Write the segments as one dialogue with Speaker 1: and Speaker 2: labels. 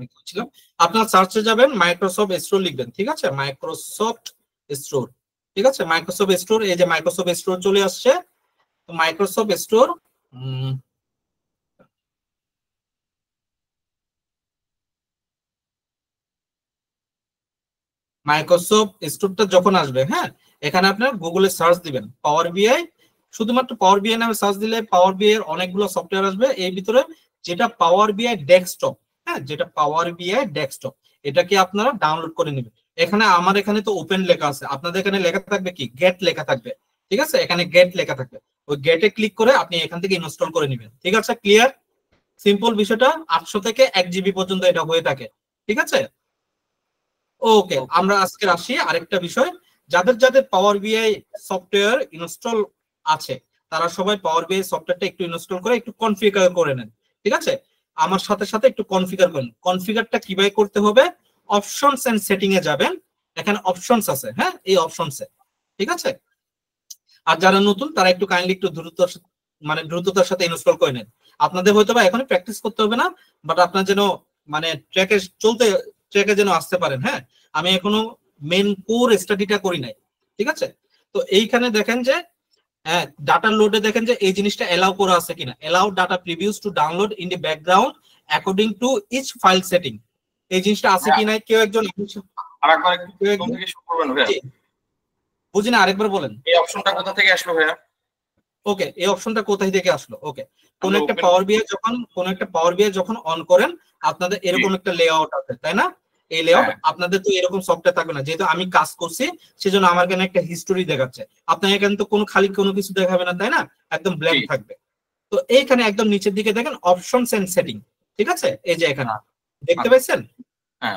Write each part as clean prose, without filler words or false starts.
Speaker 1: আমি বলছিলাম আপনার সার্চে যাবেন, মাইক্রোসফট স্টোর লিখবেন, ঠিক আছে, মাইক্রোসফট স্টোর, ঠিক আছে, মাইক্রোসফট স্টোর, এই যে মাইক্রোসফট স্টোর চলে আসছে। তো মাইক্রোসফট স্টোর মাইক্রোসফট স্টোরটা যখন আসবে, হ্যাঁ, এখানে আপনার গুগলে সার্চ দিবেন পাওয়ার বিআই, শুধুমাত্র পাওয়ার বিআই নামে সার্চ দিলে পাওয়ার বিআই এর অনেকগুলো সফটওয়্যার আসবে। এর ভিতরে যেটা পাওয়ার বিআই ডেস্কটপ, হ্যাঁ, যেটা পাওয়ার বিআই ডেস্কটপ, এটাকে আপনারা ডাউনলোড করে নেবেন। এখানে আমার এখানে তো ওপেন লেখা আছে, আপনাদের এখানে লেখা থাকবে কি গেট লেখা থাকবে, ঠিক আছে, এখানে গেট লেখা থাকবে, ওই গেটে ক্লিক করে আপনি এখান থেকে ইনস্টল করে নেবেন, ঠিক আছে, ক্লিয়ার, সিম্পল বিষয়টা। 800 থেকে 1 জিবি পর্যন্ত এটা হয়ে থাকে, ঠিক আছে। ওকে, আমরা আজকে আসি আরেকটা বিষয়, যাদের যাদের পাওয়ার বিআই সফটওয়্যার ইনস্টল আছে তারা সবাই পাওয়ার বিআই সফটওয়্যারটা একটু ইনস্টল করে একটু কনফিগার করে নেন, ঠিক আছে, আমার সাথে সাথে একটু কনফিগার করেন। কনফিগারটা কিভাবে করতে হবে, অপশনস এন্ড সেটিং এ যাবেন, এখানে অপশনস আছে, হ্যাঁ, এই অপশনসে, ঠিক আছে। আর যারা নতুন তারা একটু কাইন্ডলি একটু দ্রুততার সাথে ইনস্টল করে নেন। আপনাদের হয়তো বা এখনই প্র্যাকটিস করতে হবে না, বাট আপনার যেন মানে ট্র্যাকে যেন আসতে পারেন। হ্যাঁ, আমি এখনো মেন কোর স্টাডিটা করি নাই, ঠিক আছে। তো এইখানে দেখেন যে ডাটা লোডে দেখেন যে এই জিনিসটা এলাও করা আছে কিনা, allow data previews to download in the background according to each file setting, এই জিনিসটা আছে কিনা। কেউ একজন
Speaker 2: আরেকবার একটু কোন থেকে শুরু করবেন ভাইয়া?
Speaker 1: বুঝি না, আরেকবার বলেন।
Speaker 2: এই অপশনটা কোথা থেকে আসলো ভাইয়া?
Speaker 1: ওকে, এই অপশনটা কোথায় থেকে আসলো? ওকে, কোন একটা পাওয়ার বিআই যখন অন করেন আপনাদের এরকম একটা লেআউট আছে, তাই না? এই লেআউট আপনাদের তো এরকম সফটওয়্যার থাকবে না, যেহেতু আমি কাজ করছি সেজন্য আমার এখানে একটা হিস্টোরি দেখাচ্ছে, আপনার এখানে তো কোনো খালি কোনো কিছু দেখাবে না, তাই না, একদম ব্ল্যাঙ্ক থাকবে। তো এইখানে একদম নিচের দিকে দেখেন অপশনস এন্ড সেটিং, ঠিক আছে, এই যে এখানে দেখতে পাচ্ছেন,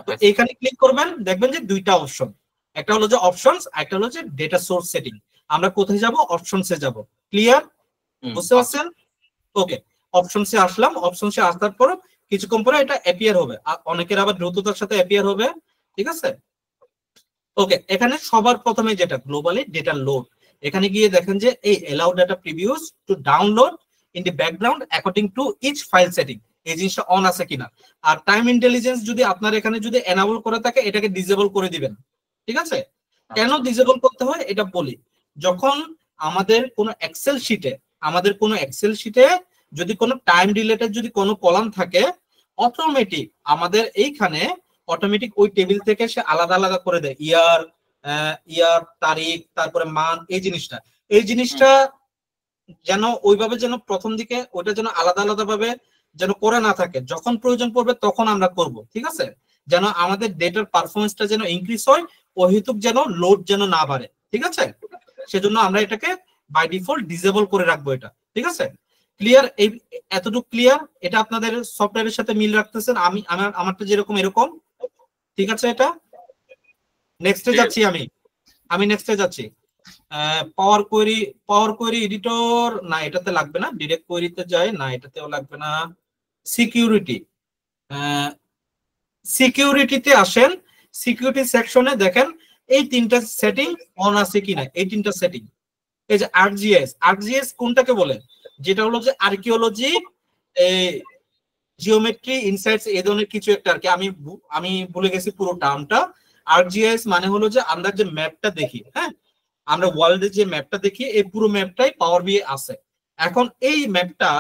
Speaker 1: তো এইখানে ক্লিক করবেন, দেখবেন যে দুইটা অপশন, একটা হলো যে অপশনস, একটা হলো যে ডেটা সোর্স সেটিং। আমরা কোথায় যাব? অপশনসে যাব, ক্লিয়ার, বুঝতে পারছেন? ওকে, অপশনসে আসলাম, অপশনসে আসার পর কিছুক্ষণ পরে এটা অ্যাপিয়ার হবে, অনেকের আবার দ্রুততার সাথে অ্যাপিয়ার হবে, ঠিক আছে। ওকে, এখানে সবার প্রথমে যেটা গ্লোবালি ডেটা লোড, এখানে গিয়ে দেখেন যে এই allow data previews to download in the background according to each file setting, এই জিনিসটা অন আছে কিনা। আর টাইম ইন্টেলিজেন্স যদি আপনার এখানে যদি এনাবল করা থাকে এটাকে ডিসেবল করে দিবেন, ঠিক আছে। কেন ডিসেবল করতে হয় এটা বলি, যখন আমাদের কোনো এক্সেল শিটে যদি কোনো টাইম রিলেটেড যদি কোনো কলাম থাকে, অটোমেটিক আমাদের এইখানে অটোমেটিক ওই টেবিল থেকে সে আলাদা আলাদা করে দেয়, ইয়ার তারিখ তারপরে মান, এই জিনিসটা যেন ওইভাবে যেন প্রথম দিকে ওইটা যেন আলাদা আলাদা ভাবে যেন করে না থাকে, যখন প্রয়োজন পড়বে তখন আমরা করব, ঠিক আছে, যেন আমাদের ডেটার পারফরমেন্সটা যেন ইনক্রিজ হয়, ওই হেতুক যেন লোড যেন না বাড়ে, ঠিক আছে, সেজন্য আমরা এটাকে বাই ডিফল্ট ডিসেবল করে রাখবো এটা, ঠিক আছে। ক্লিয়ার? এই এতটুকু ক্লিয়ার? এটা আপনাদের সফটওয়্যারের সাথে মিল রাখতেছেন? আমারটা যেরকম এরকম, ঠিক আছে। এটা নেক্সটে যাচ্ছি, আমি নেক্সটে যাচ্ছি। পাওয়ার কোয়েরি এডিটর না, এটাতে লাগবে না, ডিরেক্ট কোয়েরিতে যায় না, এটাতেও লাগবে না। সিকিউরিটিতে আসেন, সিকিউরিটি সেকশনে দেখেন এই তিনটা সেটিং অন আছে কিনা, এই তিনটা সেটিং। এই যে আর্কজিএস কোনটাকে বলে, যেটা হলো যে আর্কিওলজি, জিওমেট্রি, ইনসাইটস, এই ধরনের কিছু একটা আর কি, আমি ভুলে গেছি পুরো টার্মটা। আর্কজিএস মানে হলো যে আমরা যে ম্যাপটা দেখি, হ্যাঁ, আমরা ওয়ার্ল্ডের যে ম্যাপটা দেখি এই পুরো ম্যাপটাই পাওয়ার বিআই আছে। এখন এই ম্যাপটা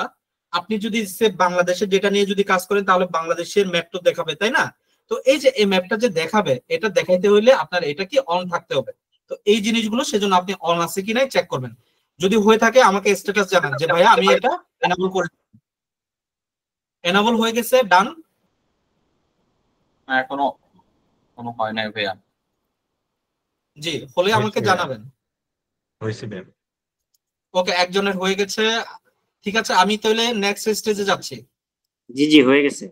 Speaker 1: আপনি যদি বাংলাদেশের ডেটা নিয়ে যদি কাজ করেন তাহলে বাংলাদেশের ম্যাপটা দেখাবে, তাই না? তো এই যে এই ম্যাপটা যে দেখাবে, এটা দেখাইতে হইলে আপনার এটা কি অন থাকতে হবে। তো এই জিনিসগুলো সেজন্য আপনি অন আছে কি নাই চেক করবেন, যদি হয়ে থাকে আমাকে স্ট্যাটাস জানান যে ভাইয়া আমি এটা এনাবল করে, এনাবল হয়ে গেছে, ডান।
Speaker 2: এখনো কোনো হয় নাই ভাইয়া।
Speaker 1: জি, হলে আমাকে জানাবেন। ওকে, একজনের হয়ে গেছে, ঠিক আছে, আমি তাহলে নেক্সট স্টেজে যাচ্ছি।
Speaker 3: জি হয়ে গেছে।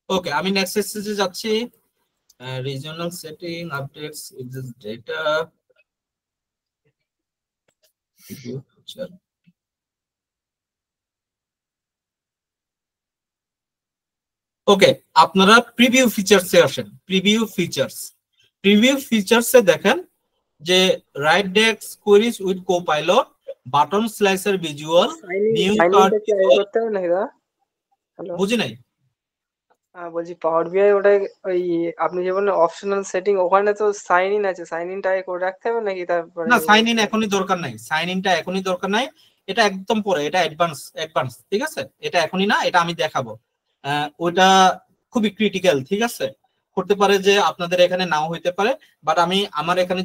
Speaker 1: ওকে, আমি নেক্সট স্টেজে যাচ্ছি। Regional setting updates uses data. Okay, আপনারা প্রিভিউ ফিচারসে আসেন। প্রিভিউ ফিচারসে দেখেন যে রাইট ডেস্ক queries with Copilot, button slicer visual, new card. বুঝি নাই?
Speaker 4: বলছি পাওয়ার বিআই ওটাই ওই আপনি যে বললেন অপশনাল সেটিং, ওখানে তো সাইন ইন আছে, সাইন ইনটা করে রাখতে হবে নাকি তারপরে?
Speaker 1: না, সাইন ইন এখনই দরকার নাই, সাইন ইনটা এখনই দরকার নাই, এটা একদম পরে, এটা অ্যাডভান্স, ঠিক আছে, এটা এখনই না, এটা আমি দেখাবো। ওইটা খুবই ক্রিটিক্যাল, ঠিক আছে, করতে পারে যে আপনাদের এখানে নাও হইতে পারে, বাট আমি আমার এখানে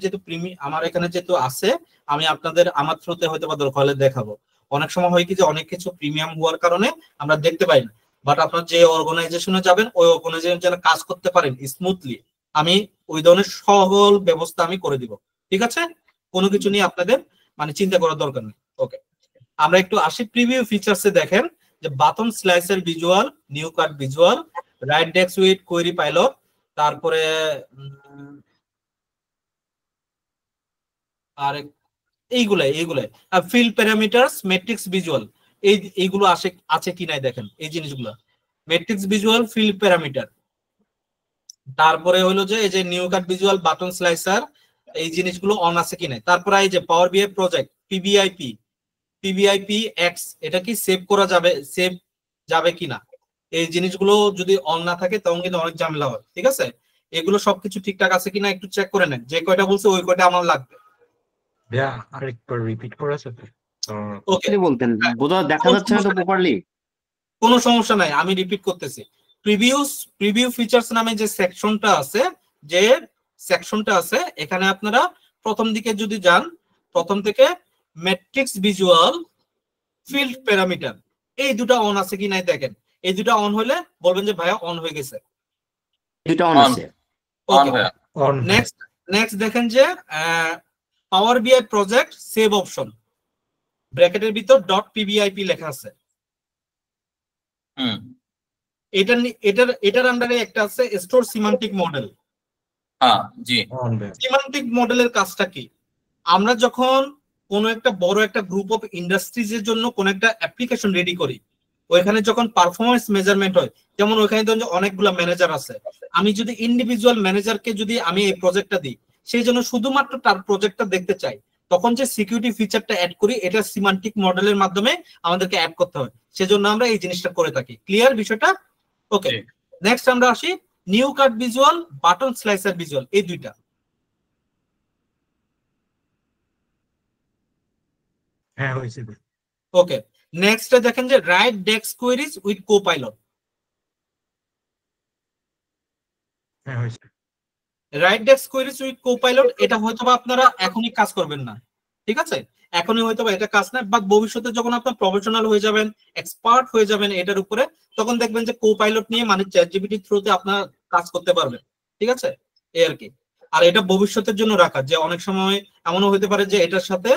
Speaker 1: যেহেতু আছে, আমি আপনাদের আমার থ্রুতে হয়তো বা দরকার হলে দেখাবো। অনেক সময় হয় কি যে অনেক কিছু প্রিমিয়াম হওয়ার কারণে আমরা দেখতে পাই না, বাট আপনার যে অর্গানাইজেশনে যাবেন ওই অর্গানাইজেশন যেন কাজ করতে পারেন স্মুথলি, আমি ওই ধরনের সকল ব্যবস্থা আমি করে দিব, ঠিক আছে, কোনো কিছু নিয়ে আপনাদের মানে চিন্তা করার দরকার নেই। ওকে, আমরা একটু আসি প্রিভিউ ফিচারসে। দেখেন যে button slicer visual, new card visual, write ডেস্ক উইথ কোয়েরি পাইলট, তারপরে আর এইগুলাই ফিল্ড প্যারামিটারস, ম্যাট্রিক্স ভিজুয়াল, এইগুলো আছে কি নাই দেখেন, এই জিনিসগুলো ম্যাট্রিক্স ভিজুয়াল, ফিল্ড প্যারামিটার, তারপরে হলো যে এই যে new card visual, button slicer, এই জিনিসগুলো অন আছে কি নাই। তারপরে এই যে পাওয়ার বিআই প্রজেক্ট পিবিআইপি এক্স, এটা কি সেভ যাবে কিনা, এই জিনিসগুলো যদি অন না থাকে তখন কিন্তু অনেক ঝামেলা হয়, ঠিক আছে, এগুলো সবকিছু ঠিকঠাক আছে কিনা একটু চেক করে নেন, যে কয়টা বলছে ওই কয়টা আমার লাগবে।
Speaker 5: আরেকবার রিপিট করা যাবে?
Speaker 1: ওকে,
Speaker 3: বলতেন বোধহয় দেখা যাচ্ছে না তো প্রপারলি।
Speaker 1: কোনো সমস্যা নাই, আমি রিপিট করতেছি। প্রিভিউ ফিচারস নামে যে সেকশনটা আছে, এখানে আপনারা প্রথম দিকে যদি যান, প্রথম থেকে ম্যাট্রিক্স ভিজুয়াল, ফিল্ড প্যারামিটার, এই দুটো অন আছে কি নাই দেখেন, এই দুটো অন হলে বলবেন যে ভাইয়া অন হয়ে গেছে,
Speaker 3: দুটো অন আছে।
Speaker 2: অন ভাইয়া।
Speaker 1: নেক্সট দেখেন যে পাওয়ার বিআই প্রজেক্ট সেভ অপশন, ব্র্যাকেটের ভিতর .pbip লেখা আছে, এটার আন্ডারে একটা আছে স্টোর সিমান্টিক মডেল।
Speaker 2: হ্যাঁ জি।
Speaker 1: সিমান্টিক মডেলের কাজটা কি, আমরা যখন কোনো একটা বড় একটা গ্রুপ অফ ইন্ডাস্ট্রিজের জন্য কোনো একটা অ্যাপ্লিকেশন রেডি করি, ওইখানে যখন পারফরমেন্স মেজারমেন্ট হয়, যেমন ওইখানে ধরুন অনেকগুলো ম্যানেজার আছে, আমি যদি ইন্ডিভিজুয়াল ম্যানেজারকে যদি আমি এই প্রজেক্টটা দিই, সেই জন্য শুধুমাত্র তার প্রজেক্টটা দেখতে চাই, তখন যে সিকিউরিটি ফিচারটা অ্যাড করি, এটা সিমান্টিক মডেলের মাধ্যমে আমাদেরকে অ্যাড করতে হয়, সেজন্য আমরা এই জিনিসটা করে থাকি। ক্লিয়ার বিষয়টা? ওকে, নেক্সট আমরা আসি new card visual, button slicer visual, এই দুইটা।
Speaker 5: হ্যাঁ হয়েছে।
Speaker 1: ওকে, নেক্সট দেখেন যে রাইট ডেস্ক কোয়েরিজ উইথ কোপাইলট।
Speaker 5: হ্যাঁ হয়েছে।
Speaker 1: রাইট ডেস্ক কোয়েরিজ উইথ কোপাইলট, এটা হয়তো আপনারা এখনই কাজ করবেন না, ঠিক আছে, এখনই হয়তো এটা কাজ না, বাট ভবিষ্যতে যখন আপনার প্রফেশনাল হয়ে যাবেন, এক্সপার্ট হয়ে যাবেন এটার উপরে, তখন দেখবেন যে কোপাইলট নিয়ে মানে চ্যাটজিপিটি থ্রুতে আপনার কাজ করতে পারবেন, ঠিক আছে, এই আর কি। আর এটা ভবিষ্যতের জন্য রাখা, যে অনেক সময় এমনও হতে পারে যে এটার সাথে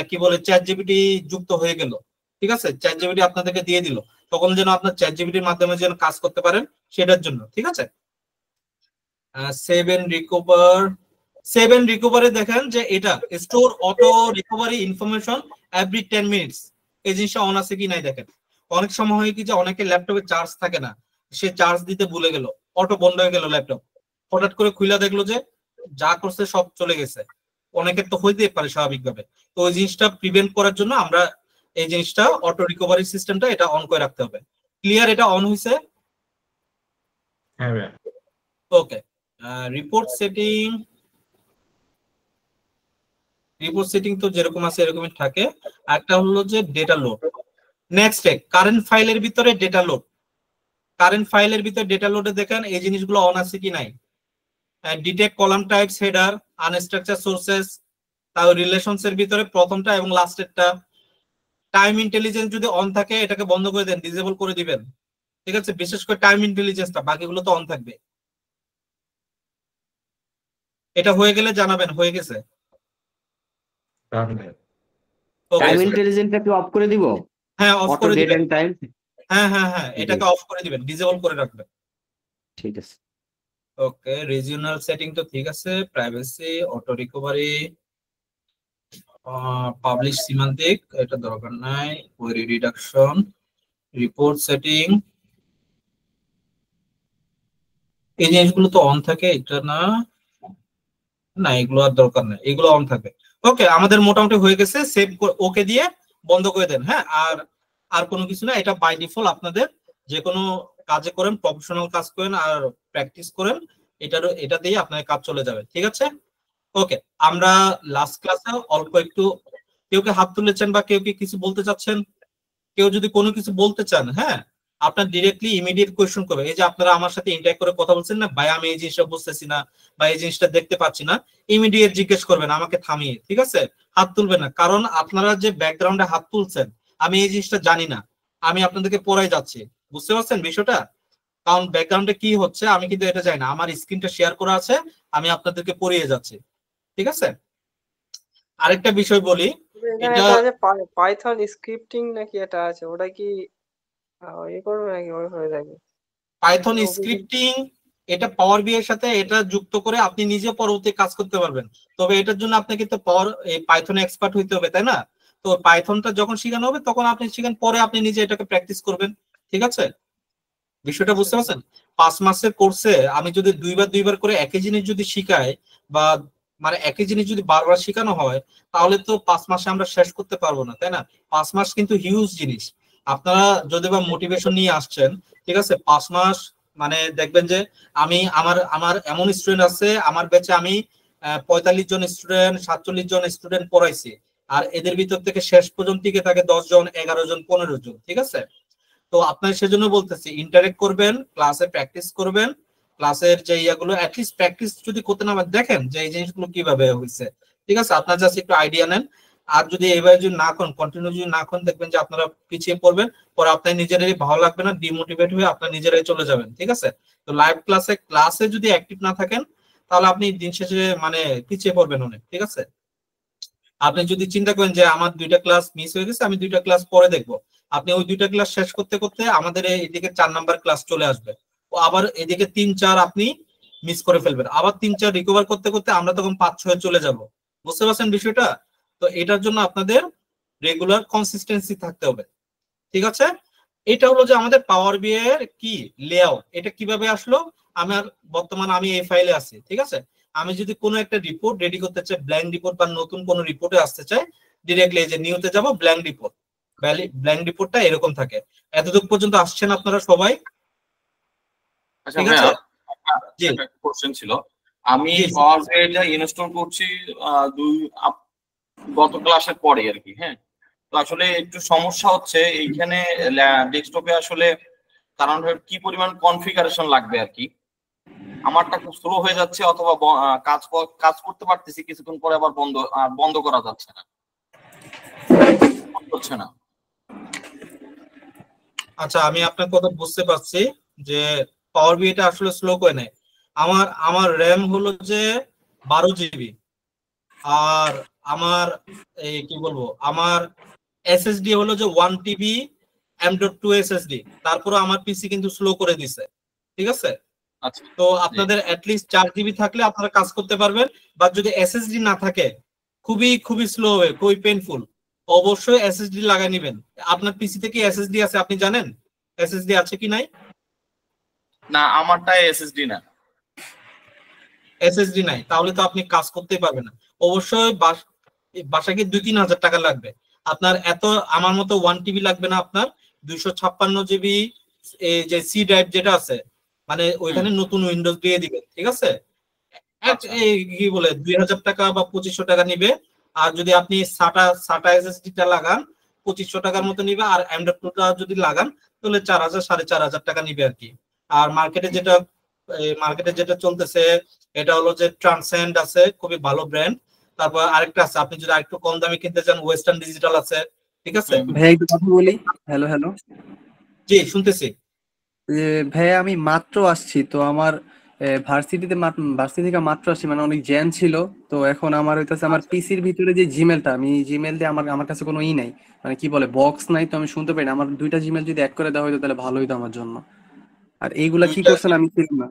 Speaker 1: কি বলে চ্যাটজিপিটি যুক্ত হয়ে গেল, ঠিক আছে, চ্যাটজিপিটি আপনাদেরকে দিয়ে দিল, তখন যেন আপনার চ্যাটজিপিটির মাধ্যমে যেন কাজ করতে পারেন, সেটার জন্য, ঠিক আছে। সেভ এন্ড রিকভারি দেখেন যে এটা store auto recovery information every 10 minutes, এই জিনিসটা অন আছে কি নাই দেখেন। অনেক সময় হয় কি যে অনেকের ল্যাপটপে চার্জ থাকে না, সে চার্জ দিতে ভুলে গেল, অটো বন্ধ হয়ে গেল ল্যাপটপ, হঠাৎ করে খুলে দেখলো যে যা করছে সব চলে গেছে, অনেকের তো হইতেই পারে স্বাভাবিকভাবে। তো ওই জিনিসটা প্রিভেন্ট করার জন্য আমরা এই জিনিসটা অটো রিকভারি সিস্টেমটা এটা অন করে রাখতে হবে। ক্লিয়ার? এটা অন হইছে?
Speaker 5: হ্যাঁ।
Speaker 1: ওকে, রিপোর্ট সেটিং তো যেরকম আছে এরকমই থাকে। একটা হলো যে ডেটা লোড। নেক্সট কারেন্ট ফাইলের ভিতরে ডেটা লোড, ডেটা লোডে দেখেন এই জিনিসগুলো অন আছে কি নাই। Detect column types, header, unstructured sources, তাও রিলেশনস এর ভিতরে প্রথমটা এবং লাস্টেরটা। টাইম ইন্টেলিজেন্স যদি অন থাকে এটাকে বন্ধ করে দেন, ডিসেবল করে দিবেন, ঠিক আছে, বিশেষ করে টাইম ইন্টেলিজেন্সটা, বাকিগুলো তো অন থাকবে। এটা হয়ে গেলে জানাবেন হয়ে গেছে।
Speaker 3: টাইম ইন্টেলিজেন্সটা কি অফ করে দিব?
Speaker 1: হ্যাঁ, অফ করে দিবেন।
Speaker 3: টাইম,
Speaker 1: হ্যাঁ, এটাকে অফ করে দিবেন, ডিসেবল করে রাখবেন।
Speaker 3: ঠিক আছে।
Speaker 1: ওকে, রিজিওনাল সেটিং তো ঠিক আছে, privacy, auto recovery, publish semantic এটা দরকার নাই, কোয়েরি রিডাকশন, রিপোর্ট সেটিং, এই জিনিসগুলো তো অন থাকে, এটা না এগুলো আর দরকার নাই, এগুলো অন থাকবে। ওকে, আমাদের মোটামুটি হয়ে গেছে, সেভ ওকে দিয়ে বন্ধ করে দেন। হ্যাঁ, আর কোনো কিছু না, এটা বাই ডিফল্ট আপনাদের যে কোনো কাজে করেন, প্রফেশনাল কাজ করেন আর প্র্যাকটিস করেন, এটা দিয়ে আপনার কাজ চলে যাবে। ঠিক আছে, ওকে। আমরা লাস্ট ক্লাসে অল্প একটু, কেউ কে হাত তুলেছেন বা কেউ কি কিছু বলতে চাচ্ছেন? কেউ যদি কোনো কিছু বলতে চান, হ্যাঁ, আপনার ডিরেক্টলি ইমিডিয়েট কোয়েশ্চন করবে। এই যে আপনারা আমার সাথে ইন্টারঅ্যাক্ট করে কথা বলছেন না, ভাই আমি এই জিনিসটা বুঝতেছি না বা এই জিনিসটা দেখতে পাচ্ছি না, ইমিডিয়েট জিজ্ঞেস করবেন আমাকে থামিয়ে। ঠিক আছে, হাত তুলবেন না, কারণ আপনারা যে ব্যাকগ্রাউন্ডে হাত তুলছেন, আমি এই জিনিসটা জানি না, আমি আপনাদেরকে পড়াই যাচ্ছি, বুঝতে পারছেন বিষয়টা? কারণ ব্যাকগ্রাউন্ডে কি হচ্ছে আমি কিন্তু এটা জানি না, আমার স্ক্রিনটা শেয়ার করা আছে, আমি আপনাদেরকে পড়িয়ে যাচ্ছি। ঠিক আছে, আরেকটা বিষয় বলি,
Speaker 4: এখানে
Speaker 1: এটা
Speaker 4: একটা আছে পাইথন স্ক্রিপ্টিং নাকি এটা আছে, ওটা কি ইয়ে করবে নাকি ওই হয়ে যাবে?
Speaker 1: পাইথন স্ক্রিপ্টিং, এটা পাওয়ার বি এর সাথে এটা যুক্ত করে আপনি নিজে পরবর্তী কাজ করতে পারবেন। তবে এটার জন্য আপনাকে তো পাইথনে এক্সপার্ট হইতে হবে, তাই না? তো পাইথনটা যখন শেখানো হবে তখন আপনি শিখেন, পরে আপনি নিজে এটাকে প্র্যাকটিস করবেন। ঠিক আছে, বিষয়টা বুঝতে পারছেন? 5 মাসের কোর্সে আমি যদি দুইবার করে একই জিনিস যদি শিখাই, বা মানে একই জিনিস যদি বারবার শেখানো হয়, তাহলে তো 5 মাসে আমরা শেষ করতে পারবো না, তাই না? 5 মাস কিন্তু হিউজ জিনিস। আপনারা যদি বা মোটিভেশন নিয়ে আসছেন, ঠিক আছে, 5 মাস মানে দেখবেন যে আমি আমার এমন স্টুডেন্ট আছে আমার ব্যাচে, আমি 45 জন স্টুডেন্ট 47 জন স্টুডেন্ট পড়াইছি, আর এদের ভিতর থেকে শেষ পর্যন্ত টিকে থাকে 10 জন 11 জন 15 জন। ঠিক আছে, তো আপনার সেজন্য বলতেছি ইন্টারেক্ট করবেন, ক্লাসে প্র্যাকটিস করবেন, ক্লাসের যে ইয়াগুলো অ্যাটলিস্ট প্র্যাকটিস যদি করতে না পারেন, দেখেন যে এই জিনিসগুলো কিভাবে হয়েছে। ঠিক আছে, আপনার জাস্ট একটু আইডিয়া নেন। আর যদি এইভাবে যদি না করেন, কন্টিনিউ যদি না করেন, দেখবেন যে আপনারা পিছিয়ে পড়বেন, পরে আপনার নিজেরাই ভালো লাগবে না, ডিমোটিভেট হয়ে আপনার নিজেরাই চলে যাবেন। ঠিক আছে, তো লাইভ ক্লাসে যদি অ্যাক্টিভ না থাকেন, তাহলে আপনি দিন শেষে মানে পিছিয়ে পড়বেন অনেক। ঠিক আছে, আপনি যদি চিন্তা করেন যে আমার 2টা ক্লাস মিস হয়ে গেছে, আমি 2টা ক্লাস পরে দেখবো, আপনি ওই 2টা ক্লাস শেষ করতে করতে আমাদের এদিকে 4 নাম্বার ক্লাস চলে আসবে, ও আবার এদিকে 3-4 আপনি মিস করে ফেলবেন, আবার 3-4 রিকভার করতে করতে আমরা তখন 5-6 চলে যাব। বুঝতে পারছেন বিষয়টা? তো এটার জন্য আপনাদের রেগুলার কনসিস্টেন্সি থাকতে হবে। ঠিক আছে, এটা হলো যে আমাদের পাওয়ার বি এর কি লেআউট, এটা কিভাবে আসলো। আমার বর্তমানে আমি এই ফাইলে আছি। ঠিক আছে, আমি যদি কোনো একটা রিপোর্ট রেডি করতে চাই, ব্ল্যাঙ্ক রিপোর্ট বা নতুন কোনো রিপোর্টে আসতে চাই, ডিরেক্টলি এই যে নিউতে যাব, ব্ল্যাঙ্ক রিপোর্ট, ব্ল্যাঙ্ক রিপোর্টটা এরকম থাকে। এতটুকু পর্যন্ত আসছেন আপনারা সবাই?
Speaker 2: আচ্ছা
Speaker 1: ঠিক
Speaker 2: ভাইয়া,
Speaker 1: আছে, জি
Speaker 2: একটা কোশ্চেন ছিল। আমি
Speaker 1: জি
Speaker 2: পাওয়ার বিআইটা ইনস্টল করছি গত ক্লাসের পরে আর কি। হ্যাঁ, তো আসলে একটু সমস্যা হচ্ছে এইখানে ডেস্কটপে আসলে, কারণ কি পরিমাণ কনফিগারেশন লাগবে আর কি। আমারটা খুব স্লো হয়ে যাচ্ছে, অথবা কাজ করতে পারতেছি, কিছুক্ষণ পরে আবার বন্ধ করা যাচ্ছে না, হচ্ছে না।
Speaker 1: আচ্ছা, আমি আপনার কথা বুঝতে পারছি যে পাওয়ার বি এটা আসলে স্লো করে নেয়। আমার র্যাম হলো যে 12 জিবি, আর আমার এই কি বলবো, আমার এসএসডি হলো যে 1 টিবি M.2 এসএসডি, তারপরে আমার পিসি কিন্তু স্লো করে দিছে। ঠিক আছে,
Speaker 2: আচ্ছা,
Speaker 1: তো আপনাদের অ্যাটলিস্ট 4 জিবি থাকলে আপনারা কাজ করতে পারবেন, বা যদি এসএসডি না থাকে খুবই খুবই স্লো হবে, খুবই পেইনফুল, অবশ্যই এসএসডি লাগাই নেবেন। আপনার পিসি থেকে এসএসডি আছে, আপনি জানেন এসএসডি আছে কি নাই?
Speaker 2: না, আমারটা এসএসডি না।
Speaker 1: এসএসডি নাই, তাহলে তো আপনি কাজ করতেই পারবেন না। অবশ্যই বাসায় 2-3 হাজার টাকা লাগবে আপনার। এত আমার মতো 1 টিবি লাগবে না আপনার, 256 জিবি এই যে সি ড্রাইভ যেটা আছে, মানে ওইখানে নতুন উইন্ডোজ দিয়ে দিবেন। ঠিক আছে, এই কি বলে 2000 টাকা বা 2500 টাকা নিবে। আর যদি আপনি সাটা এসএসডি টা লাগান 2500 টাকার মতো নিবে, আর M.2 টা যদি লাগান তাহলে 4000 4500 টাকা নিবে আর কি। আর মার্কেটে যেটা চলতেছে এটা হলো যে ট্রান্সেন্ড আছে, খুবই ভালো ব্র্যান্ড। তারপর আরেকটা আছে, আপনি যদি আরেকটু কম দামে কিনতে চান, ওয়েস্টার্ন ডিজিটাল আছে। ঠিক আছে
Speaker 6: ভাই, একটু কথা বলি। হ্যালো হ্যালো,
Speaker 1: জি শুনতেছি।
Speaker 6: ভাই আমি মাত্র আসছি তো, আমার ভার্সিটি থেকে মাত্র আসছি, মানে অনেক জ্যাম ছিল। তো এখন আমার হইতাছে আমার পিসির ভিতরে যে জিমেলটা, আমি জিমেল দিয়ে আমার কাছে কোনো নাই, মানে কি বলে বক্স নাই, তো আমি শুনতে পাই না। আমার 2টা জিমেল যদি এক করে দেওয়া হইতো তাহলে ভালো হইতো আমার জন্য। আর এইগুলা কি করছেন আমি ছিলাম না।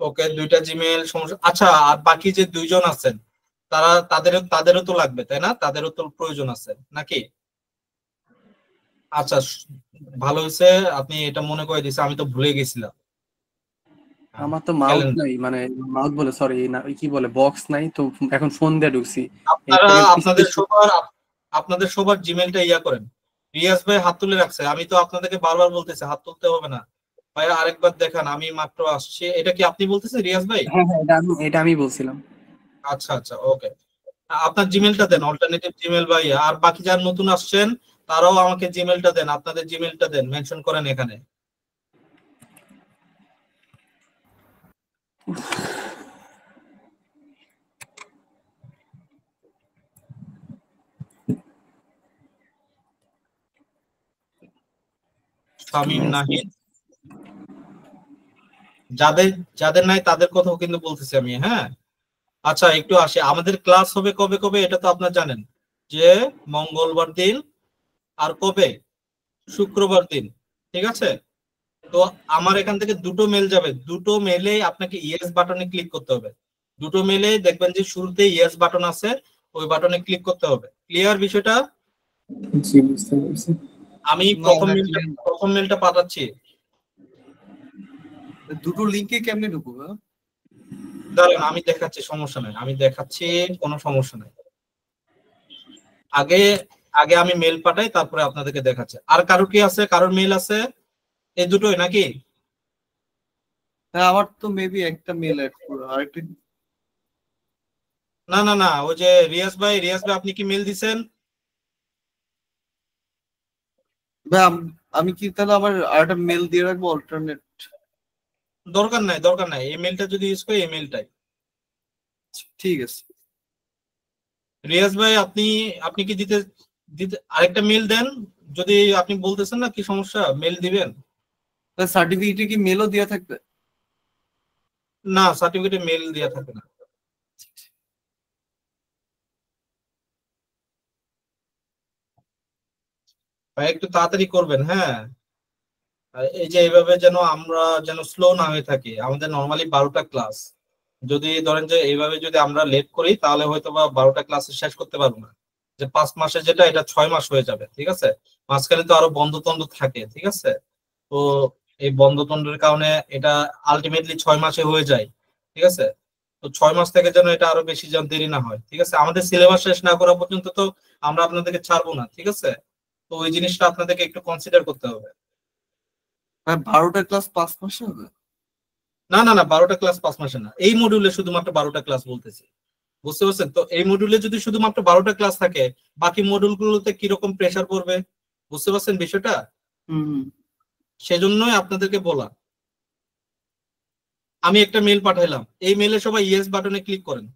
Speaker 1: ওকে, 2টা জিমেল সমস্যা। আচ্ছা, আর বাকি যে 2 জন আছেন তাদেরও তো লাগবে, তাই না? তাদেরও তো প্রয়োজন আছে নাকি? আচ্ছা, ভালো হয়েছে আপনি এটা মনে করে দিয়েছেন, আমি তো ভুলে গেছিলাম।
Speaker 6: আমার তো মাউথ নাই, মানে মাউথ বলে সরি না, কি বলে বক্স নাই তো, এখন ফোন দিয়ে ঢুকছি।
Speaker 1: আপনাদের সবার জিমেলটা ইয়া করেন, রিয়াজ ভাই হাত তুলে রাখছে, আমি তো আপনাদেরকে বারবার বলতেছি হাত তুলতে হবে না ভাই, আরেকবার দেখান, আমি মাত্র আসছি। এটা কি আপনি বলতেছেন রিয়াজ ভাই?
Speaker 6: হ্যাঁ হ্যাঁ, এটা আমি বলছিলাম।
Speaker 1: আচ্ছা আচ্ছা, ওকে। আপনার জিমেলটা দেন, অল্টারনেটিভ জিমেল ভাই। আর বাকি যারা নতুন আসছেন তারাও আমাকে জিমেলটা দেন, আপনাদের জিমেলটা দেন, মেনশন করেন এখানে। শামীম নাহিদ, যাদের যাদের নাই তাদের কথাও কিন্তু বলতেছি আমি, হ্যাঁ। আচ্ছা একটু আসে, আমাদের ক্লাস হবে কবে কবে এটা তো আপনারা জানেন, যে মঙ্গলবার দিন আর কবে, শুক্রবার দিন, ঠিক আছে। তো আমার এখান থেকে দুটো মেল যাবে, দুটো মেলে আপনাকে ইয়েস বাটনে ক্লিক করতে হবে। দুটো মেলে দেখবেন যে শুরুতে ইয়েস বাটন আছে, ওই বাটনে ক্লিক করতে হবে। ক্লিয়ার বিষয়টা?
Speaker 6: জি, বুঝতে পারছি।
Speaker 1: আমি প্রথম মেলটা পাঠাচ্ছি।
Speaker 7: দুটো লিংকে কেমনে ঢুকবো?
Speaker 1: দাঁড়ান আমি দেখাচ্ছি, সমস্যা নাই, আমি দেখাচ্ছি, কোনো সমস্যা নাই। আগে আগে আমি মেল পাঠাই, তারপরে আপনাদেরকে দেখাচ্ছি। আর কারো কি আছে, কারোর মেল আছে? এই দুটোই নাকি?
Speaker 7: হ্যাঁ, আমার তো মেবি একটা মেল অ্যাড করো, আরেকটা
Speaker 1: না না না, ওই যে রিয়াজ ভাই আপনি কি মেল দিছেন?
Speaker 7: ভাই আমি কি তাহলে আমার আরেকটা মেল দিয়ে রাখবো অল্টারনেট?
Speaker 1: দরকার নাই, এই মেলটা যদি ইউজ করি, এই মেলটাই।
Speaker 7: ঠিক আছে।
Speaker 1: রিয়াজ ভাই আপনি কি দিতে দিতে আরেকটা মেল দেন, যদি আপনি বলতেছেন না কি সমস্যা, মেল দিবেন।
Speaker 7: সার্টিফিকেটে কি মেলও দেওয়া থাকবে?
Speaker 1: না, সার্টিফিকেটে মেল দেয়া থাকে না। ভাই একটু তাড়াতাড়ি করবেন, হ্যাঁ। আর এই যে এইভাবে যেন আমরা যেন স্লো না হয়ে থাকি। আমাদের নর্মালি 12টা ক্লাস, যদি ধরেন যে এইভাবে যদি আমরা লেট করি তাহলে হয়তো বা 12টা ক্লাস শেষ করতে পারবো না। যে 5 মাসে যেটা, এটা 6 মাস হয়ে যাবে, ঠিক আছে। মাঝখানে তো আরো বন্ধ থাকে, ঠিক আছে। তো এই বন্ধের কারণে এটা আলটিমেটলি 6 মাসে হয়ে যায়, ঠিক আছে। তো 6 মাস থেকে যেন এটা আরো বেশি যেন দেরি না হয়, ঠিক আছে। আমাদের সিলেবাস শেষ না করা পর্যন্ত তো আমরা আপনাদেরকে ছাড়বো না, ঠিক আছে। তো ওই জিনিসটা আপনাদেরকে একটু কনসিডার করতে হবে।
Speaker 7: ভাই 12টা ক্লাস 5 মাসে হবে?
Speaker 1: না না না, 12টা ক্লাস 5 মাসে না, এই মডিউলে শুধুমাত্র 12টা ক্লাস বলতেছি, বুঝতে পারছেন তো। এই মডিউলে যদি শুধুমাত্র 12টা ক্লাস থাকে, বাকি মডিউলগুলোতে কিরকম প্রেসার পড়বে, বুঝতে পারছেন বিষয়টা। সেজন্যই আপনাদেরকে বলা। আমি একটা মেল পাঠাইলাম, এই মেলে সবাই ইয়েস বাটনে ক্লিক করেন,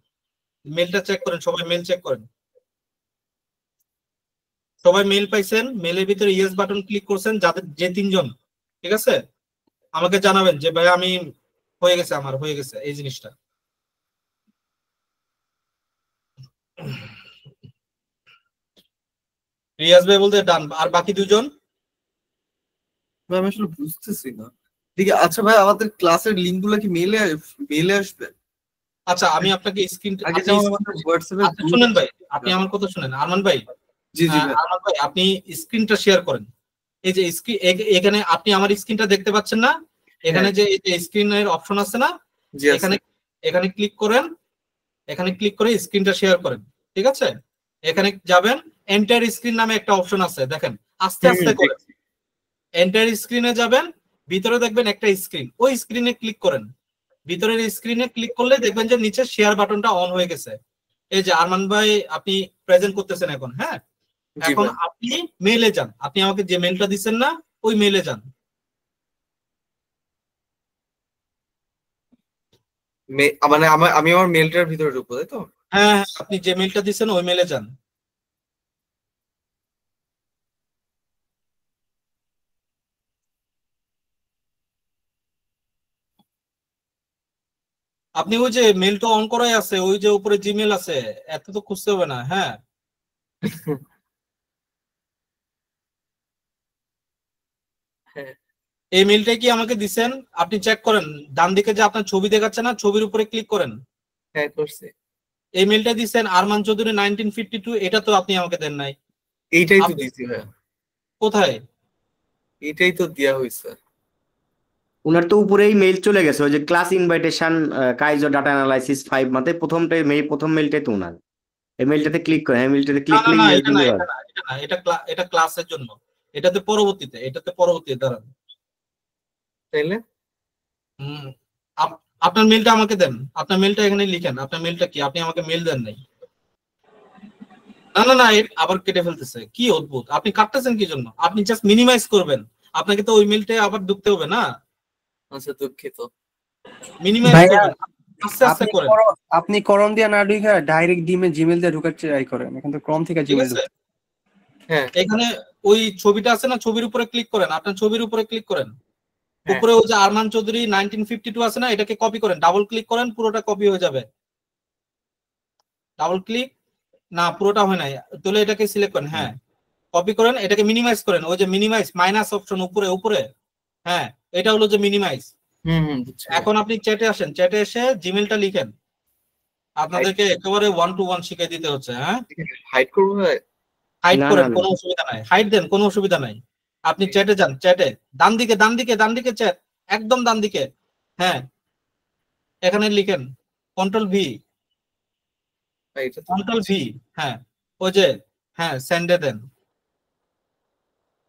Speaker 1: মেলটা চেক করেন, সবাই মেল চেক করেন। সবাই মেল পাইছেন, মেলের ভিতরে ইয়েস বাটন ক্লিক করছেন যাদের, যে 3 জন, ঠিক আছে। আমাকে জানাবেন যে ভাই আমি আমার হয়ে গেছে এই জিনিসটা। রিয়াজ ভাই বলতে ডান, আর বাকি 2 জন?
Speaker 7: ভাই আমি আসলে বুঝতেছি না। ঠিক আছে, আচ্ছা ভাই আমাদের ক্লাসের লিংক গুলো কি মেলে আসবে?
Speaker 1: আচ্ছা আমি আপনাকে স্ক্রিন
Speaker 7: আগে যেমন আমাদের হোয়াটসঅ্যাপে
Speaker 1: শুনেন ভাই, আপনি আমার কথা শুনেন আরমান ভাই।
Speaker 7: জি জি ভাই।
Speaker 1: আরমান ভাই আপনি স্ক্রিনটা শেয়ার করেন। এই যে এখানে আপনি আমার স্ক্রিনটা দেখতে পাচ্ছেন না? এখানে যে স্ক্রিনের অপশন আছে না, এখানে ক্লিক করেন, এখানে ক্লিক করে স্ক্রিনটা শেয়ার করেন, ঠিক আছে। এখানে যাবেন, এন্টার স্ক্রিন নামে একটা অপশন আছে, দেখেন আস্তে আস্তে করে এন্টার স্ক্রিনে যাবেন, ভিতরে দেখবেন একটা স্ক্রিন, ওই স্ক্রিনে ক্লিক করেন। ভিতরের স্ক্রিনে ক্লিক করলে দেখবেন যে নিচে শেয়ার বাটনটা অন হয়ে গেছে। এই যে আরমান ভাই আপনি প্রেজেন্ট করতেছেন এখন, হ্যাঁ। এখন আপনি মেইলে যান, আপনি আমাকে যে মেইলটা দিচ্ছেন না, ওই মেইলে যান।
Speaker 7: মানে আমি আমার মেলটার ভিতরে ঢুকবো, তাই তো?
Speaker 1: হ্যাঁ, আপনি যে মেইলটা দিচ্ছেন ওই মেইলে যান। আপনি ওই যে মেইলটা অন করাই আছে, ওই যে উপরে জিমেল আছে, এত তো খুঁজতে হবে না, হ্যাঁ। এই মেইলটা কি আমাকে দিছেন? আপনি চেক করেন, ডান দিকে যে আপনার ছবি দেখাচ্ছে না, ছবির উপরে ক্লিক করেন।
Speaker 7: হ্যাঁ করছি।
Speaker 1: এই মেইলটা দিছেন আরমান চৌধুরী 1952, এটা তো আপনি আমাকে দেন নাই।
Speaker 7: এইটাই তো দিছি ভাই।
Speaker 1: কোথায়?
Speaker 7: এটাই তো দেয়া হয়েছে।
Speaker 3: উনার তো উপরেই মেইল চলে গেছে, ওই যে ক্লাস ইনভাইটেশন কাইজো ডাটা অ্যানালাইসিস 5 মাতে প্রথম মেইলটাই তো উনার। এই মেইলটাতে ক্লিক করেন, এই মেইলটাতে ক্লিক করলে ইয়েস দিলে হবে।
Speaker 1: এটা ক্লাসের জন্য। এটাতে পরবর্তীতে দাঁড়ান।
Speaker 7: তাইলে
Speaker 1: হুম, আপনার মেলটা আমাকে দেন, আপনার মেলটা এখানে লিখেন। আপনার মেলটা কি? আপনি আমাকে মেল দেন নাই। না, আবার কেটে ফেলতেছে, কি অদ্ভুত! আপনি কাটতেছেন কি জন্য? আপনি জাস্ট মিনিমাইজ করবেন, আপনাকে তো ওই মেলটা আবার ঢুকতে হবে না।
Speaker 7: আচ্ছা দুঃখিত।
Speaker 1: মিনিমাইজ
Speaker 6: ভাইয়া
Speaker 1: করবেন, আস্তে আস্তে করেন।
Speaker 6: আপনি করম দিয়ে না ঢুকে ডাইরেক্ট জিমেল দিয়ে ঢুকার ট্রাই করেন, এখন তো ক্রম থেকে
Speaker 1: ঠিক
Speaker 6: জিমেল
Speaker 1: আছে,
Speaker 6: ঢুকছে।
Speaker 7: হ্যাঁ
Speaker 1: এখানে ওই ছবিটা আছে না, ছবির উপরে ক্লিক করেন, আপনার ছবির উপরে ক্লিক করেন।
Speaker 7: হ্যাঁ।
Speaker 1: উপরে ওই যে আরমান চৌধুরী 1952 আছে না, এটাকে কপি করেন, ডাবল ক্লিক করেন, পুরোটা কপি হয়ে যাবে। ডাবল ক্লিক, না পুরোটা হয় নাই, তাহলে এটাকে সিলেক্ট করেন, হ্যাঁ কপি করেন, এটাকে মিনিমাইজ করেন, ওই যে মিনিমাইজ মাইনাস অপশন উপরে, হ্যাঁ এটা হলো যে মিনিমাইজ।
Speaker 7: বুঝছি।
Speaker 1: এখন আপনি চ্যাটে আসেন, চ্যাটে এসে জিমেলটা লিখেন। আপনাদেরকে একেবারে 1 to 1 শিখিয়ে দিতে হচ্ছে। হ্যাঁ,
Speaker 7: হাইড করবো ভাই?
Speaker 1: হাইড
Speaker 3: না,
Speaker 1: করেন,
Speaker 3: না, না।
Speaker 1: কোনো অসুবিধা নাই, হাইড দেন, কোনো অসুবিধা নাই। আপনি চ্যাটে যান, চ্যাটে ডান দিকে চ্যাট, একদম ডান দিকে, হ্যাঁ এখানে লিখেন কন্ট্রোল
Speaker 7: ভাই এটা তো
Speaker 1: ভি, হ্যাঁ ওই যে, হ্যাঁ সেন্ডে দেন।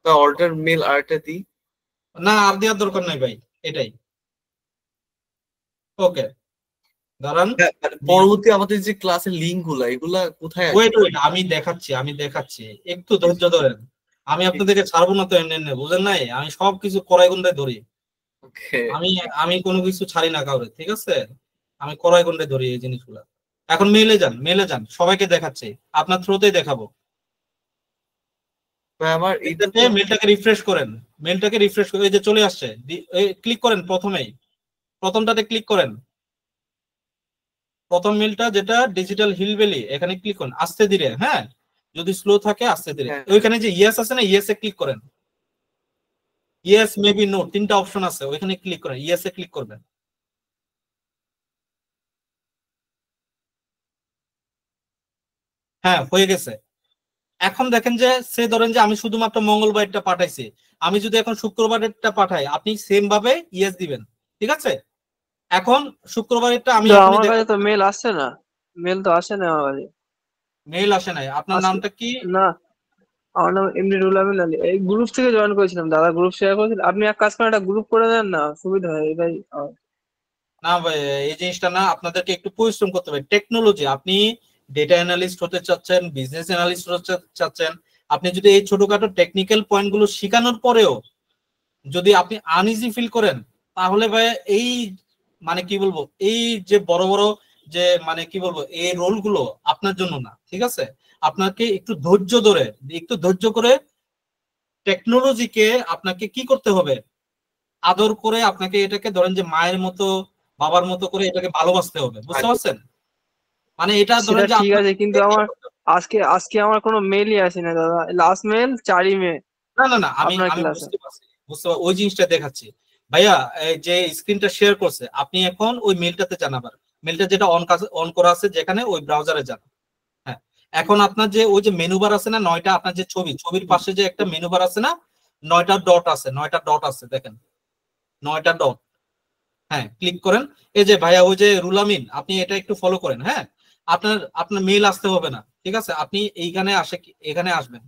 Speaker 7: অল্টার মেল আরটা দিই।
Speaker 1: না আর দেওয়ার দরকার নাই ভাই, এটাই ওকে। দাঁড়ান,
Speaker 7: পরবর্তী আমাদের যে ক্লাসের লিঙ্ক গুলা এগুলা কোথায় আছে?
Speaker 1: ওয়েট আমি দেখাচ্ছি, একটু ধৈর্য ধরেন। আমি আপনাদেরকে ছাড়বো না তো এমনি, বুঝেন নাই? আমি সবকিছু কড়াই গন্ডায় ধরি।
Speaker 7: ওকে
Speaker 1: আমি কোনো কিছু ছাড়ি না কাউরে, ঠিক আছে? আমি কড়াই গন্ডায় ধরি এই জিনিসগুলা। এখন মেলে যান, সবাইকে দেখাচ্ছি, আপনার থ্রুতেই দেখাবো।
Speaker 7: ভাই আমার এইটা তো
Speaker 1: মেলটাকে রিফ্রেশ করেন, এই যে চলে আসছে, ক্লিক করেন, প্রথমটাতে ক্লিক করেন, প্রথম মেলটা যেটা ডিজিটাল হিলবেলি, এখানে ক্লিক করেন আস্তে ধীরে, হ্যাঁ যদি স্লো থাকে আস্তে ধীরে।
Speaker 7: হ্যাঁ।
Speaker 1: ওইখানে যে ইয়েস আছে না, ইয়েস এ ক্লিক করেন, ইয়েস মেবি নো, 3টা অপশন আছে, ওইখানে ক্লিক করেন, ইয়েস এ ক্লিক করবেন। হ্যাঁ হয়ে গেছে। এখন দেখেন যে সে ধরেন যে আমি শুধুমাত্র মঙ্গলবারটা পাঠাইছি, আমি যদি এখন শুক্রবারেরটা পাঠাই, আপনি সেম ভাবে ইয়েস দিবেন, ঠিক আছে? এখন শুক্রবারেরটা আমি
Speaker 4: তো
Speaker 1: এখনই
Speaker 4: আমার কাছে
Speaker 1: দেখাবো।
Speaker 4: তো মেল আসছে না, মেল তো আসে না আমার কাছে।
Speaker 1: মেইল আসে নাই? আপনার
Speaker 4: আসছে
Speaker 1: নামটা কি?
Speaker 4: না, আমার নাম এমনি রুল আমিন আলী। এই গ্রুপ থেকে জয়েন করেছিলাম, দাদা গ্রুপ শেয়ার করেছিল। আপনি এক কাজ করেন, একটা গ্রুপ করে দেন না, সুবিধা হয় এটাই।
Speaker 1: না ভাই, এই জিনিসটা না, আপনাদেরকে একটু পরিশ্রম করতে হবে। টেকনোলজি, আপনি ডেটা অ্যানালিস্ট হতে চাচ্ছেন, বিজনেস অ্যানালিস্ট হতে চাচ্ছেন, আপনি যদি এই ছোটখাটো টেকনিক্যাল পয়েন্ট গুলো শেখানোর পরেও যদি আপনি আনইজি ফিল করেন, তাহলে ভাই এই মানে কি বলবো, এই যে বড় বড় যে মানে কি বলবো, এই রোল গুলো আপনার জন্য না, ঠিক আছে? আপনাকে একটু ধৈর্য করে টেকনোলজিকে আপনাকে কি করতে হবে, আদর করে আপনাকে এটাকে ধরেন যে মায়ের মতো বাবার মতো করে এটাকে ভালোবাসতে হবে, বুঝতে পারছেন? মানে এটা
Speaker 4: সেটা
Speaker 1: ধরেন যে
Speaker 4: ঠিক আছে, কিন্তু আমার আজকে আমার কোনো মেলই আসে না দাদা। লাস্ট মেল 4ই মে
Speaker 1: না আমি
Speaker 4: আপনার
Speaker 1: আমি
Speaker 4: ক্লাসে।
Speaker 1: বুঝতে ওই জিনিসটা দেখাচ্ছি ভাইয়া। এই যে স্ক্রিনটা শেয়ার করছে, আপনি এখন ওই মেলটাতে যান, আবার মেলটা যেটা অন করা আছে যেখানে, ওই ব্রাউজারে যান। হ্যাঁ, এখন আপনার যে ওই যে মেনু বার আছে না 9টা, আপনার যে ছবির পাশে যে একটা মেনু বার আছে না, 9টা ডট আছে, দেখেন 9টা ডট, হ্যাঁ ক্লিক করেন। এই যে ভাইয়া ওই যে রুলামিন, আপনি এটা একটু ফলো করেন, হ্যাঁ আপনার মেইল আসতে হবে না, ঠিক আছে? আপনি এখানে আসবেন,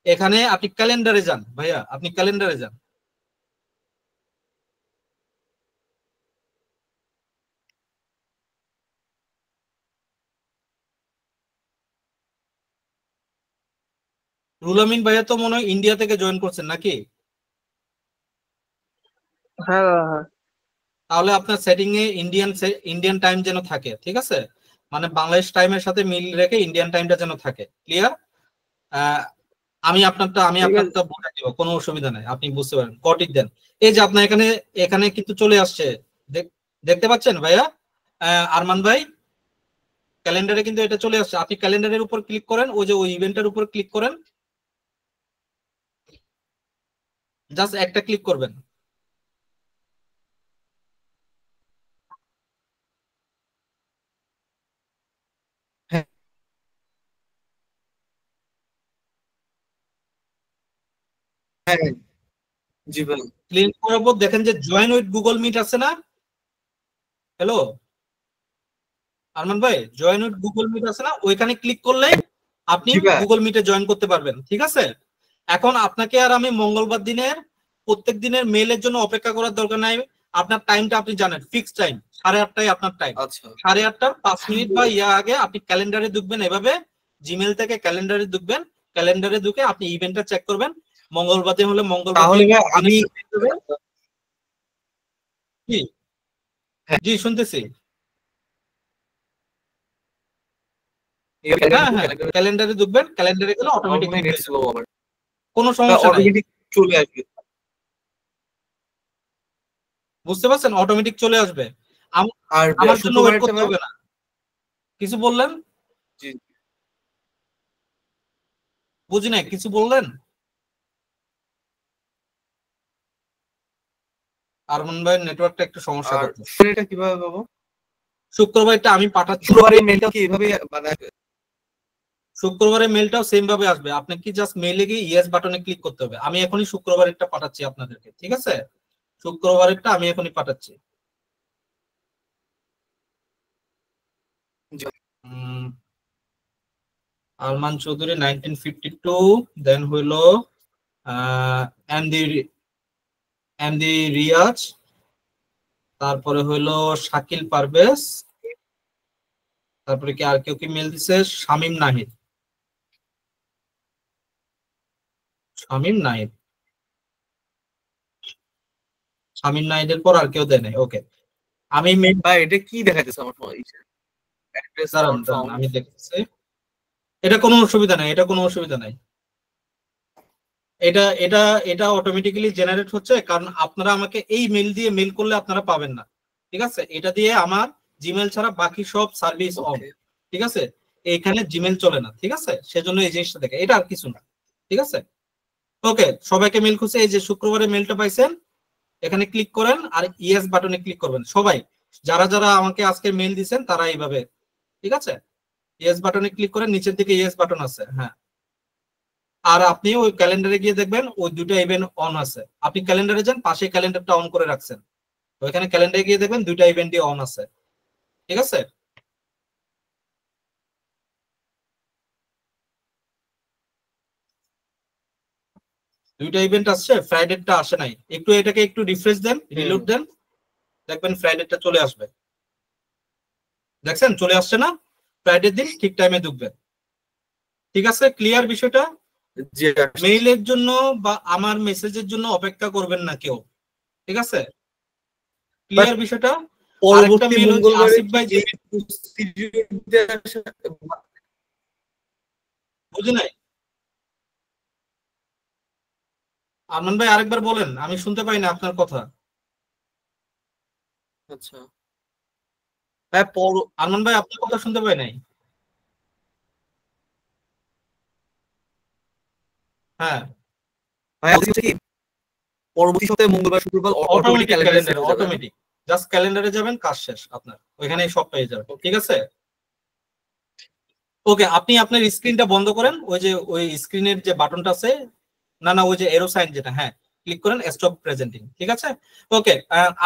Speaker 1: এখানে আপনি ক্যালেন্ডারে যান ভাইয়া, আপনি ক্যালেন্ডারে যান। রুলামিন ভাইয়া তো মনে হয় ইন্ডিয়া থেকে জয়েন করছেন নাকি?
Speaker 4: হ্যাঁ দাদা, হ্যাঁ।
Speaker 1: তাহলে আপনার সেটিং এ ইন্ডিয়ান টাইম যেন থাকে, ঠিক আছে? মানে বাংলাদেশ টাইমের সাথে মিল রেখে ইন্ডিয়ান টাইমটা যেন থাকে, ক্লিয়ার? আমি
Speaker 4: ঠিক আছে।
Speaker 1: আপনারটা বলে দিব, কোনো অসুবিধা নাই, আপনি বুঝতে পারেন, কটিক দেন। এই যে আপনার এখানে কিন্তু চলে আসছে, দেখতে পাচ্ছেন ভাইয়া? আরমান ভাই, ক্যালেন্ডারে কিন্তু এটা চলে আসছে, আপনি ক্যালেন্ডারের উপর ক্লিক করেন, ওই যে ওই ইভেন্টের উপর ক্লিক করেন, জাস্ট একটা ক্লিক করবেন।
Speaker 7: হ্যাঁ হ্যাঁ জি ভাই।
Speaker 1: ক্লিক করার পর দেখেন যে জয়েন উইথ গুগল মিট আছে না? হ্যালো আরমান ভাই, জয়েন উইথ গুগল মিট আছে না? ওইখানে ক্লিক করলে আপনি
Speaker 7: জি ভাই।
Speaker 1: গুগল মিটে জয়েন করতে পারবেন, ঠিক আছে? এখন আপনাকে আর আমি মঙ্গলবার দিনের প্রত্যেক দিনের মেইলের জন্য অপেক্ষা করার দরকার নাই। আপনার টাইমটা আপনি জানেন, ফিক্স টাইম 8:30টায় আপনার টাইম।
Speaker 7: আচ্ছা
Speaker 1: 8:30টার 5 মিনিট বা আগে আপনি ক্যালেন্ডারে ঢুকবেন, এভাবে জিমেল থেকে ক্যালেন্ডারে ঢুকবেন, ক্যালেন্ডারে ঢুকে আপনি ইভেন্টটা চেক করবেন। মঙ্গলবার দিন হলে মঙ্গলবার
Speaker 7: তাহলে ভাই আমি
Speaker 1: জি শুনতেছি।
Speaker 7: এই
Speaker 1: হ্যাঁ হ্যাঁ ক্যালেন্ডারে ঢুকবেন, ক্যালেন্ডারে গেলে অটোমেটিক কোনো
Speaker 7: আবার
Speaker 1: সমস্যা নাই,
Speaker 7: অটোমেটিক চলে আসবে।
Speaker 1: বুঝতে পারছেন? অটোমেটিক চলে আসবে,
Speaker 7: আর
Speaker 1: আমার জন্য ওয়েট
Speaker 7: শুক্রবারেরটা
Speaker 1: করতে হবে না। কিছু বললেন?
Speaker 7: জি
Speaker 1: বুঝি নাই, কিছু বললেন? আরমান ভাই নেটওয়ার্কটা একটু সমস্যা
Speaker 7: আর
Speaker 1: করছে।
Speaker 7: এটা কিভাবে পাবো?
Speaker 1: শুক্রবারটা আমি পাঠাচ্ছি,
Speaker 7: শুক্রবারের মেলটা কি এভাবে মানে
Speaker 1: শুক্রবারের মেলটাও সেম ভাবে আসবে। আপনি কি জাস্ট মেইলে গিয়ে ইয়েস বাটনে ক্লিক করতে হবে। আমি এখনই শুক্রবারেরটা পাঠাচ্ছি আপনাদেরকে, ঠিক আছে? শুক্রবারেরটা আমি এখনই পাঠাচ্ছি। আরমান চৌধুরী 1952, দেন হইলো এমডি রিয়াজ, তারপরে হইলো শাকিল পারভেজ, তারপরে কি আর কেউ কি মেল দিছে? শামীম নাহিদ, শামীম নাহিদ, শামীম নাহিদের পর আর কেউ দেয় নাই। ওকে, আমি মেল
Speaker 7: ভাই এটা কি দেখাইতেছে আমার ফোন? অ্যাড্রেস
Speaker 1: দাঁড়ান
Speaker 7: নট
Speaker 1: দাঁড়ান
Speaker 7: ফাউন্ড।
Speaker 1: আমি দেখতেছি। এটা কোনো অসুবিধা নাই, এটা কোনো অসুবিধা নাই। এটা এটা এটা অটোমেটিক্যালি জেনারেট হচ্ছে, কারণ আপনারা আমাকে এই মেল দিয়ে মেল করলে আপনারা পাবেন না, ঠিক আছে? এটা দিয়ে আমার জিমেল ছাড়া বাকি সব সার্ভিস অন, ঠিক আছে? এইখানে জিমেল চলে না, ঠিক আছে? সেজন্য এই জিনিসটা দেখে, এটা আর কিছু না, ঠিক আছে? ওকে, সবাইকে মেল খুঁজছে, এই যে শুক্রবারে মেলটা পাইছেন, এখানে ক্লিক করেন আর ইয়েস বাটনে ক্লিক করবেন। সবাই যারা যারা আমাকে আজকে মেল দিবেন তারা এইভাবে, ঠিক আছে? ইয়েস বাটনে ক্লিক করেন, নিচের দিকে ইয়েস বাটন আছে, হ্যাঁ। আর আপনি ওই ক্যালেন্ডারে গিয়ে দেখবেন ওই দুটো ইভেন্ট অন আছে। আপনি ক্যালেন্ডারে যান, পাশে ক্যালেন্ডারটা অন করে রাখছেন, ওইখানে ক্যালেন্ডারে গিয়ে দেখবেন দুইটা ইভেন্টই অন আছে, ঠিক আছে? দুইটা ইভেন্ট আসছে, ফ্রাইডেটা আসে নাই। একটু এটাকে একটু রিফ্রেশ দেন, রিলোড দেন, দেখবেন ফ্রাইডেটা চলে আসবে। দেখছেন চলে আসছে না? ফ্রাইডে দিন ঠিক টাইমে ঢুকবেন, ঠিক আছে? ক্লিয়ার বিষয়টা?
Speaker 7: জি
Speaker 1: মেইলের জন্য বা আমার মেসেজের জন্য অপেক্ষা করবেন না কেউ, ঠিক আছে? ক্লিয়ার বিষয়টা? আরেকটা
Speaker 7: পরবর্তী
Speaker 1: মেইল হচ্ছে
Speaker 7: মঙ্গলবারে
Speaker 1: আসিফ ভাই, বুঝি নাই। আরমান ভাই আরেকবার বলেন, আমি শুনতে পাই না আপনার কথা।
Speaker 7: আচ্ছা হ্যাঁ
Speaker 1: আরমান ভাই আপনার কথা শুনতে পাই নাই। হ্যাঁ
Speaker 7: ভাই আজকে হচ্ছে কি পরবর্তী সপ্তাহে মঙ্গলবার শুক্রবার অটোমেটিক ক্যালেন্ডারে
Speaker 1: অটোমেটিক জাস্ট ক্যালেন্ডারে যাবেন, কাজ শেষ আপনার, ওইখানেই সব পেয়ে যাবেন, ঠিক আছে? ওকে, আপনি আপনার স্ক্রিনটা বন্ধ করেন, ওই যে ওই স্ক্রিনের যে বাটনটা আছে, না না ওই যে এরো সাইন যেটা, হ্যাঁ ক্লিক করেন স্টপ প্রেজেন্টিং, ঠিক আছে? ওকে,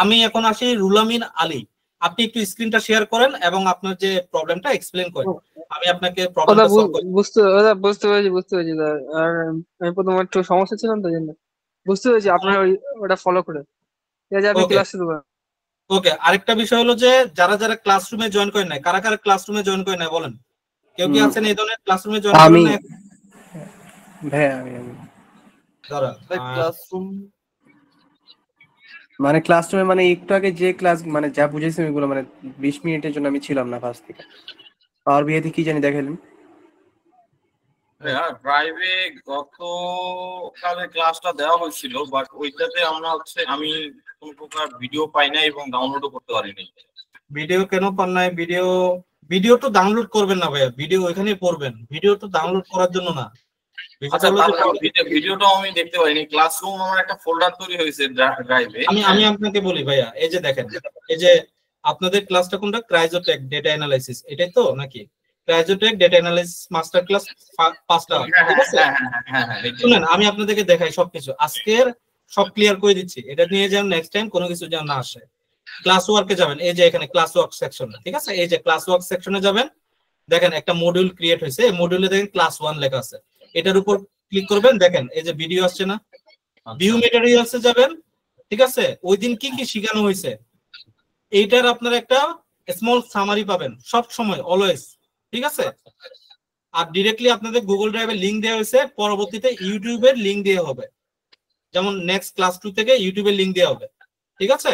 Speaker 1: আমি এখন আসি রুলামিন আলী। আপনি একটু স্ক্রিনটা শেয়ার করেন এবং আপনার যে প্রবলেমটা এক্সপ্লেন করেন, আমি আপনাকে
Speaker 4: ওটা
Speaker 1: প্রবলেমটা সলভ করি।
Speaker 4: বুঝতে পেরেছি দাদা। আর আমি প্রথমে একটু সমস্যা ছিল তো জন্য বুঝতে পেরেছি আপনার ওটা ফলো করে। ঠিক আছে, আপনি
Speaker 1: ওকে
Speaker 4: ক্লাস শুরু করেন।
Speaker 1: ওকে, আরেকটা বিষয় হলো যে যারা যারা ক্লাসরুমে জয়েন করেন নাই, কারা কারা ক্লাসরুমে জয়েন করেন নাই বলেন? কেউ কি আছেন এই ধরনের ক্লাসরুমে জয়েন করেন
Speaker 6: আমি
Speaker 1: নাই?
Speaker 6: ভাইয়া আমি
Speaker 1: দাঁড়া,
Speaker 7: ক্লাসরুম
Speaker 6: মানে ক্লাসরুমে মানে একটু আগে যে ক্লাস মানে যা বুঝাইছি ওইগুলো মানে 20 মিনিটের জন্য আমি ছিলাম না ফার্স্ট থেকে। পাওয়ার বিআইতে কি জানি দেখাইলেন।
Speaker 2: ড্রাইভে গতকালে ক্লাসটা দেওয়া হয়েছিল, বাট ওইটাতে আমরা হচ্ছে আমি কোনো প্রকার ভিডিও পাই না এবং ডাউনলোডও করতে পারিনি।
Speaker 1: ভিডিও কেন পান নাই? ভিডিও তো ডাউনলোড করবেন না ভাইয়া, ভিডিও ওইখানেই পড়বেন, ভিডিও তো ডাউনলোড করার জন্য না।
Speaker 2: আচ্ছা, ভিডিওটাও আমি দেখতে পাইনি। ক্লাসরুম আমার একটা ফোল্ডার তৈরি হয়েছে ড্রাইভে।
Speaker 1: আমি আপনাকে বলি ভাইয়া, এই যে দেখেন, এই যে আপনাদের ক্লাসটা কোনটা? ক্রাইজোটেক ডেটা অ্যানালাইসিস, এটাই তো নাকি? ক্রাইজোটেক ডেটা অ্যানালাইসিস মাস্টার ক্লাস 5টা, ঠিক আছে? শুনেন আমি আপনাদেরকে দেখাই সবকিছু, আজকের সব ক্লিয়ার করে দিচ্ছি, এটা নিয়ে যেন নেক্সট টাইম কোনো কিছু যেন না আসে। ক্লাস ওয়ার্কে যাবেন, এই যে এখানে ক্লাস ওয়ার্ক সেকশন, ঠিক আছে? এই যে ক্লাস ওয়ার্ক সেকশনে যাবেন, দেখেন একটা মডিউল ক্রিয়েট হয়েছে, এই মডিউলে দেখেন ক্লাস 1 লেখা আছে, এটার উপর ক্লিক করবেন, দেখেন এই যে ভিডিও আসছে না, ভিউ মেটেরিয়ালসে যাবেন, ঠিক আছে, ওই দিন কি কি শেখানো হয়েছে এইটার আপনারা একটা স্মল সামারি পাবেন সব সময় অলওয়েজ, ঠিক আছে। আর ডিরেক্টলি আপনাদের গুগল ড্রাইভের লিংক দেওয়া হয়েছে, পরবর্তীতে ইউটিউবের লিংক দেওয়া হবে, যেমন নেক্সট ক্লাস 2 থেকে ইউটিউবের লিংক দেওয়া হবে, ঠিক আছে।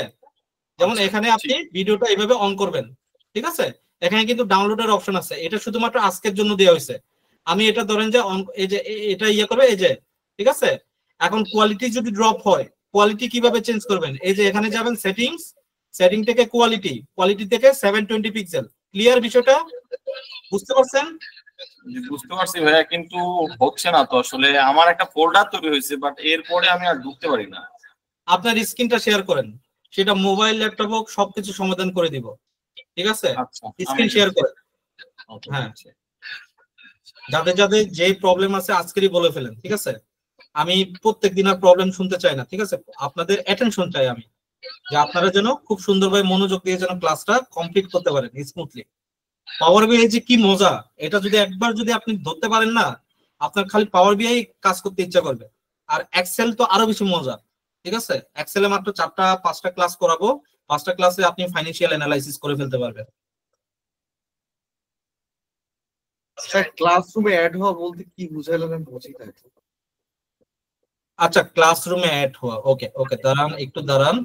Speaker 1: যেমন এখানে আপনি ভিডিওটা এইভাবে অন করবেন, ঠিক আছে, এখানে কিন্তু ডাউনলোডের অপশন আছে, এটা শুধুমাত্র আজকের জন্য দেওয়া হয়েছে। আমি এটা ধরেন যে এই যে এটা ইয়ে করবে, এই যে, ঠিক আছে। এখন কোয়ালিটি যদি ড্রপ হয়, কোয়ালিটি কিভাবে চেঞ্জ করবেন, এই যে এখানে যাবেন সেটিংস, সেটিং থেকে কোয়ালিটি থেকে 720 পিক্সেল। ক্লিয়ার বিষয়টা বুঝতে পারছেন?
Speaker 2: বুঝতে পারছি ভাইয়া, কিন্তু হচ্ছে না তো আসলে। আমার একটা ফোল্ডার তৈরি হয়েছে, বাট এরপরে আমি আর ঢুকতে পারি না।
Speaker 1: আপনার স্ক্রিনটা শেয়ার করেন, সেটা মোবাইল ল্যাপটপ হোক, সবকিছু সমাধান করে দিব, ঠিক আছে। স্ক্রিন শেয়ার করেন, হ্যাঁ, যাদের যাদের যে প্রবলেম আছে আজকেরই বলে ফেলেন, ঠিক আছে। আমি প্রত্যেকদিন আর প্রবলেম শুনতে চাই না, ঠিক আছে, আপনাদের অ্যাটেনশন চাই আমি, যে আপনারা যেন খুব সুন্দরভাবে মনোযোগ দিয়ে যেন ক্লাসটা কমপ্লিট করতে পারেন স্মুথলি। পাওয়ার বিআই যে কি মজা, এটা যদি একবার যদি আপনি ধরতে পারেন না, আপনার খালি পাওয়ার বিআই কাজ করতে ইচ্ছা করবে। আর এক্সেল তো আরো বেশি মজা, ঠিক আছে। এক্সেলে মাত্র 4-5টা ক্লাস করাবো, 5টা ক্লাসে আপনি ফাইন্যান্সিয়াল অ্যানালাইসিস করে ফেলতে পারবেন।
Speaker 7: ক্লাসরুমে অ্যাড হওয়া বলতে কি বুঝাইলেন আমি বুঝি না।
Speaker 1: আচ্ছা, ক্লাসরুমে অ্যাড হওয়া, ওকে ওকে, দাঁড়ান একটু দাঁড়ান,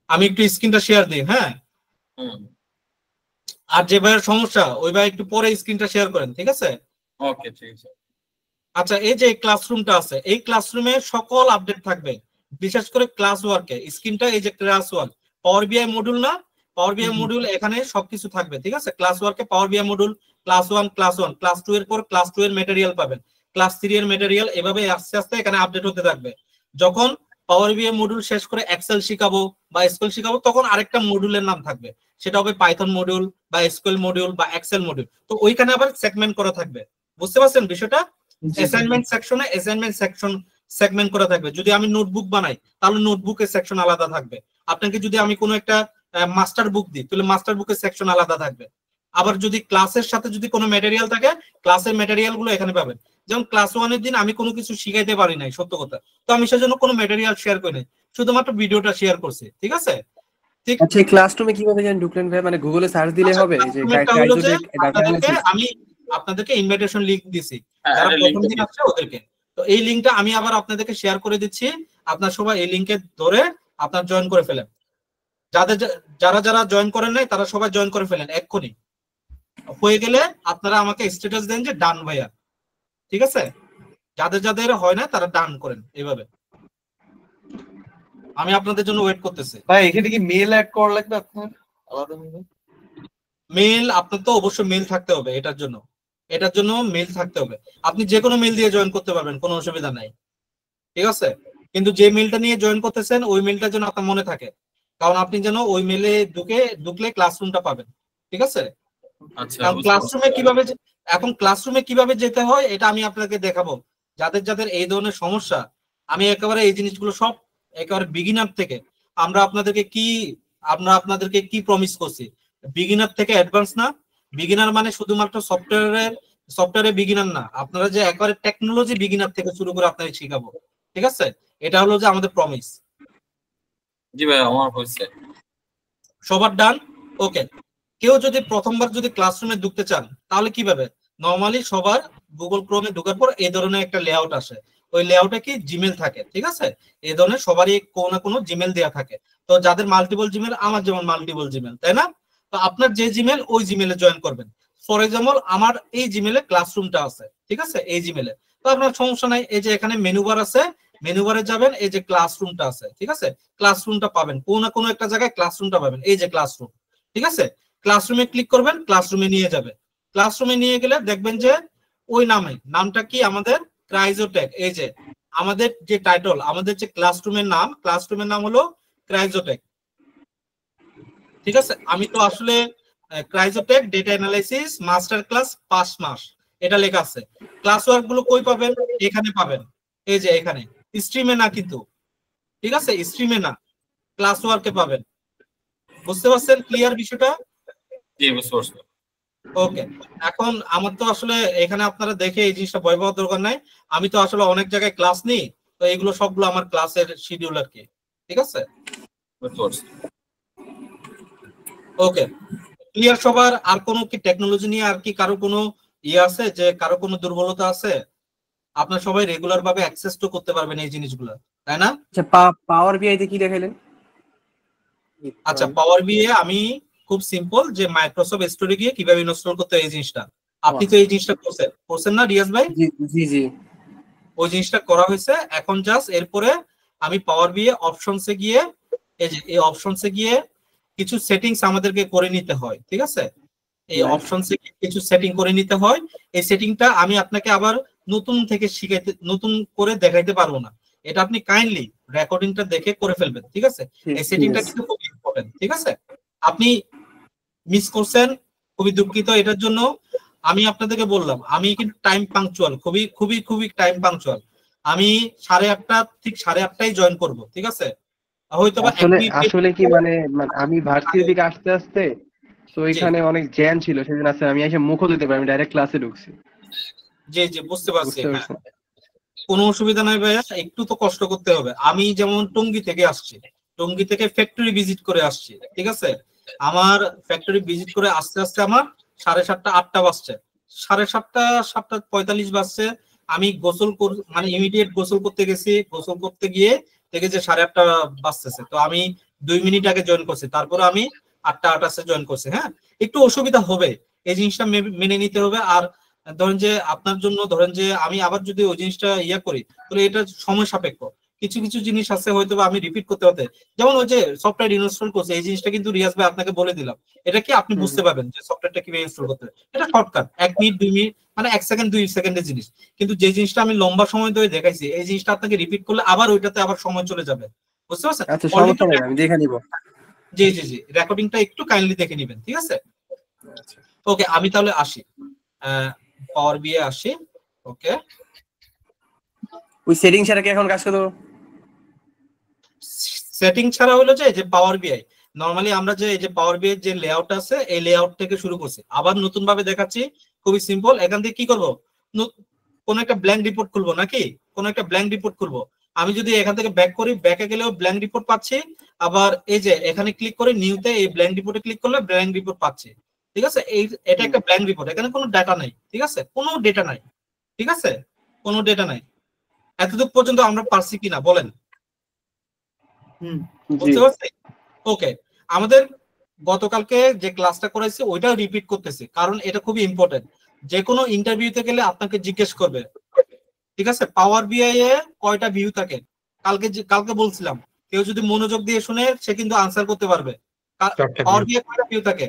Speaker 1: আমি একটু স্ক্রিনটা শেয়ার দিই, হ্যাঁ। আর যে ভাইয়ের সমস্যা, ওই ভাই একটু পরে স্ক্রিনটা শেয়ার করেন, ঠিক আছে।
Speaker 2: ওকে, ঠিক আছে।
Speaker 1: আচ্ছা, এই যে ক্লাসরুমটা আছে, এই ক্লাসরুমে সকল আপডেট থাকবে, বিশেষ করে ক্লাস ওয়ার্কে। স্ক্রিনটা এই যে ক্লাস ওয়ার্ক, পাওয়ার বিআই মডিউল না, পাওয়ার বিআই মডিউল এখানে সবকিছু থাকবে, ঠিক আছে। ক্লাস ওয়ার্কে পাওয়ার বিআই মডিউল ক্লাস 1, ক্লাস 2 এর পর ক্লাস 2 এর ম্যাটেরিয়াল পাবেন, ক্লাস 3 এর ম্যাটেরিয়াল, এভাবে আস্তে আস্তে এখানে আপডেট হতে থাকবে। যখন পাওয়ার বিআই মডিউল শেষ করে এক্সেল শিখাবো বা এসকিউএল শিখাবো, তখন আরেকটা মডিউলের নাম থাকবে, সেটা হবে পাইথন মডিউল বা এসকিউএল মডিউল বা এক্সেল মডিউল। তো ওইখানে আবার সেগমেন্ট করা থাকবে, বুঝতে পারছেন বিষয়টা। অ্যাসাইনমেন্ট সেকশনে অ্যাসাইনমেন্ট সেকশন সেগমেন্ট করা থাকবে। যদি আমি নোটবুক বানাই, তাহলে নোটবুকের সেকশন আলাদা থাকবে। আপনাকে যদি আমি কোনো একটা মাস্টার বুক দিই, তাহলে মাস্টার বুকের সেকশন আলাদা থাকবে। আবার যদি ক্লাসের সাথে যদি কোনো ম্যাটেরিয়াল থাকে, ক্লাসের ম্যাটেরিয়াল গুলো এখানে পাবেন। যেমন ক্লাস 1 এর দিন আমি কোনো কিছু শিখাইতে পারি নাই, সত্য কথা, তো আমি সেজন্য কোনো ম্যাটেরিয়াল শেয়ার করি নাই, শুধুমাত্র ভিডিওটা শেয়ার করছি, ঠিক আছে। ঠিক,
Speaker 6: আচ্ছা, এই ক্লাসরুমে কিভাবে জানেন ঢুকলেন ভাই? মানে গুগলে সার্চ দিলে হবে? এই যে
Speaker 1: আপনাদেরকে ইনভাইটেশন লিংক দিছি, যারা প্রথম দিন আসছে ওদেরকে। তো এই লিংকটা আমি আবার আপনাদেরকে শেয়ার করে দিচ্ছি, আপনার সবাই এই লিংকে ধরে আপনার জয়েন করে ফেলেন। যারা যারা জয়েন করেন নাই, তারা সবাই জয়েন করে ফেলেন এক্ষুনি। হয়ে গেলে আপনারা আমাকে স্ট্যাটাস দেন যে ডান ভাইয়া, ঠিক আছে। যাদের যাদের হয় না তারা ডান করেন, এইভাবে। আমি আপনাদের জন্য ওয়েট করতেছি।
Speaker 7: ভাই এখানে কি মেল অ্যাড করা লাগবে আপনার আলাদা?
Speaker 1: মেল আপনার তো অবশ্যই মেল থাকতে হবে, এটার জন্য মেল থাকতে হবে। আপনি যে কোনো মেল দিয়ে জয়েন করতে পারবেন, কোনো অসুবিধা নাই, ঠিক আছে। কিন্তু যে মেলটা নিয়ে জয়েন করতেছেন, ওই মেলটা যেন আপনার মনে থাকে, কারণ আপনি যেন ওই মেলে ঢুকলে ক্লাসরুমটা পাবেন, ঠিক আছে। ক্লাসরুমে কিভাবে যেতে হয় এটা আমি আপনাকে দেখাবো। যাদের যাদের এই ধরনের সমস্যা, আমি একেবারে এই জিনিসগুলো সব একেবারে বিগিনার থেকে আমরা আপনাদেরকে কি প্রমিস করছি, বিগিনার থেকে অ্যাডভান্স না। বিগিনার মানে শুধুমাত্র সফটওয়্যারে বিগিনার না, আপনারা যে একেবারে টেকনোলজি বিগিনার থেকে শুরু করে আপনাকে শিখাবো, ঠিক আছে। এটা হলো যে আমাদের প্রমিস।
Speaker 2: জি ভাই, আমার হয়েছে।
Speaker 1: সবার ডান, ওকে। কেউ যদি প্রথমবার যদি ক্লাসরুমে ঢুকতে চান, তাহলে কিভাবে? নরমালি সবার গুগল ক্রোমে ঢোকার পর এই ধরনের একটা লেআউট আসে, ওই লেআউটে কি জিমেল থাকে, ঠিক আছে। এই ধরনের সবারই কোনো না কোনো জিমেল দেওয়া থাকে। তো যাদের মাল্টিপল জিমেল, আমার যেমন মাল্টিপল জিমেল, তাই না, তো আপনার যে জিমেল ওই জিমেলে জয়েন করবেন। ফর এক্সাম্পল আমার এই জিমেলে ক্লাসরুমটা আছে, ঠিক আছে, এই জিমেলে। তো আপনার সমস্যা নাই, এই যে এখানে মেনু বার আছে, মেনু বারে যাবেন, এই যে ক্লাসরুমটা আছে, ঠিক আছে, ক্লাসরুমটা পাবেন, কোনো না কোনো একটা জায়গায় ক্লাসরুমটা পাবেন, এই যে ক্লাসরুম, ঠিক আছে। ক্লাসরুমে ক্লিক করবেন, ক্লাসরুমে নিয়ে যাবে। ক্লাসরুমে নিয়ে গেলে দেখবেন যে ওই নামটা কি আমাদের ক্রাইজোটেক। এই যে আমাদের যে টাইটেল, আমাদের যে ক্লাসরুমের নাম হলো ক্রাইজোটেক, ঠিক আছে। আমি তো আসলে ক্রাইজোটেক ডেটা অ্যানালাইসিস মাস্টার ক্লাস 5 মাস এটা লেখা আছে। ক্লাস ওয়ার্ক গুলো কই পাবেন? এখানে পাবেন, এই যে এখানে, স্ট্রিমে না কিন্তু, ঠিক আছে, স্ট্রিমে না, ক্লাস ওয়ার্কে পাবেন। বুঝতে পারছেন ক্লিয়ার বিষয়টা?
Speaker 2: জি, বুঝতে পারছি।
Speaker 1: ওকে, এখন আমার তো আসলে এখানে আপনারা দেখে এই জিনিসটা ভয় পাওয়ার দরকার নাই। আমি তো আসলে অনেক জায়গায় ক্লাস নিই, তো এগুলো সবগুলো আমার ক্লাসের শিডিউল আর কি, ঠিক আছে? ওকে, ক্লিয়ার সবার? আর কোনো কি টেকনোলজি নিয়ে আর কি কারো কোনো ইয়ে আছে, যে কারো কোনো দুর্বলতা আছে? আপনার সবাই রেগুলার ভাবে অ্যাক্সেস তো করতে পারবেন এই জিনিসগুলো, তাই না?
Speaker 6: আচ্ছা, পাওয়ার বিআই তে কি দেখাইলেন?
Speaker 1: আচ্ছা, পাওয়ার বিএ আমি খুব সিম্পল, যে মাইক্রোসফট স্টোরে গিয়ে কিভাবে ইনস্টল করতে হয় এই জিনিসটা। আপনি তো এই জিনিসটা করছেন না রিয়াজ ভাই?
Speaker 6: জি জি জি।
Speaker 1: ওই জিনিসটা করা হয়েছে। এখন জাস্ট এরপরে আমি পাওয়ার বিএ অপশনসে গিয়ে, এই যে এই অপশনসে গিয়ে কিছু সেটিংস আমাদেরকে করে নিতে হয়, ঠিক আছে? এই অপশনসে কিছু সেটিং করে নিতে হয়। এই সেটিংটা আমি আপনাকে আবার নতুন থেকে শিখাইতে, নতুন করে দেখাইতে পারবো না। এটা আপনি কাইন্ডলি রেকর্ডিংটা দেখে করে ফেলবেন, ঠিক আছে? এই সেটিংটা কিন্তু খুব ইম্পর্টেন্ট, ঠিক আছে? আপনি মিস করছেন, খুবই দুঃখিত এটার জন্য। আমি আপনাদেরকে বললাম, আমি কিন্তু টাইম পাংচুয়াল, খুবই খুবই খুবই টাইম পাংচুয়াল। আমি 8:30 ঠিক 8:30টাই জয়েন করব, ঠিক আছে? হয়তো
Speaker 6: আসলে কি মানে আমি ভার্সিটি থেকে আসতে আসতে তো এখানে অনেক জ্যাম ছিল, সেদিন আছে আমি এসে মুখও দিতে পারি, আমি ডাইরেক্ট ক্লাসে ঢুকছি।
Speaker 1: জি জি, বুঝতে পারছি। কোনো অসুবিধা নাই ভাইয়া, একটু তো কষ্ট করতে হবে। আমি যেমন টঙ্গী থেকে আসছি, টঙ্গী থেকে ফ্যাক্টরি ভিজিট করে আসছি, ঠিক আছে? আমার ফ্যাক্টরি ভিজিট করে আস্তে আস্তে আমার 7:30 8টা বাজছে, 7:30 7:45 বাজছে। আমি মানে ইমিডিয়েট গোসল করতে গেছি, গোসল করতে গিয়ে দেখে যে 8:30 বাজতেছে। তো আমি 2 মিনিট আগে জয়েন করছি, তারপরে আমি 8:28 জয়েন করছি। হ্যাঁ, একটু অসুবিধা হবে, এই জিনিসটা মেনে নিতে হবে। আর ধরেন যে আপনার জন্য, ধরেন যে আমি আবার যদি ওই জিনিসটা ইয়া করি, তাহলে এটা সময় সাপেক্ষ। কিছু কিছু জিনিস আছে হয়তো আমি রিপিট করতে হতে, যেমন ওই যে সফটওয়্যার ইনস্টল করছে, এই জিনিসটা কিন্তু রিয়াজ ভাই আপনাকে বলে দিলাম। এটা কি আপনি বুঝতে পারবেন যে সফটওয়্যারটা কিভাবে ইনস্টল করতে হবে? এটা শর্টকাট, 1 মিনিট 2 মিনিট, মানে 1 সেকেন্ড 2 সেকেন্ডের জিনিস। কিন্তু যে জিনিসটা আমি লম্বা সময় ধরে দেখাইছি, এই জিনিসটা আপনাকে রিপিট করলে আবার ওইটাতে আবার সময় চলে যাবে, বুঝতে পারছেন?
Speaker 6: আচ্ছা, সমস্যা নেই, আমি দেখে নিব।
Speaker 1: জি জি জি, রেকর্ডিংটা একটু কাইন্ডলি দেখে নেবেন, ঠিক আছে? ওকে, আমি তাহলে আসি, পাওয়ার বিএ আসি। ওকে,
Speaker 6: ওই সেটিং ছাড়া কি এখন কাজ করতে?
Speaker 1: সেটিং ছাড়া হলো যে পাওয়ার বিআই নরমালি আমরা যে এই যে পাওয়ার বিআই যে লেআউট আছে, এই লেআউট থেকে শুরু করছি, আবার নতুন ভাবে দেখাচ্ছি। খুবই সিম্পল। এখান থেকে কি করব, কোন একটা ব্ল্যাঙ্ক রিপোর্ট খুলবো, নাকি কোন একটা ব্ল্যাঙ্ক রিপোর্ট খুলবো। আমি যদি এখান থেকে ব্যাক করি, ব্যাকে গেলেও ব্ল্যাঙ্ক রিপোর্ট পাচ্ছি। আবার এই যে এখানে ক্লিক করে নিউতে, এই ব্ল্যাঙ্ক রিপোর্টে ক্লিক করলে ব্ল্যাঙ্ক রিপোর্ট পাচ্ছি, ঠিক আছে? এটা একটা ব্ল্যাঙ্ক রিপোর্ট, এখানে কোনো ডাটা নাই, ঠিক আছে? কোনো ডেটা নাই, ঠিক আছে? কোনো ডেটা নাই। এতটুকু পর্যন্ত আমরা পারছি কিনা বলেন? বুঝতে পারছি? ওকে, আমাদের গতকালকে যে ক্লাসটা করাইছি ওইটাও রিপিট করতেছি, কারণ এটা খুবই ইম্পর্টেন্ট। যে কোনো ইন্টারভিউতে গেলে আপনাকে জিজ্ঞেস করবে, ঠিক আছে, পাওয়ার বিআই এ কয়টা ভিউ থাকে? কালকে বলছিলাম, কেউ যদি মনোযোগ দিয়ে শুনে সে কিন্তু আনসার করতে পারবে। পাওয়ার বিআই কয়টা ভিউ থাকে?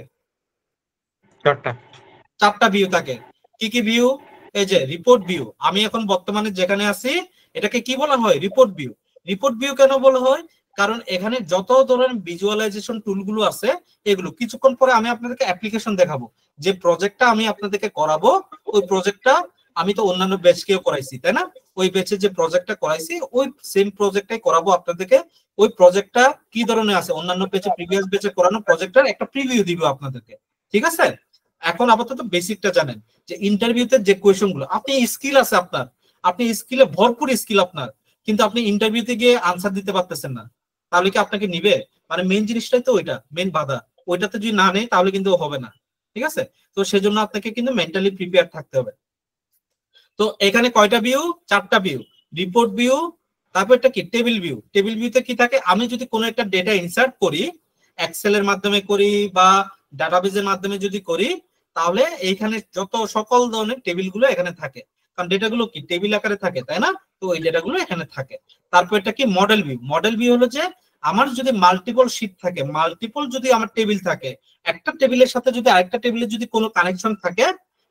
Speaker 1: 4টা ভিউ থাকে। কি কি ভিউ? এই যে রিপোর্ট ভিউ। আমি এখন বর্তমানে যেখানে আছি এটাকে কি বলা হয়? Report view. রিপোর্ট ভিউ কেন বলা হয়? কারণ এখানে যত ধরনের ভিজুয়ালাইজেশন টুলগুলো আছে, এগুলো কিছুক্ষণ পরে আমি আপনাদেরকে অ্যাপ্লিকেশন দেখাবো। যে প্রজেক্টটা আমি আপনাদেরকে করাবো, ওই প্রজেক্টটা আমি তো অন্যান্য ব্যাচকেও করাইছি, তাই না? ওই ব্যাচে যে প্রজেক্টটা করাইছি, ওই সেম প্রজেক্টটাই করাবো আপনাদেরকে। ওই প্রজেক্টটা কি ধরনের আছে, অন্যান্য ব্যাচে, প্রিভিয়াস ব্যাচে করানো প্রজেক্টটার একটা প্রিভিউ দিব আপনাদেরকে, ঠিক আছে? এখন আপাতত বেসিকটা জানেন, যে ইন্টারভিউতে যে কোয়েশ্চন গুলো, আপনি স্কিল আছে আপনার, আপনি স্কিলে ভরপুর স্কিল আপনার, কিন্তু আপনি ইন্টারভিউতে গিয়ে আনসার দিতে পারতেছেন না, তাহলে কি আপনাকে নিবে? মানে মেইন জিনিসটাই তো ওইটা, মেইন বাধা। ওইটাতে যদি না নেই তাহলে কিন্তু হবে না, ঠিক আছে? তো সেজন্য আপনাকে কিন্তু মেন্টালি প্রিপেয়ার থাকতে হবে। তো এখানে কয়টা ভিউ? 4টা ভিউ। রিপোর্ট ভিউ, তারপর এটা কি টেবিল ভিউ। টেবিল ভিউতে কি থাকে? আমি যদি কোনো একটা ডেটা ইনসার্ট করি, এক্সেলের মাধ্যমে করি বা ডাটাবেজের মাধ্যমে যদি করি, তাহলে এইখানে যত সকল ধরনের টেবিল গুলো এখানে থাকে, কারণ ডেটাগুলো কি টেবিল আকারে থাকে, তাই না? তো এই ডেটাগুলো এখানে থাকে। তারপর এটা কি মডেল ভিউ। মডেল ভিউ হলো যে আমার যদি মাল্টিপল শীট থাকে, মাল্টিপল যদি আমার টেবিল থাকে, একটা টেবিলের সাথে যদি আরেকটা টেবিলের যদি কোনো কানেকশন থাকে,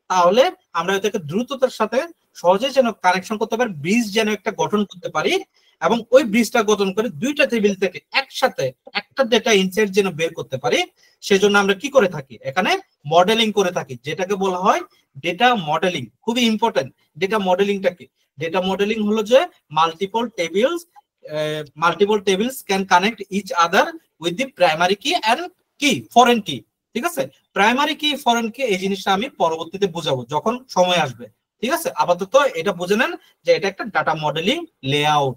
Speaker 1: তাহলে আমরা এটাকে দ্রুততার সাথে সহজে যেন কানেকশন করতে পারি, ব্রিজ যেন একটা গঠন করতে পারি, এবং ওই ব্রিজটা গঠন করে দুইটা টেবিল থেকে একসাথে একটা ডেটা ইনসাইট যেন বের করতে পারি, সেজন্য আমরা কি করে থাকি? এখানে মডেলিং করে থাকি, যেটাকে বলা হয় ডেটা মডেলিং। খুবই ইম্পর্টেন্ট। ডেটা মডেলিংটা কি? ডেটা মডেলিং হলো যে multiple tables can connect each other with the primary key and key foreign key, ঠিক আছে? প্রাইমারি কি ফরেন কি এই জিনিসটা আমি পরবর্তীতে বুঝাবো যখন সময় আসবে, ঠিক আছে? আপাতত এটা বুঝে নেন যে এটা একটা ডাটা মডেলিং লেআউট।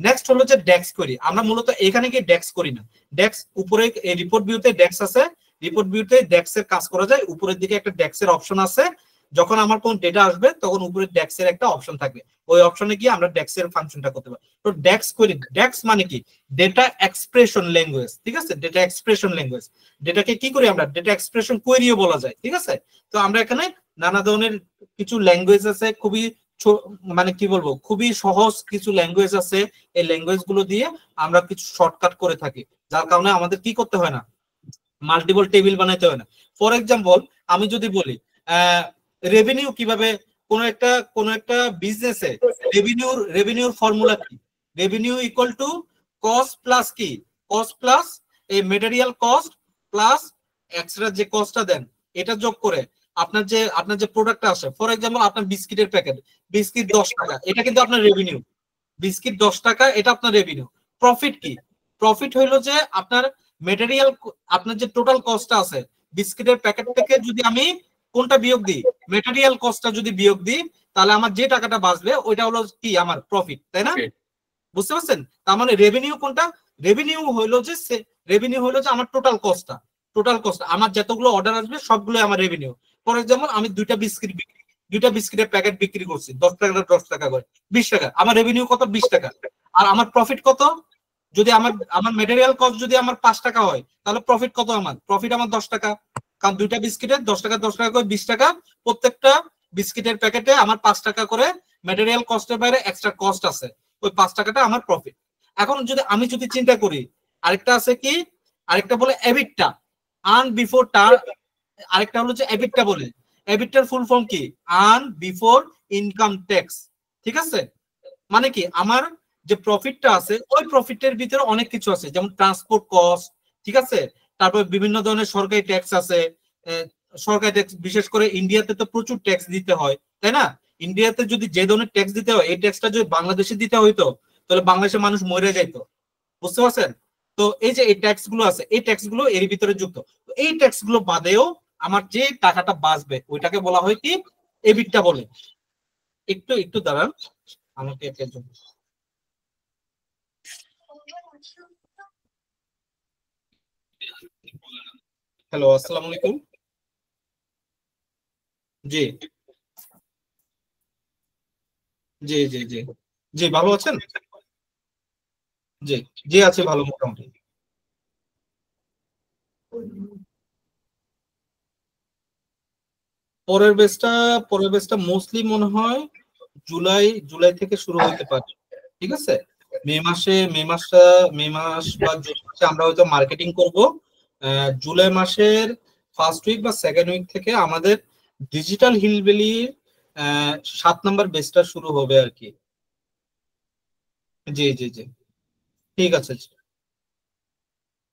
Speaker 1: নেক্সট হলো যে ডেক্স করি। আমরা মূলত এখানে গিয়ে ডেক্স করি না। ডেক্স উপরে এই রিপোর্ট ভিউতে ডেক্স আছে, রিপোর্ট ভিউতে ডেক্স এর কাজ করা যায়। উপরের দিকে একটা ডেক্স এর অপশন আছে, যখন আমার কোন ডেটা আসবে তখন উপরে ডেক্স এর একটা অপশন থাকবে, ওই অপশনে গিয়ে আমরা ডেক্স এর ফাংশনটা করতে পারি। তো ডেক্স করি, ডেক্স মানে কি? ডেটা এক্সপ্রেশন ল্যাঙ্গুয়েজ, ঠিক আছে? ডেটা এক্সপ্রেশন ল্যাঙ্গুয়েজ, ডেটাকে কি করি আমরা? ডেটা এক্সপ্রেশন কোয়েরিও বলা যায়, ঠিক আছে? তো আমরা এখানে নানা ধরনের কিছু ল্যাঙ্গুয়েজ আছে, খুবই মানে কি বলবো, খুবই সহজ কিছু ল্যাঙ্গুয়েজ আছে। এই ল্যাঙ্গুয়েজ গুলো দিয়ে আমরা কিছু শর্টকাট করে থাকি, যার কারণে আমাদের কি করতে হয় না, মাল্টিপল টেবিল বানাইতে হয় না। ফর এক্সাম্পল আমি যদি বলি রেভিনিউ কিভাবে, কোন একটা বিজনেসে রেভিনিউর ফর্মুলা কি? Revenue equal to cost plus কি, কস্ট প্লাস এই মেটেরিয়াল কস্ট প্লাস এক্সট্রা যে কস্টটা দেন এটা যোগ করে আপনার যে প্রোডাক্টটা আসে। ফর এক্সাম্পল আপনার বিস্কিটের প্যাকেট, বিস্কিট 10 টাকা, এটা কিন্তু আপনার রেভিনিউ। বিস্কিট 10 টাকা, এটা আপনার রেভিনিউ। প্রফিট কি? প্রফিট হইলো যে আপনার মেটেরিয়াল, আপনার যে টোটাল কস্টটা আছে বিস্কিটের প্যাকেট থেকে যদি আমি কোনটা বিয়োগ দিই, মেটেরিয়াল কস্টটা যদি বিয়োগ দিই, তাহলে আমার যে টাকাটা বাঁচবে ওইটা হলো কি, আমার প্রফিট, তাই না? বুঝতে পারছেন? তার মানে রেভিনিউ কোনটা? রেভিনিউ হইলো যে আমার টোটাল কস্টটা, টোটাল কস্ট, আমার যতগুলো অর্ডার আসবে সবগুলো আমার রেভিনিউ। ফর এক্সাম্পল আমি দুইটা বিস্কিটের প্যাকেট বিক্রি করছি 10 টাকা করে, 20 টাকা, আমার রেভিনিউ কত? 20 টাকা। আর আমার প্রফিট কত? যদি আমার মেটেরিয়াল কস্ট যদি আমার 5 টাকা হয়, তাহলে প্রফিট কত? আমার প্রফিট আমার 10 টাকা, কারণ দুইটা বিস্কিটের 10 টাকা করে 20 টাকা, প্রত্যেকটা বিস্কিটের প্যাকেটে আমার 5 টাকা করে মেটেরিয়াল কস্টের বাইরে এক্সট্রা কস্ট আছে, ওই 5 টাকাটা আমার প্রফিট। এখন আমি যদি চিন্তা করি, আরেকটা আছে কি, আরেকটা বলে এবিটটা, আর্ন বিফোর আরেকটা হলো যে এবিটটা বলে। এবিটটার ফুল ফর্ম কি? আর্ন বিফোর ইনকাম ট্যাক্স, ঠিক আছে? মানে কি, আমার যে প্রফিটটা আছে ওই প্রফিটের ভিতরে অনেক কিছু আছে, যেমন ট্রান্সপোর্ট কস্ট, ঠিক আছে? তারপর বিভিন্ন ধরনের সরকারি ট্যাক্স আছে। সরকারি ট্যাক্স বিশেষ করে ইন্ডিয়াতে তো প্রচুর ট্যাক্স দিতে হয়, তাই না? ইন্ডিয়াতে যদি যে ধরনের ট্যাক্স দিতে হয়, এই ট্যাক্সটা যদি বাংলাদেশে দিতে হইতো তাহলে বাংলাদেশের মানুষ মরে যাইতো, বুঝতে পারছেন? তো এই যে এই ট্যাক্স গুলো আছে, এই ট্যাক্স গুলো এর ভিতরে যুক্ত। এই ট্যাক্স গুলো বাদেও আমার যে টাকাটা বাঁচবে ওইটাকে বলা হয় কি, এবিটটা বলে। একটু দাঁড়ান, আমাকে হ্যালো, আসসালামু আলাইকুম। জি জি জি জি জি, ভালো আছেন? জি জি, আছে ভালো মোটামুটি। পরের বেসটা মোস্টলি মনে হয় জুলাই থেকে শুরু হইতে পারে, ঠিক আছে? মে মাস বা জুন মাসে আমরা হয়তো মার্কেটিং করব। জুলাই মাসের ফার্স্ট উইক বা সেকেন্ড উইক থেকে আমাদের ডিজিটাল হিলবিলির 7 নম্বর বেসটা শুরু হবে আর কি। জি জি জি, ঠিক আছে।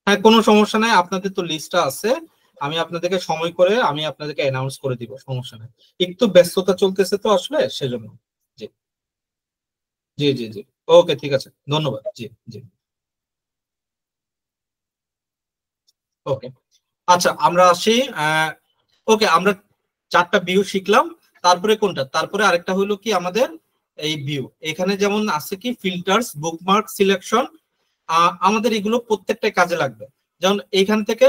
Speaker 1: হ্যাঁ, কোনো সমস্যা নাই, আপনাদের তো লিস্টটা আছে, আমি আপনাদেরকে সময় করে আমি আপনাদেরকে অ্যানাউন্স করে দিব, সমস্যা নাই। একটু ব্যস্ততা চলতেছে তো আসলে সেজন্য। জি জি জি জি, ওকে, ঠিক আছে, ধন্যবাদ। জি জি, ওকে। আচ্ছা, আমরা আসি। ওকে, আমরা 4টা ভিউ শিখলাম। তারপরে কোনটা? তারপরে আরেকটা হলো কি আমাদের এই ভিউ, এখানে যেমন আছে কি ফিল্টার্স, বুকমার্ক, সিলেকশন, আমাদের এগুলো প্রত্যেকটাই কাজে লাগবে। যেমন এইখান থেকে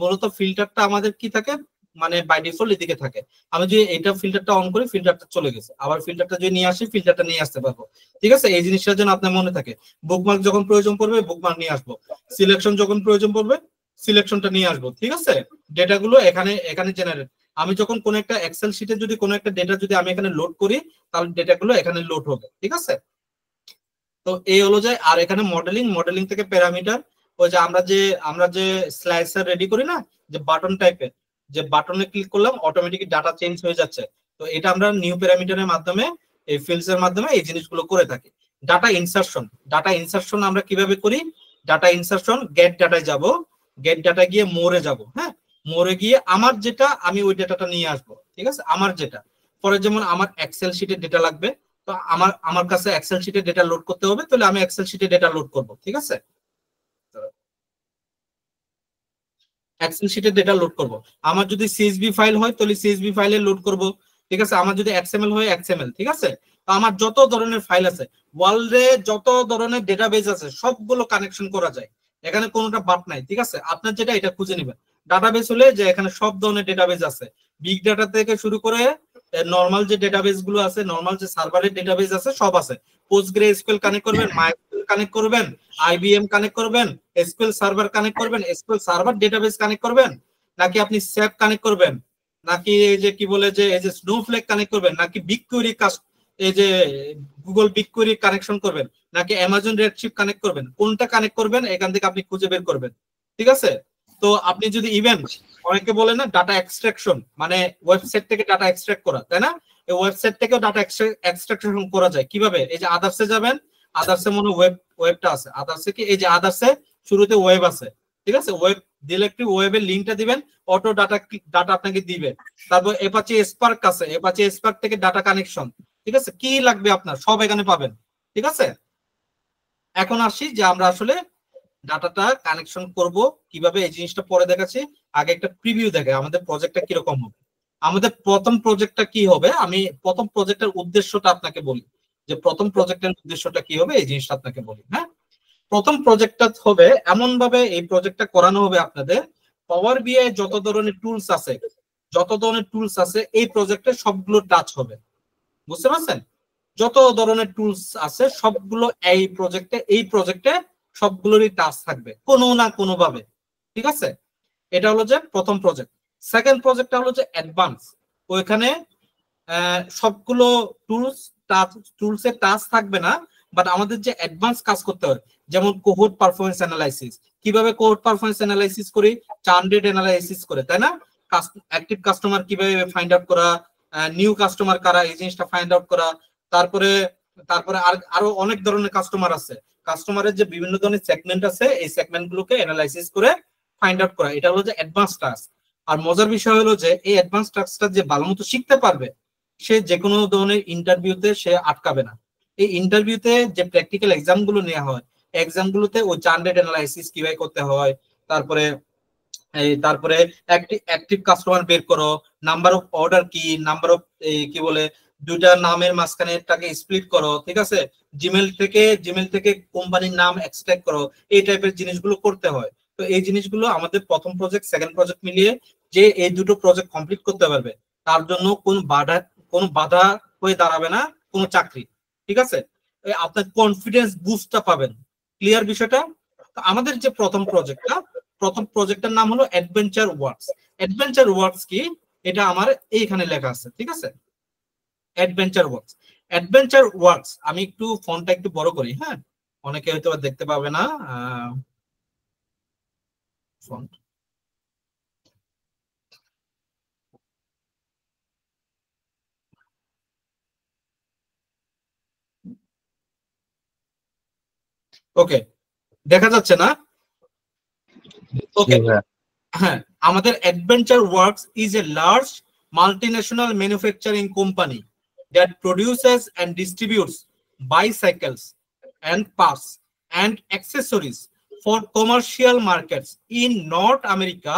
Speaker 1: মূলত ফিল্টারটা আমাদের কি থাকে, মানে বাই ডিফল্ট এদিকে থাকে। আমি যদি এটা ফিল্টারটা অন করি, ফিল্টারটা চলে গেছে, আবার ফিল্টারটা যদি নিয়ে আসি, ফিল্টারটা নিয়ে আসতে পারবো, ঠিক আছে? এই জিনিসটা যেন আপনার মনে থাকে। বুকমার্ক যখন প্রয়োজন পড়বে বুকমার্ক নিয়ে আসবো, সিলেকশন যখন প্রয়োজন পড়বে সিলেকশনটা নিয়ে আসবো, ঠিক আছে? ডেটাগুলো এখানে জেনারেট, আমি যখন কোন একটা এক্সেল শিটে যদি কোনো একটা ডেটা যদি আমি এখানে লোড করি, তাহলে ডেটাগুলো এখানে লোড হবে, ঠিক আছে? তো এই হলো যে, আর এখানে মডেলিং থেকে প্যারামিটার, ওই যে আমরা যে স্লাইসার রেডি করি না, যে বাটন টাইপের, যে বাটনে ক্লিক করলাম অটোমেটিক ডাটা চেঞ্জ হয়ে যাচ্ছে, তো এটা আমরা নিউ প্যারামিটারের মাধ্যমে, এই ফিল্ডস এর মাধ্যমে এই জিনিসগুলো করে থাকি। ডাটা ইনসারশন আমরা কিভাবে করি? ডাটা ইনসারশন, গেট ডাটায় যাব, গেট ডাটা গিয়ে মোরে যাব, হ্যাঁ, মোরে গিয়ে আমার যেটা, আমি ওই ডাটাটা নিয়ে আসবো, ঠিক আছে? আমার যেটা, পরে যেমন আমার এক্সেল শিটে ডেটা লাগবে, তো আমার কাছে এক্সেল শিটে ডেটা লোড করতে হবে, তাহলে আমি এক্সেল শিটে ডেটা লোড করব, ঠিক আছে? এক্সেল শিটে ডেটা লোড করব। আমার যদি সিএসভি ফাইল হয় তাহলে সিএসভি ফাইলে লোড করব, ঠিক আছে। আমার যদি এক্সএমএল হয় এক্সএমএল, ঠিক আছে। তো আমার যত ধরনের ফাইল আছে ওয়ার্ল্ডে, যত ধরনের ডেটাবেস আছে সবগুলো কানেকশন করা যায়, এখানে কোনোটা বাদ নাই, ঠিক আছে। আপনার যেটা এটা খুঁজে নেবেন। ডাটাবেস হলে যে এখানে সব ধরনের ডেটাবেস আছে, বিগ ডাটা থেকে শুরু করে নরমাল যে ডেটাবেস গুলো আছে, নরমাল যে সার্ভারের ডেটাবেস আছে সব আছে। পোস্টগ্রেসকিউএল কানেক্ট করবেন, মাইস্কুয়েল কানেক্ট করবেন, আইবিএম কানেক্ট করবেন, এসকিউএল সার্ভার কানেক্ট করবেন, এসকিউএল সার্ভার ডেটাবেস কানেক্ট করবেন, নাকি আপনি স্যাপ কানেক্ট করবেন, নাকি এই যে কি বলে যে এই যে স্নোফ্লেক কানেক্ট করবেন, নাকি বিগকুয়েরি এই যে গুগল বিগকুয়েরি কানেকশন করবেন, নাকি অ্যামাজন রেডশিফট কানেক্ট করবেন, কোনটা কানেক্ট করবেন এখান থেকে আপনি খুঁজে বের করবেন, ঠিক আছে। তো আপনি যদি ইভেন অনেকে বলে না ডাটা এক্সট্রাকশন, মানে ওয়েবসাইট থেকে ডাটা এক্সট্রাক্ট করা, তাই না? এই ওয়েবসাইট থেকেও ডাটা এক্সট্রাকশন করা যায় কিভাবে? এই যে আদার্সে যাবেন, আদার্সে মনে ওয়েবটা আছে, আদার্সে কি এই যে আদার্সে শুরুতে ওয়েব আছে, ঠিক আছে। ওয়েব দিলে একটু ওয়েবের লিংকটা দিবেন, অটো ডাটা আপনাকে দিবে। তারপর অ্যাপাচি স্পার্ক আছে, অ্যাপাচি স্পার্ক থেকে ডাটা কানেকশন, ঠিক আছে। কি লাগবে আপনার সব এখানে পাবেন, ঠিক আছে। এখন আসি যে আমরা আসলে ডাটাটা কানেকশন করব কিভাবে, এই জিনিসটা পরে দেখাচ্ছি। আগে একটা প্রিভিউ দেখে আমাদের প্রজেক্টটা কিরকম হবে। আমাদের প্রথম প্রজেক্টটা কি হবে, আমি প্রথম প্রজেক্টের উদ্দেশ্যটা আপনাকে বলি, যে প্রথম প্রজেক্টের উদ্দেশ্যটা কি হবে এই জিনিসটা আপনাকে বলি। হ্যাঁ, প্রথম প্রজেক্টটা হবে এমন ভাবে, এই প্রজেক্টটা করানো হবে আপনাদের পাওয়ার বিআই যত ধরনের টুলস আছে, এই প্রজেক্টে সবগুলো টাচ হবে, বুঝতে পারছেন? যত ধরনের টুলস আছে সবগুলো এই প্রজেক্টে সবগুলোরই টাচ থাকবে কোনো না কোনো ভাবে, ঠিক আছে। এটা হলো যে প্রথম প্রজেক্ট। সেকেন্ড প্রজেক্টটা হলো যে অ্যাডভান্স, ওইখানে সবগুলো টুলসের টাচ থাকবে না, বাট আমাদের যে অ্যাডভান্স কাজ করতে হয়, যেমন কোহোর্ট পারফরমেন্স অ্যানালাইসিস, কিভাবে কোহোর্ট পারফরমেন্স অ্যানালাইসিস করি, চার্ন রেট অ্যানালাইসিস করে, তাই না? অ্যাক্টিভ কাস্টমার কিভাবে ফাইন্ড আউট করা, নিউ কাস্টমার কারা, এই জিনিসটা ফাইন্ড আউট করা। তারপরে আরো অনেক ধরনের কাস্টমার আছে, কাস্টমারের যে বিভিন্ন ধরনের সেগমেন্ট আছে, এই সেগমেন্ট গুলোকে অ্যানালাইসিস করে ফাইন্ড আউট করা, এটা হলো যে অ্যাডভান্স টাস্ক। আর মজার বিষয় হলো যে এই অ্যাডভান্স টাস্কটা যে ভালো মতো শিখতে পারবে, সে যে কোনো ধরনের ইন্টারভিউতে সে আটকাবে না। এই ইন্টারভিউতে যে প্র্যাকটিক্যাল এক্সাম গুলো নেওয়া হয়, এক্সাম গুলোতে ওই চার্ন রেট অ্যানালাইসিস কিভাবে করতে হয়, তারপরে অ্যাক্টিভ কাস্টমার বের করো, নাম্বার অফ অর্ডার কি, নাম্বার অফ কি বলে দুইটা নামের মাঝখানে টাকে স্প্লিট করো, ঠিক আছে। জিমেল থেকে কোম্পানির নাম এক্সট্রাক্ট করো, এই টাইপের জিনিসগুলো করতে হয়। তো এই জিনিসগুলো আমাদের প্রথম প্রজেক্ট সেকেন্ড প্রজেক্ট মিলিয়ে যে এই দুটো প্রজেক্ট কমপ্লিট করতে পারবে, তার জন্য কোনো বাধা হয়ে দাঁড়াবে না কোনো চাকরি, ঠিক আছে। আপনার কনফিডেন্স বুস্টটা পাবেন। ক্লিয়ার বিষয়টা? আমাদের যে প্রথম প্রজেক্টটার নাম হলো অ্যাডভেঞ্চার ওয়ার্কস। অ্যাডভেঞ্চার ওয়ার্কস কি, এটা আমার এইখানে লেখা আছে, ঠিক আছে। অ্যাডভেঞ্চার ওয়ার্কস আমি একটু ফন্টটা একটু বড় করি, হ্যাঁ, অনেকে হয়তো দেখতে পাবে না ফন্ট। ওকে, দেখা যাচ্ছে না? ওকে, হ্যাঁ, আমাদের adventure works is a large multinational manufacturing company that produces and distributes bicycles and parts and accessories for commercial markets in North America,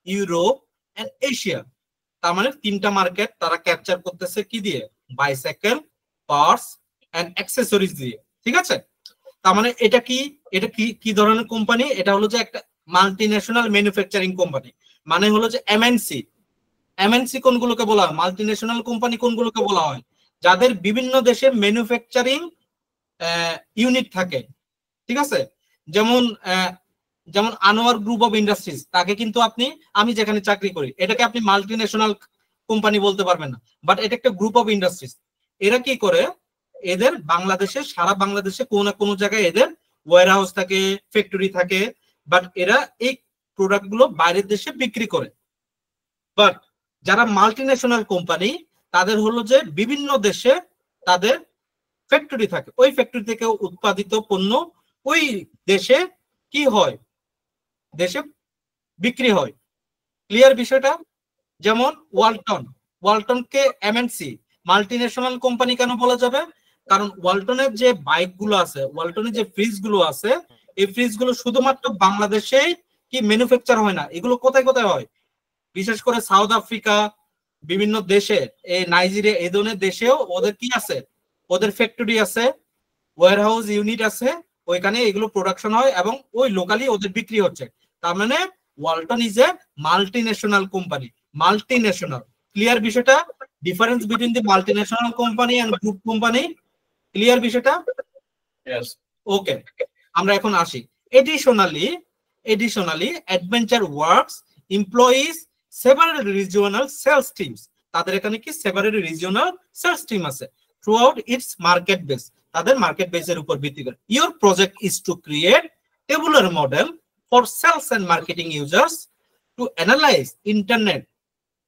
Speaker 1: Europe and Asia. তার মানে তিনটা মার্কেট তারা ক্যাপচার করতেছে কি দিয়ে? বাইসাইকেল, পার্টস এন্ড অ্যাকসেসরিজ দিয়ে, ঠিক আছে। তার মানে এটা কি ধরনের কোম্পানি? এটা হলো যে একটা মাল্টিন্যাশনাল ম্যানুফ্যাকচারিং কোম্পানি, মানে হলো যে এমএনসি কোনগুলোকে বলা হয়? মাল্টিন্যাশনাল কোম্পানি কোনগুলোকে বলা হয়? যাদের বিভিন্ন দেশে ম্যানুফ্যাকচারিং ইউনিট থাকে, ঠিক আছে। যেমন আনোয়ার গ্রুপ অফ ইন্ডাস্ট্রিজ, তাকে কিন্তু আমি যেখানে চাকরি করি এটাকে আপনি মাল্টিন্যাশনাল কোম্পানি বলতে পারবেন না, বাট এটা একটা গ্রুপ অফ ইন্ডাস্ট্রিজ। এরা কি করে, এদের সারা বাংলাদেশে কোনো না কোনো জায়গায় এদের ওয়্যার হাউস থাকে, ফ্যাক্টরি থাকে, বাট এরা এই প্রোডাক্ট গুলো বাইরের দেশে বিক্রি করে। বাট যারা মাল্টিন্যাশনাল কোম্পানি, তাদের হলো যে বিভিন্ন দেশে তাদের ফ্যাক্টরি থাকে, ওই ফ্যাক্টরি থেকে উৎপাদিত পণ্য ওই দেশে কি হয়, দেশে বিক্রি হয়। ক্লিয়ার বিষয়টা? যেমন ওয়ালটনকে এমএনসি মাল্টিন্যাশনাল কোম্পানি কেন বলা যাবে? কারণ ওয়ালটনের যে বাইক গুলো আছে, ওয়ালটনের যে ফ্রিজ গুলো আছে, এই ফ্রিজ গুলো শুধুমাত্র বাংলাদেশেই কি কি ম্যানুফ্যাকচার হয় না, এগুলো কোথায় কোথায় হয়? বিশেষ করে সাউথ আফ্রিকা, বিভিন্ন দেশে, এই নাইজেরিয়া, এই ধরনের দেশেও ওদের কি আছে, ওদের ফ্যাক্টরি আছে, ওয়্যার হাউস ইউনিট আছে, ওইখানে এগুলো প্রোডাকশন হয় এবং ওই লোকালি ওদের বিক্রি হচ্ছে। তার মানে Walton is a multinational company, multinational. Clear বিষয়টা? Difference between the multinational company and group company, clear বিষয়টা?
Speaker 2: Yes.
Speaker 1: ওকে, আমরা এখন আসি। Additionally Adventure Works employs several regional sales teams, তাদের এখানে কি সেভারাল রিজিওনাল সেলস টিম আছে throughout its market base, তাদের মার্কেট বেসের উপর ভিত্তি করে। Your project is to create tabular model for sales and marketing users to analyse internet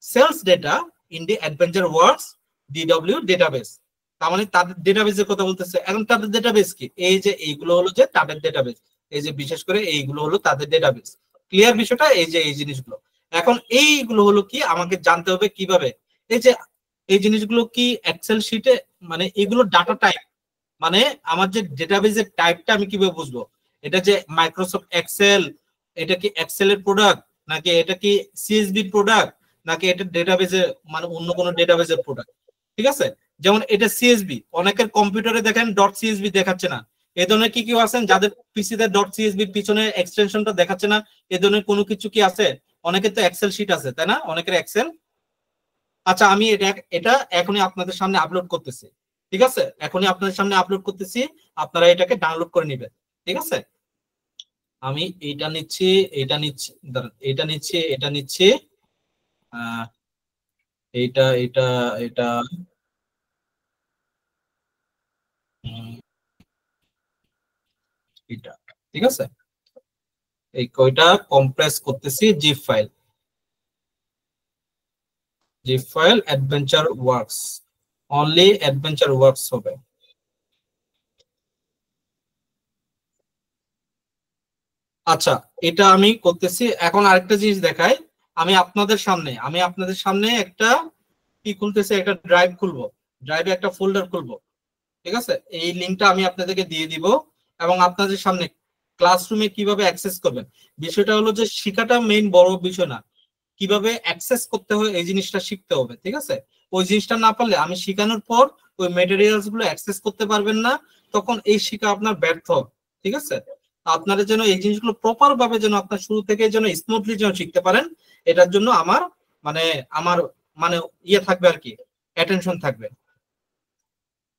Speaker 1: sales data in the adventure works DW database. তার মানে তাদের ডেটাবেসের কথা বলতেছে। এখন তাদের ডেটাবেস কি? এই যে এইগুলো হলো যে তাদের ডেটাবেস, এই যে বিশেষ করে এইগুলো হলো তাদের ডেটাবেস। ক্লিয়ার বিষয়টা? এই যে এই জিনিসগুলো, এখন এইগুলো হলো কি আমাকে জানতে হবে কিভাবে। এই যে এই জিনিসগুলো কি এক্সেল শিটে, মানে এগুলো ডাটা টাইপ, মানে আমার যে ডেটাবেসের টাইপটা আমি কিভাবে বুঝবো? এটা যে মাইক্রোসফট এক্সেল, এটা কি এক্সেল এর প্রোডাক্ট, নাকি এটা কি সিএসবি প্রোডাক্ট, নাকি এটা ডেটাবেসে মানে অন্য কোনো ডেটাবেসের প্রোডাক্ট? ঠিক আছে, যেমন এটা সিএসবি, অনেকের কম্পিউটারে দেখেন ডট সিএসবি দেখাচ্ছে না। এই ধরনের কি কেউ আছেন যাদের পিসিতে ডট সিএসবি পিছনে এক্সটেনশনটা দেখাচ্ছে না? এই ধরনের কোনো কিছু কি আছে? অনেকের তো এক্সেল শিট আছে, তাই না? অনেকের এক্সেল। আচ্ছা, আমি এটা এখনই আপনাদের সামনে আপলোড করতেছি, ঠিক আছে? এখনই আপনাদের সামনে আপলোড করতেছি, আপনারা এটাকে ডাউনলোড করে নেবেন, ঠিক আছে? আমি এটা নিচ্ছি, এটা নিচ্ছি, দাঁড়ান, এটা নিচ্ছি, এটা নিচ্ছি, এটা এটা এটা এটা, ঠিক আছে? এই কয়টা কম্প্রেস করতেছি zip file, adventure works, only adventure works হবে। আচ্ছা, এটা আমি করতেছি। এখন আরেকটা জিনিস দেখাই, আমি আপনাদের সামনে একটা কি খুলতেছি, একটা ড্রাইভ খুলবো, ড্রাইভে একটা ফোল্ডার খুলবো, ঠিক আছে? এই লিঙ্কটা আমি আপনাদেরকে দিয়ে দিব এবং আপনাদের সামনে ক্লাসরুমে কিভাবে অ্যাক্সেস করবেন। বিষয়টা হলো যে শেখাটা মেইন বড় বিষয় না, কিভাবে অ্যাক্সেস করতে হয় এই জিনিসটা শিখতে হবে, ঠিক আছে? ওই জিনিসটা না পারলে আমি শেখানোর পর ওই মেটেরিয়ালস গুলো অ্যাক্সেস করতে পারবেন না, তখন এই শেখা আপনার ব্যর্থ, ঠিক আছে? আপনারা যেন এই জিনিসগুলো প্রপার ভাবে যেন আপনার শুরু থেকে যেন স্মুথলি যেন শিখতে পারেন, এটার জন্য আমার মানে ইয়ে থাকবে আর কি, অ্যাটেনশন থাকবে।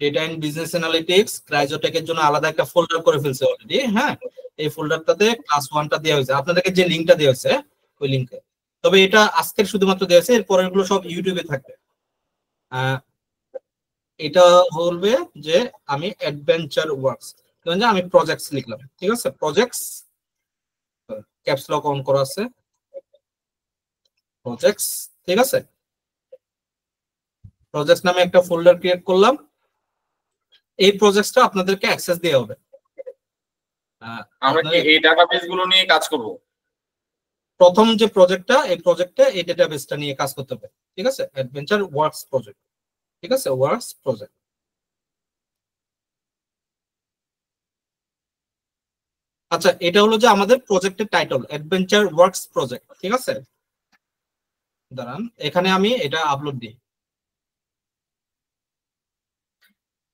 Speaker 1: ডেটা এন্ড বিজনেস অ্যানালিটিক্স ক্রাইজোটেকের জন্য আলাদা একটা ফোল্ডার করে ফেলছে অলরেডি, হ্যাঁ? এই ফোল্ডারটাতে ক্লাস 1টা দেওয়া হয়েছে, আপনাদেরকে যে লিংকটা দেওয়া হয়েছে ওই লিংকে। তবে এটা আজকের শুধুমাত্র দেওয়া হয়েছে, এর পরের গুলো সব ইউটিউবে থাকবে। এটা বলবে যে আমি অ্যাডভেঞ্চার ওয়ার্কস, আমি প্রজেক্টস লিখলাম, ঠিক আছে? প্রজেক্টস, ক্যাপস লক অন করা আছে, প্রজেক্টস, ঠিক আছে? প্রজেক্টস নামে একটা ফোল্ডার ক্রিয়েট করলাম। এই প্রজেক্টসটা আপনাদেরকে অ্যাক্সেস দেওয়া হবে।
Speaker 2: আমরা কি এই ডাটাবেস গুলো নিয়ে কাজ করব?
Speaker 1: প্রথম যে প্রজেক্টটা, এই প্রজেক্টে এই ডেটাবেসটা নিয়ে কাজ করতে হবে, ঠিক আছে? অ্যাডভেঞ্চার ওয়ার্কস প্রজেক্ট, ঠিক আছে? Works project. আচ্ছা, এটা হলো যে আমাদের প্রজেক্টের টাইটেল, অ্যাডভেঞ্চার ওয়ার্কস প্রজেক্ট, ঠিক আছে? দাঁড়ান, এখানে আমি এটা আপলোড দিই।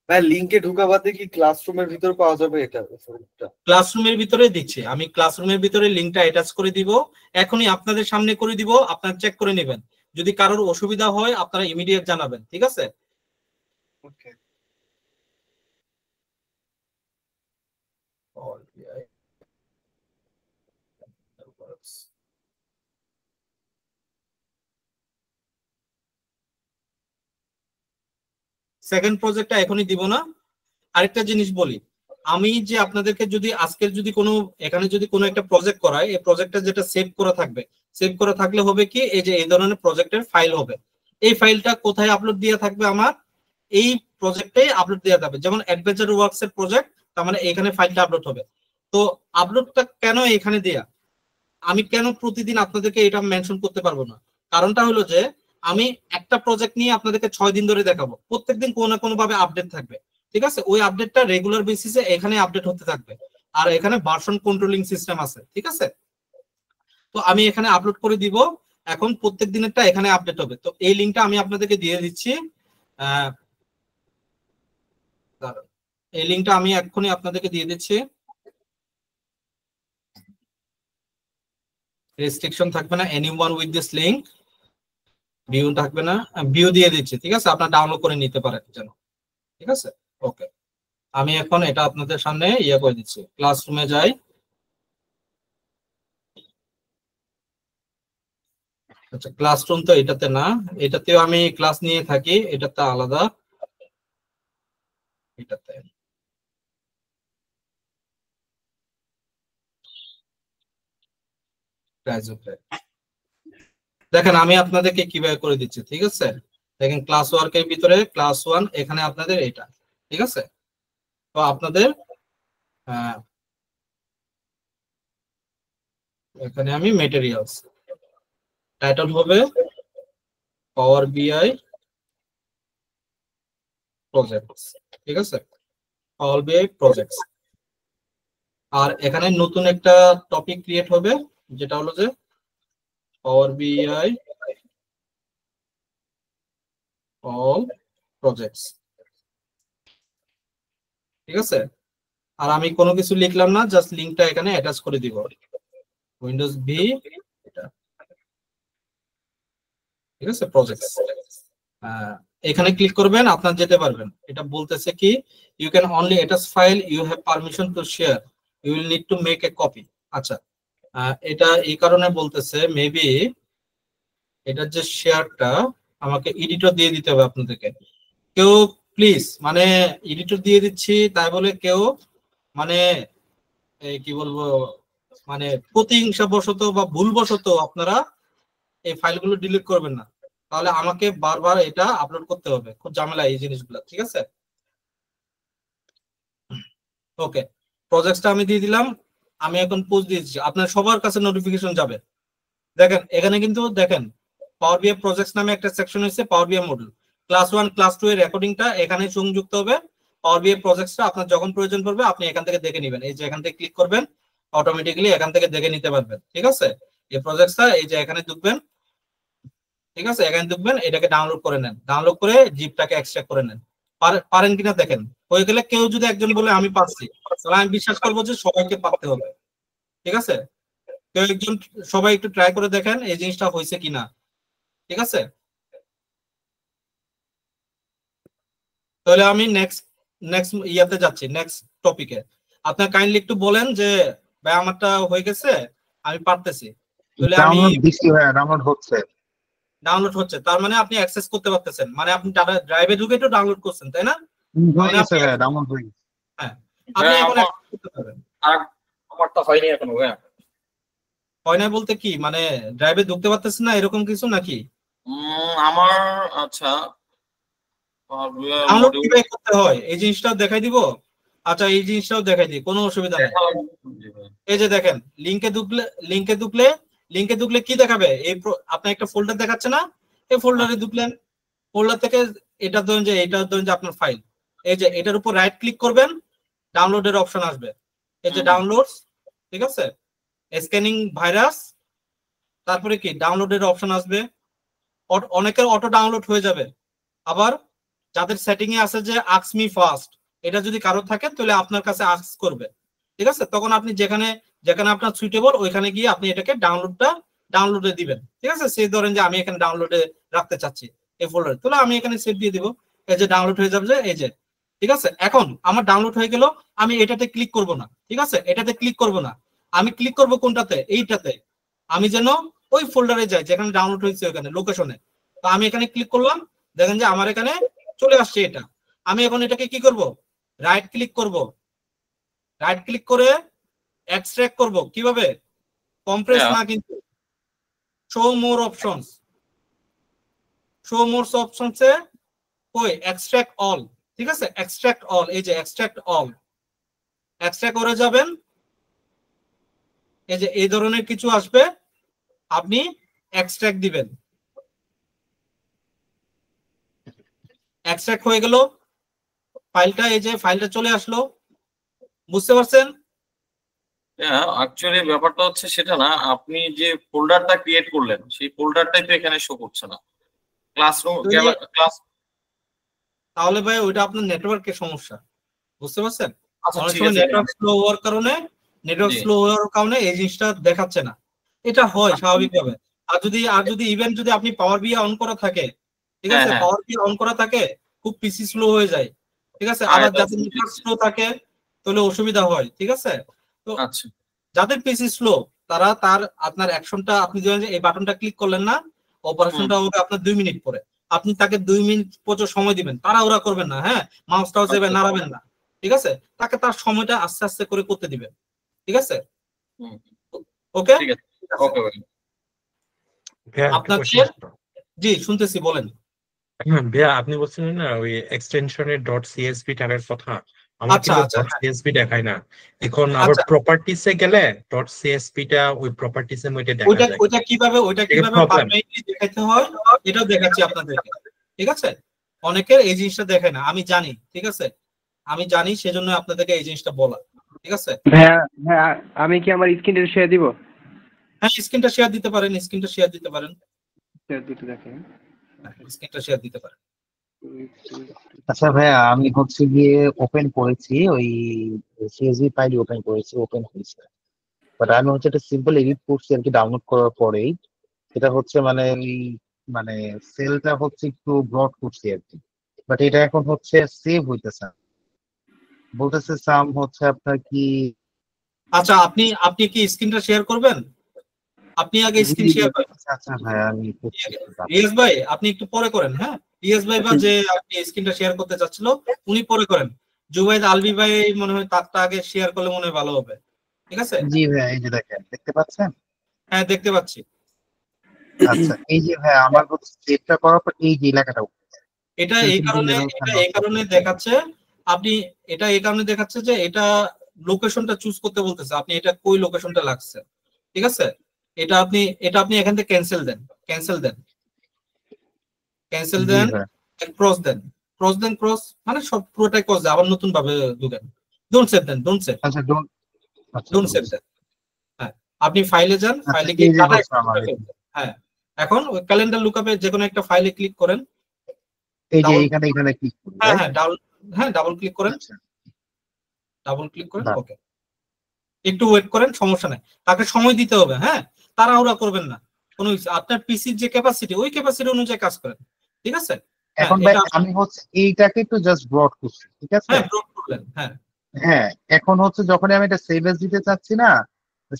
Speaker 7: ভাই লিংকে ঢোকা বাদে কি ক্লাসরুমের ভিতর পাওয়া যাবে এটা?
Speaker 1: ক্লাসরুমের ভিতরে দিচ্ছি আমি, ক্লাসরুমের ভিতরে লিংকটা অ্যাটাচ করে দিব, এখনই আপনাদের সামনে করে দিব, আপনারা চেক করে নেবেন। যদি কারোর অসুবিধা হয় আপনারা ইমিডিয়েট জানাবেন, ঠিক আছে?
Speaker 7: ওকে।
Speaker 1: সেকেন্ড প্রজেক্টটা এখনই দিব না। আরেকটা জিনিস বলি, আমি যে আপনাদেরকে যদি আজকের যদি কোনো এখানে যদি কোনো একটা প্রজেক্ট করায়, এই প্রজেক্টটা যেটা সেভ করা থাকবে, সেভ করা থাকলে হবে কি, এই যে এই ধরনের প্রজেক্টের ফাইল হবে। এই ফাইলটা কোথায় আপলোড দেওয়া থাকবে? আমার এই প্রজেক্টে আপলোড দেওয়া থাকবে। যেমন অ্যাডভেঞ্চার ওয়ার্কস এর প্রজেক্ট, তার মানে এখানে ফাইলটা আপলোড হবে। তো আপলোডটা কেন এখানে দেয়া, আমি কেন প্রতিদিন আপনাদেরকে এটা মেনশন করতে পারবো না? কারণটা হলো যে আমি একটা প্রজেক্ট নিয়ে আপনাদেরকে 6 দিন ধরে দেখাবো, প্রত্যেকদিন কোনো না কোনো ভাবে আপডেট থাকবে, ঠিক আছে? ওই আপডেটটা রেগুলার বেসিসে এখানে আপডেট হতে থাকবে, আর এখানে ভার্সন কন্ট্রোলিং সিস্টেম আছে, ঠিক আছে? তো আমি এখানে আপলোড করে দিব। এখন প্রত্যেক দিনেরটা এখানে আপডেট হবে। তো এই লিঙ্কটা আমি আপনাদেরকে দিয়ে দিচ্ছি। এই লিঙ্কটা আমি এক্ষুনি আপনাদেরকে দিয়ে দিচ্ছি। রেস্ট্রিকশন থাকবে না, anyone with this link, view থাকবে না, ভিউ দিয়ে দিচ্ছি, ঠিক আছে, আপনারা ডাউনলোড করে নিতে পারেন যেন, ঠিক আছে। ওকে, আমি এখন এটা আপনাদের সামনে ইয়ে করে দিচ্ছি। ক্লাসরুমে যাই। আচ্ছা, ক্লাসরুম তো এটাতে না, এটাতেও আমি ক্লাস নিয়ে থাকি, এটাতে আলাদা, এটাতে দেখেন আমি আপনাদেরকে কিভাবে করে দিচ্ছি, ঠিক আছে। দেখেন ক্লাস ওয়ার্কের ভিতরে ক্লাস 1 এখানে আপনাদের এটা, ঠিক আছে। তো আপনাদের এখানে আমি মেটেরিয়ালস, টাইটেল হবে পাওয়ার বিআই প্রজেক্টস, ঠিক আছে, পাওয়ার বিআই প্রজেক্টস। আর এখানে নতুন একটা টপিক ক্রিয়েট হবে, যেটা হলো যে পাওয়ার বিআই অল প্রজেক্টস, ঠিক আছে। আর আমি কোনো কিছু লিখলাম না, জাস্ট লিংকটা এখানে অ্যাটাচ করে দিব, উইন্ডোজ ভি, এটা, ঠিক আছে, প্রজেক্টস। এখানে ক্লিক করবেন, আপনার যেতে পারবেন। এটা বলতেছে কি, you can only attach file, you have permission to share, you will need to make a copy. আচ্ছা, এটা এই কারণে বলতেছে, মেবি এটার যে শেয়ারটা আমাকে এডিটর দিয়ে দিতে হবে আপনাদেরকে। কেউ প্লিজ, মানে এডিটর দিয়ে দিচ্ছি তাই বলে কেউ মানে কি বলবো, মানে প্রতিহিংসা বশত বা ভুলবশত আপনারা এই ফাইলগুলো ডিলিট করবেন না, তাহলে আমাকে বারবার এটা আপলোড করতে হবে, খুব ঝামেলা এই জিনিসগুলো, ঠিক আছে। ওকে, প্রজেক্টটা আমি দিয়ে দিলাম, আমি এখন পোস্ট দিয়েছি, আপনার সবার কাছে নোটিফিকেশন যাবে। দেখেন এখানে কিন্তু দেখেন পাওয়ার বিআই প্রজেক্টস নামে একটা সেকশন হয়েছে, পাওয়ার বিআই মডেল ক্লাস 1 ক্লাস 2 এর রেকর্ডিংটা এখানে সংযুক্ত হবে। পাওয়ার বিআই প্রজেক্টসটা আপনার যখন প্রয়োজন পড়বে আপনি এখান থেকে দেখে নেবেন, এই যে এখান থেকে ক্লিক করবেন, অটোমেটিক্যালি এখান থেকে দেখে নিতে পারবেন, ঠিক আছে। এই প্রজেক্টসটা এই যে এখানে ঢুকবেন, ঠিক আছে, এখানে ঢুকবেন, এটাকে ডাউনলোড করে নেন, ডাউনলোড করে জিপটাকে এক্সট্রাক্ট করে নেন। পারেন কিনা দেখেন, হয়ে গেলে কেউ যদি একজন বলে আমি পারছি, তাহলে আমি বিশ্বাস করবো যে সবাইকে পারতে হবে, ঠিক আছে। কেউ একজন, সবাই একটু ট্রাই করে দেখেন এই জিনিসটা হয়েছে কিনা, ঠিক আছে। তাহলে আমি নেক্সট নেক্সট ইয়াতে যাচ্ছি, নেক্সট টপিকে। আপনার কাইন্ডলি একটু বলেন যে ভাই আমারটা হয়ে গেছে, আমি পারতেছি, তাহলে আমি
Speaker 8: ডাউনলোড দিছি, হ্যাঁ ডাউনলোড হচ্ছে।
Speaker 1: ডাউনলোড হচ্ছে, তার মানে আপনি অ্যাক্সেস করতে পারতেছেন, মানে আপনি ড্রাইভে ঢুকে তো ডাউনলোড করছেন, তাই না?
Speaker 8: হয়ে
Speaker 1: মানে
Speaker 8: গেছে,
Speaker 1: আপনি
Speaker 8: হ্যাঁ ডাউনলোড হয়ে গেছে।
Speaker 1: হ্যাঁ, আপনি এখন অ্যাক্সেস করতে পারবেন।
Speaker 2: আমারটা হয়নি এখনো, হ্যাঁ।
Speaker 1: হয় না বলতে কি, মানে ড্রাইভে ঢুকতে পারতেছেন না এরকম কিছু নাকি?
Speaker 2: আমার আচ্ছা,
Speaker 1: ডাউনলোড কিভাবে করতে হয় এই জিনিসটাও দেখাই দিব। আচ্ছা, এই জিনিসটাও দেখাই দিই, কোনো অসুবিধা নেই। এই যে দেখেন লিংকে ঢুকলে কি দেখাবে, এই আপনার একটা ফোল্ডার দেখাচ্ছে না, এই ফোল্ডারে ঢুকলেন, ফোল্ডার থেকে এটা ধরুন যে আপনার ফাইল, এই যে এটার উপর রাইট ক্লিক করবেন, ডাউনলোডের অপশন আসবে, এই যে ডাউনলোডস, ঠিক আছে, স্ক্যানিং ভাইরাস, তারপরে কি ডাউনলোডের অপশন আসবে। অনেকের অটো ডাউনলোড হয়ে যাবে, আবার যাদের সেটিং এ আছে যে আস্ক মি ফার্স্ট, এটা যদি কারো থাকে তাহলে আপনার কাছে আস্ক করবে, ঠিক আছে। তখন আপনি যেখানে যেখানে আপনার সুইটেবল ওইখানে গিয়ে আপনি এটাকে ডাউনলোডে দিবেন, ঠিক আছে। সেই ধরেন যে আমি এখানে ডাউনলোডে রাখতে চাচ্ছি এই ফোল্ডারে, তাহলে আমি এখানে সেভ দিয়ে দিব, এই যে ডাউনলোড হয়ে যাবে, এই যে, ঠিক আছে। এখন আমার ডাউনলোড হয়ে গেল, আমি এটাতে ক্লিক করব না, ঠিক আছে, এটাতে ক্লিক করব না, আমি ক্লিক করব কোনটাতে, এইটাতে, আমি যেন ওই ফোল্ডারে যাই যেখানে ডাউনলোড হয়েছে ওখানে লোকেশনে। তো আমি এখানে ক্লিক করলাম, দেখেন যে আমার এখানে চলে আসছে এটা। আমি এখন এটাকে কি করব, রাইট ক্লিক করব, রাইট ক্লিক করে এক্সট্রাক্ট করব, কিভাবে, কম্প্রেস না কিন্তু show more options, show more অপশনসে কই এক্সট্রাক্ট অল, ঠিক আছে, এক্সট্রাক্ট অল, এই যে এক্সট্রাক্ট অল, এক্সট্রাক্ট করে যাবেন, এই যে এই ধরনের কিছু আসবে, আপনি এক্সট্রাক্ট দিবেন, এক্সট্রাক্ট হয়ে গেল ফাইলটা, এই যে ফাইলটা চলে আসলো, বুঝতে পারছেন?
Speaker 2: অ্যাকচুয়ালি ব্যাপারটা হচ্ছে সেটা না, আপনি যে ফোল্ডারটা ক্রিয়েট করলেন সেই ফোল্ডারটাই তো এখানে শো করছে না। ক্লাসরুম ক্লাস
Speaker 1: তাহলে ভাই ওইটা আপনার নেটওয়ার্কের সমস্যা, বুঝতে পারছেন?
Speaker 2: আচ্ছা
Speaker 1: অনেক
Speaker 2: ঠিক
Speaker 1: সময়
Speaker 2: আছে।
Speaker 1: নেটওয়ার্ক স্লো হওয়ার কারণে
Speaker 2: জি।
Speaker 1: এই জিনিসটা দেখাচ্ছে না, এটা হয় স্বাভাবিকভাবে। আর যদি ইভেন যদি আপনি পাওয়ার বিআই অন করা থাকে, ঠিক
Speaker 2: হ্যাঁ
Speaker 1: আছে,
Speaker 2: হ্যাঁ
Speaker 1: পাওয়ার বিআই অন করা থাকে, খুব পিসি স্লো হয়ে যায়, ঠিক আছে।
Speaker 2: হ্যাঁ,
Speaker 1: আবার
Speaker 2: এটা
Speaker 1: যাদের নেটওয়ার্ক স্লো থাকে তাহলে অসুবিধা হয়, ঠিক আছে। তো
Speaker 2: আচ্ছা
Speaker 1: যাদের পিসি স্লো তারা আপনার অ্যাকশনটা, আপনি যে এই বাটনটা ক্লিক করলেন না, অপারেশনটা হবে আপনার 2 মিনিট পরে। আপনি তাকে 2 মিনিট পর্যন্ত সময় দিবেন, তাড়াহুড়া করবেন না, হ্যাঁ, মাউসটাও চেপে নাড়াবেন না, ঠিক আছে। তাকে তার সময়টা আস্তে আস্তে করে করতে দিবেন, ঠিক আছে।
Speaker 2: হুম,
Speaker 1: ওকে,
Speaker 2: ঠিক আছে। ওকে ভাই।
Speaker 5: ভাইয়া একটা
Speaker 1: আপনাকে
Speaker 5: কোশ্চেন ছিল।
Speaker 1: জি শুনতেছি, বলেন।
Speaker 5: ভাইয়া আপনি বলছিলেন না ওই এক্সটেনশনের ডট সিএসভি ট্যাবের কথা, আমার
Speaker 1: আচ্ছা
Speaker 5: কিন্তু
Speaker 1: আচ্ছা,
Speaker 5: ডট
Speaker 1: হ্যাঁ,
Speaker 5: সিএসভি দেখায় না। এখন আবার
Speaker 1: আচ্ছা,
Speaker 5: প্রপার্টিসে গেলে ডট সিএসভি টা ওই প্রপার্টিসের মধ্যে দেখা যায়।
Speaker 1: ওইটা কিভাবে
Speaker 5: এটা প্রবলেম।
Speaker 1: পারমানেন্টলি দেখাইতে হয় এটাও দেখাচ্ছি আপনাদেরকে, ঠিক আছে। অনেকের এই জিনিসটা দেখায় না, আমি জানি, ঠিক আছে, আমি জানি, সেজন্য আপনাদেরকে এই জিনিসটা বলা, ঠিক আছে।
Speaker 6: ভাইয়া ভাইয়া আমি কি আমার স্ক্রিনটা শেয়ার দিব?
Speaker 1: হ্যাঁ, স্ক্রিনটা শেয়ার দিতে পারেন,
Speaker 6: শেয়ার দিতে দেখেন।
Speaker 1: স্ক্রিনটা শেয়ার দিতে পারেন।
Speaker 8: আচ্ছা ভাইয়া, আমি হচ্ছে গিয়ে ওপেন করেছি, ওই সিএসভি ফাইল ওপেন করেছি, ওপেন হয়েছে। বাট আমি হচ্ছে একটা সিম্পল এডিট করছি আর কি, ডাউনলোড করার পরেই। এটা হচ্ছে মানে ওই মানে সেলটা হচ্ছে একটু ব্রড করছি আর কি। বাট এটা এখন হচ্ছে সেভ হইতেছে না। বলতেছে সাম হচ্ছে আপনার কি।
Speaker 1: আচ্ছা, আপনি কি স্ক্রিনটা শেয়ার করবেন? আপনি আগে স্ক্রিন শেয়ার করেন।
Speaker 8: আচ্ছা আচ্ছা ভাইয়া, আমি করছি।
Speaker 1: রিয়াজ ভাই আপনি একটু পরে করেন, হ্যাঁ, রিয়াজ ভাই বা যে আপনি স্ক্রিনটা শেয়ার করতে চাচ্ছিল উনি পরে করেন। জুবাইদ আলবি ভাই মনে হয় তারটা আগে শেয়ার করলে মনে হয় ভালো হবে, ঠিক আছে।
Speaker 8: জি ভাইয়া, এই যে দেখেন, দেখতে পাচ্ছেন?
Speaker 1: হ্যাঁ, দেখতে পাচ্ছি।
Speaker 8: আচ্ছা, এই যে ভাইয়া আমার হচ্ছে সেভটা করার পর এই যে এলাকাটা
Speaker 1: এটা এই কারণে দেখাচ্ছে, আপনি এটা এই কারণে দেখাচ্ছে যে এটা লোকেশনটা চুজ করতে বলতেছে, আপনি এটা কই লোকেশনটা লাগছে, ঠিক আছে। এটা আপনি এখান থেকে ক্যান্সেল দেন,
Speaker 8: জি ভাইয়া।
Speaker 1: ক্রস মানে সব পুরোটাই ক্রস দেন, আবার নতুন ভাবে ঢুকেন। ডোন্ট সেভ দেন,
Speaker 8: আচ্ছা ডোন্ট। আচ্ছা
Speaker 1: ডোন্ট সেভ দেন। হ্যাঁ, আপনি ফাইলে যান,
Speaker 8: আচ্ছা,
Speaker 1: ফাইলে গিয়ে
Speaker 8: এই যে
Speaker 1: ডাটা
Speaker 8: হচ্ছে আমার
Speaker 1: হ্যাঁ, এখন ওই ক্যালেন্ডার লুকআপে যে কোনো একটা ফাইলে ক্লিক করেন।
Speaker 8: এই যে
Speaker 1: ডাবল
Speaker 8: এখানে ক্লিক করি,
Speaker 1: হ্যাঁ
Speaker 8: right?
Speaker 1: হ্যাঁ ডাবল ক্লিক করেন,
Speaker 8: আচ্ছা, বাহ।
Speaker 1: ওকে, একটু ওয়েট করেন, সমস্যা নাই। তাকে সময় দিতে হবে, হ্যাঁ, তাড়াহুড়া করবেন না। কোনো আপনার পিসির যে ক্যাপাসিটি ওই ক্যাপাসিটি অনুযায়ী কাজ করেন, ঠিক আছে। হ্যাঁ,
Speaker 8: এখন ভাই
Speaker 1: এটা
Speaker 8: আমি হচ্ছে এইটাকে একটু জাস্ট ব্রড করছি, ঠিক আছে।
Speaker 1: হ্যাঁ ব্রড করলেন, হ্যাঁ।
Speaker 8: হ্যাঁ, এখন হচ্ছে যখন আমি এটা সেভ এস দিতে চাচ্ছি না,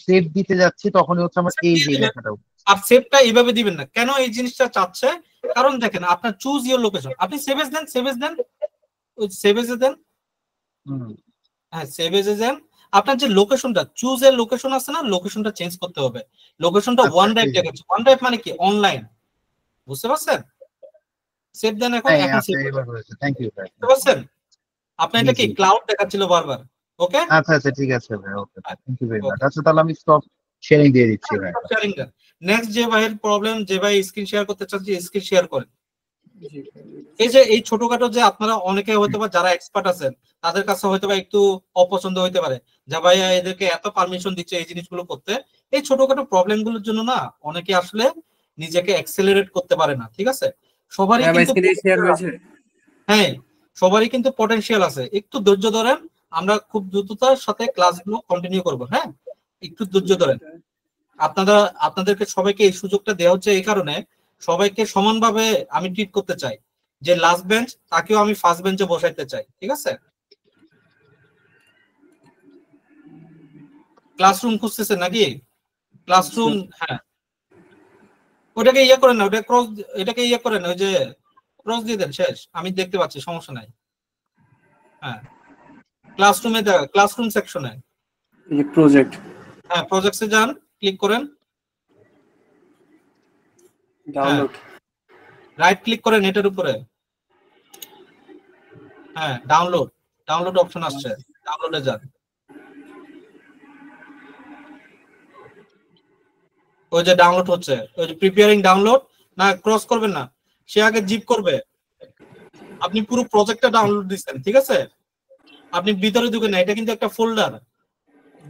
Speaker 8: সেভ দিতে যাচ্ছি, তখনই হচ্ছে আমার এই যে লেখাটা
Speaker 1: আর সেভটা এইভাবে দিবেন না, কেন এই জিনিসটা চাচ্ছে? কারণ দেখেন, আপনার চুজ ইওর লোকেশন, আপনি সেভেজ দেন, হ্যাঁ, সেভেজে দেন। আপনার যে লোকেশনটা চুজ এর লোকেশন আছে না, লোকেশনটা চেঞ্জ করতে হবে। লোকেশনটা
Speaker 8: আচ্ছা,
Speaker 1: ওয়ান ড্রাইভ দেখাচ্ছে, ওয়ান ড্রাইভ মানে কি অনলাইন, বুঝতে পারছেন? সেভ দেন, এখন সেভ
Speaker 8: থ্যাংক ইউ ভাই।
Speaker 1: বুঝতে পারছেন? আপনার এটা কি ক্লাউড দেখাচ্ছিল বারবার, ওকে।
Speaker 8: আচ্ছা আচ্ছা, ঠিক আছে ভাই, ওকে, থ্যাংক ইউ ভেরি মাচ। আচ্ছা, তাহলে আমি স্টপ শেয়ারিং দিয়ে দিচ্ছি ভাই।
Speaker 1: নেক্সট যে ভাইয়ের প্রবলেম, যে ভাই স্ক্রিন শেয়ার করতে চাচ্ছি, স্ক্রিন শেয়ার করেন। এই ছোটখাটো যে আপনারা অনেকে হয়তো বা যারা এক্সপার্ট আছেন তাদের কাছে হয়তো বা একটু অপছন্দ হইতে পারে, যা ভাইয়া এদেরকে এত পারমিশন দিচ্ছে এই জিনিসগুলো করতে। এই ছোটখাটো প্রবলেম গুলোর জন্য না অনেকে আসলে নিজেকে অ্যাক্সেলারেট করতে পারে না, ঠিক আছে। সবারই কিন্তু পটেনশিয়াল আছে, একটু ধৈর্য ধরেন। আমরা খুব দ্রুততার সাথে ক্লাসগুলো কন্টিনিউ করব, হ্যাঁ, একটু ধৈর্য ধরেন। আপনাদেরকে সবাইকে এই সুযোগটা দেওয়া হচ্ছে এই কারণে, সবাইকে সমানভাবে আমি ট্রিট করতে চাই। যে লাস্ট বেঞ্চ তাকেও আমি ফার্স্ট বেঞ্চে বসাইতে চাই, ঠিক আছে। ক্লাসরুম খুঁজতেছেন নাকি? ক্লাসরুম, হ্যাঁ, ওটাকে ইয়ে করেন না, এটাকে ইয়ে করেন, ওই যে ক্রস দিয়ে দেন, শেষ। আমি দেখতে পাচ্ছি, সমস্যা নাই। হ্যাঁ, ক্লাসরুম সেকশনে
Speaker 6: প্রজেক্ট,
Speaker 1: হ্যাঁ, প্রজেক্টসে যান, ক্লিক করেন,
Speaker 6: ডাউনলোড,
Speaker 1: রাইট ক্লিক করেন এটার উপরে, হ্যাঁ, ডাউনলোড অপশন আসছে, ডাউনলোডে যান। ওই যে ডাউনলোড হচ্ছে, ওই যে প্রিপেয়ারিং ডাউনলোড, না ক্রস করবেন না, সে আগে জিপ করবে। আপনি পুরো প্রজেক্টটা ডাউনলোড দিচ্ছেন, ঠিক আছে। আপনি ভিতরে ঢুকে না, এটা কিন্তু একটা ফোল্ডার,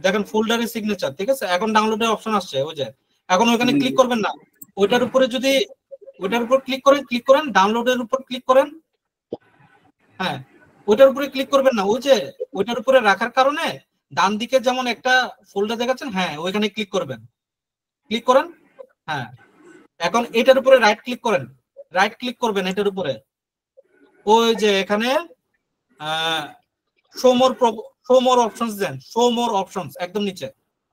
Speaker 1: দেখেন ফোল্ডারের সিগনেচার, ঠিক আছে। এখন ডাউনলোডের অপশন আসছে, ওই যে এখন ওখানে ক্লিক করবেন না, ওইটার উপরে যদি ওইটার উপর ক্লিক করেন ডাউনলোডের উপর ক্লিক করেন, হ্যাঁ ওইটার উপরে ক্লিক করবেন না, ওই যে ওইটার উপরে রাখার কারণে ডান দিকে যেমন একটা ফোল্ডার দেখাচ্ছেন, হ্যাঁ ওইখানে ক্লিক করবেন, ক্লিক করেন, হ্যাঁ এখন এটার উপরে রাইট ক্লিক করবেন এটার উপরে, ওই যে এখানে শো মোর অপশনস দেন, শো মোর অপশনস একদম নিচে,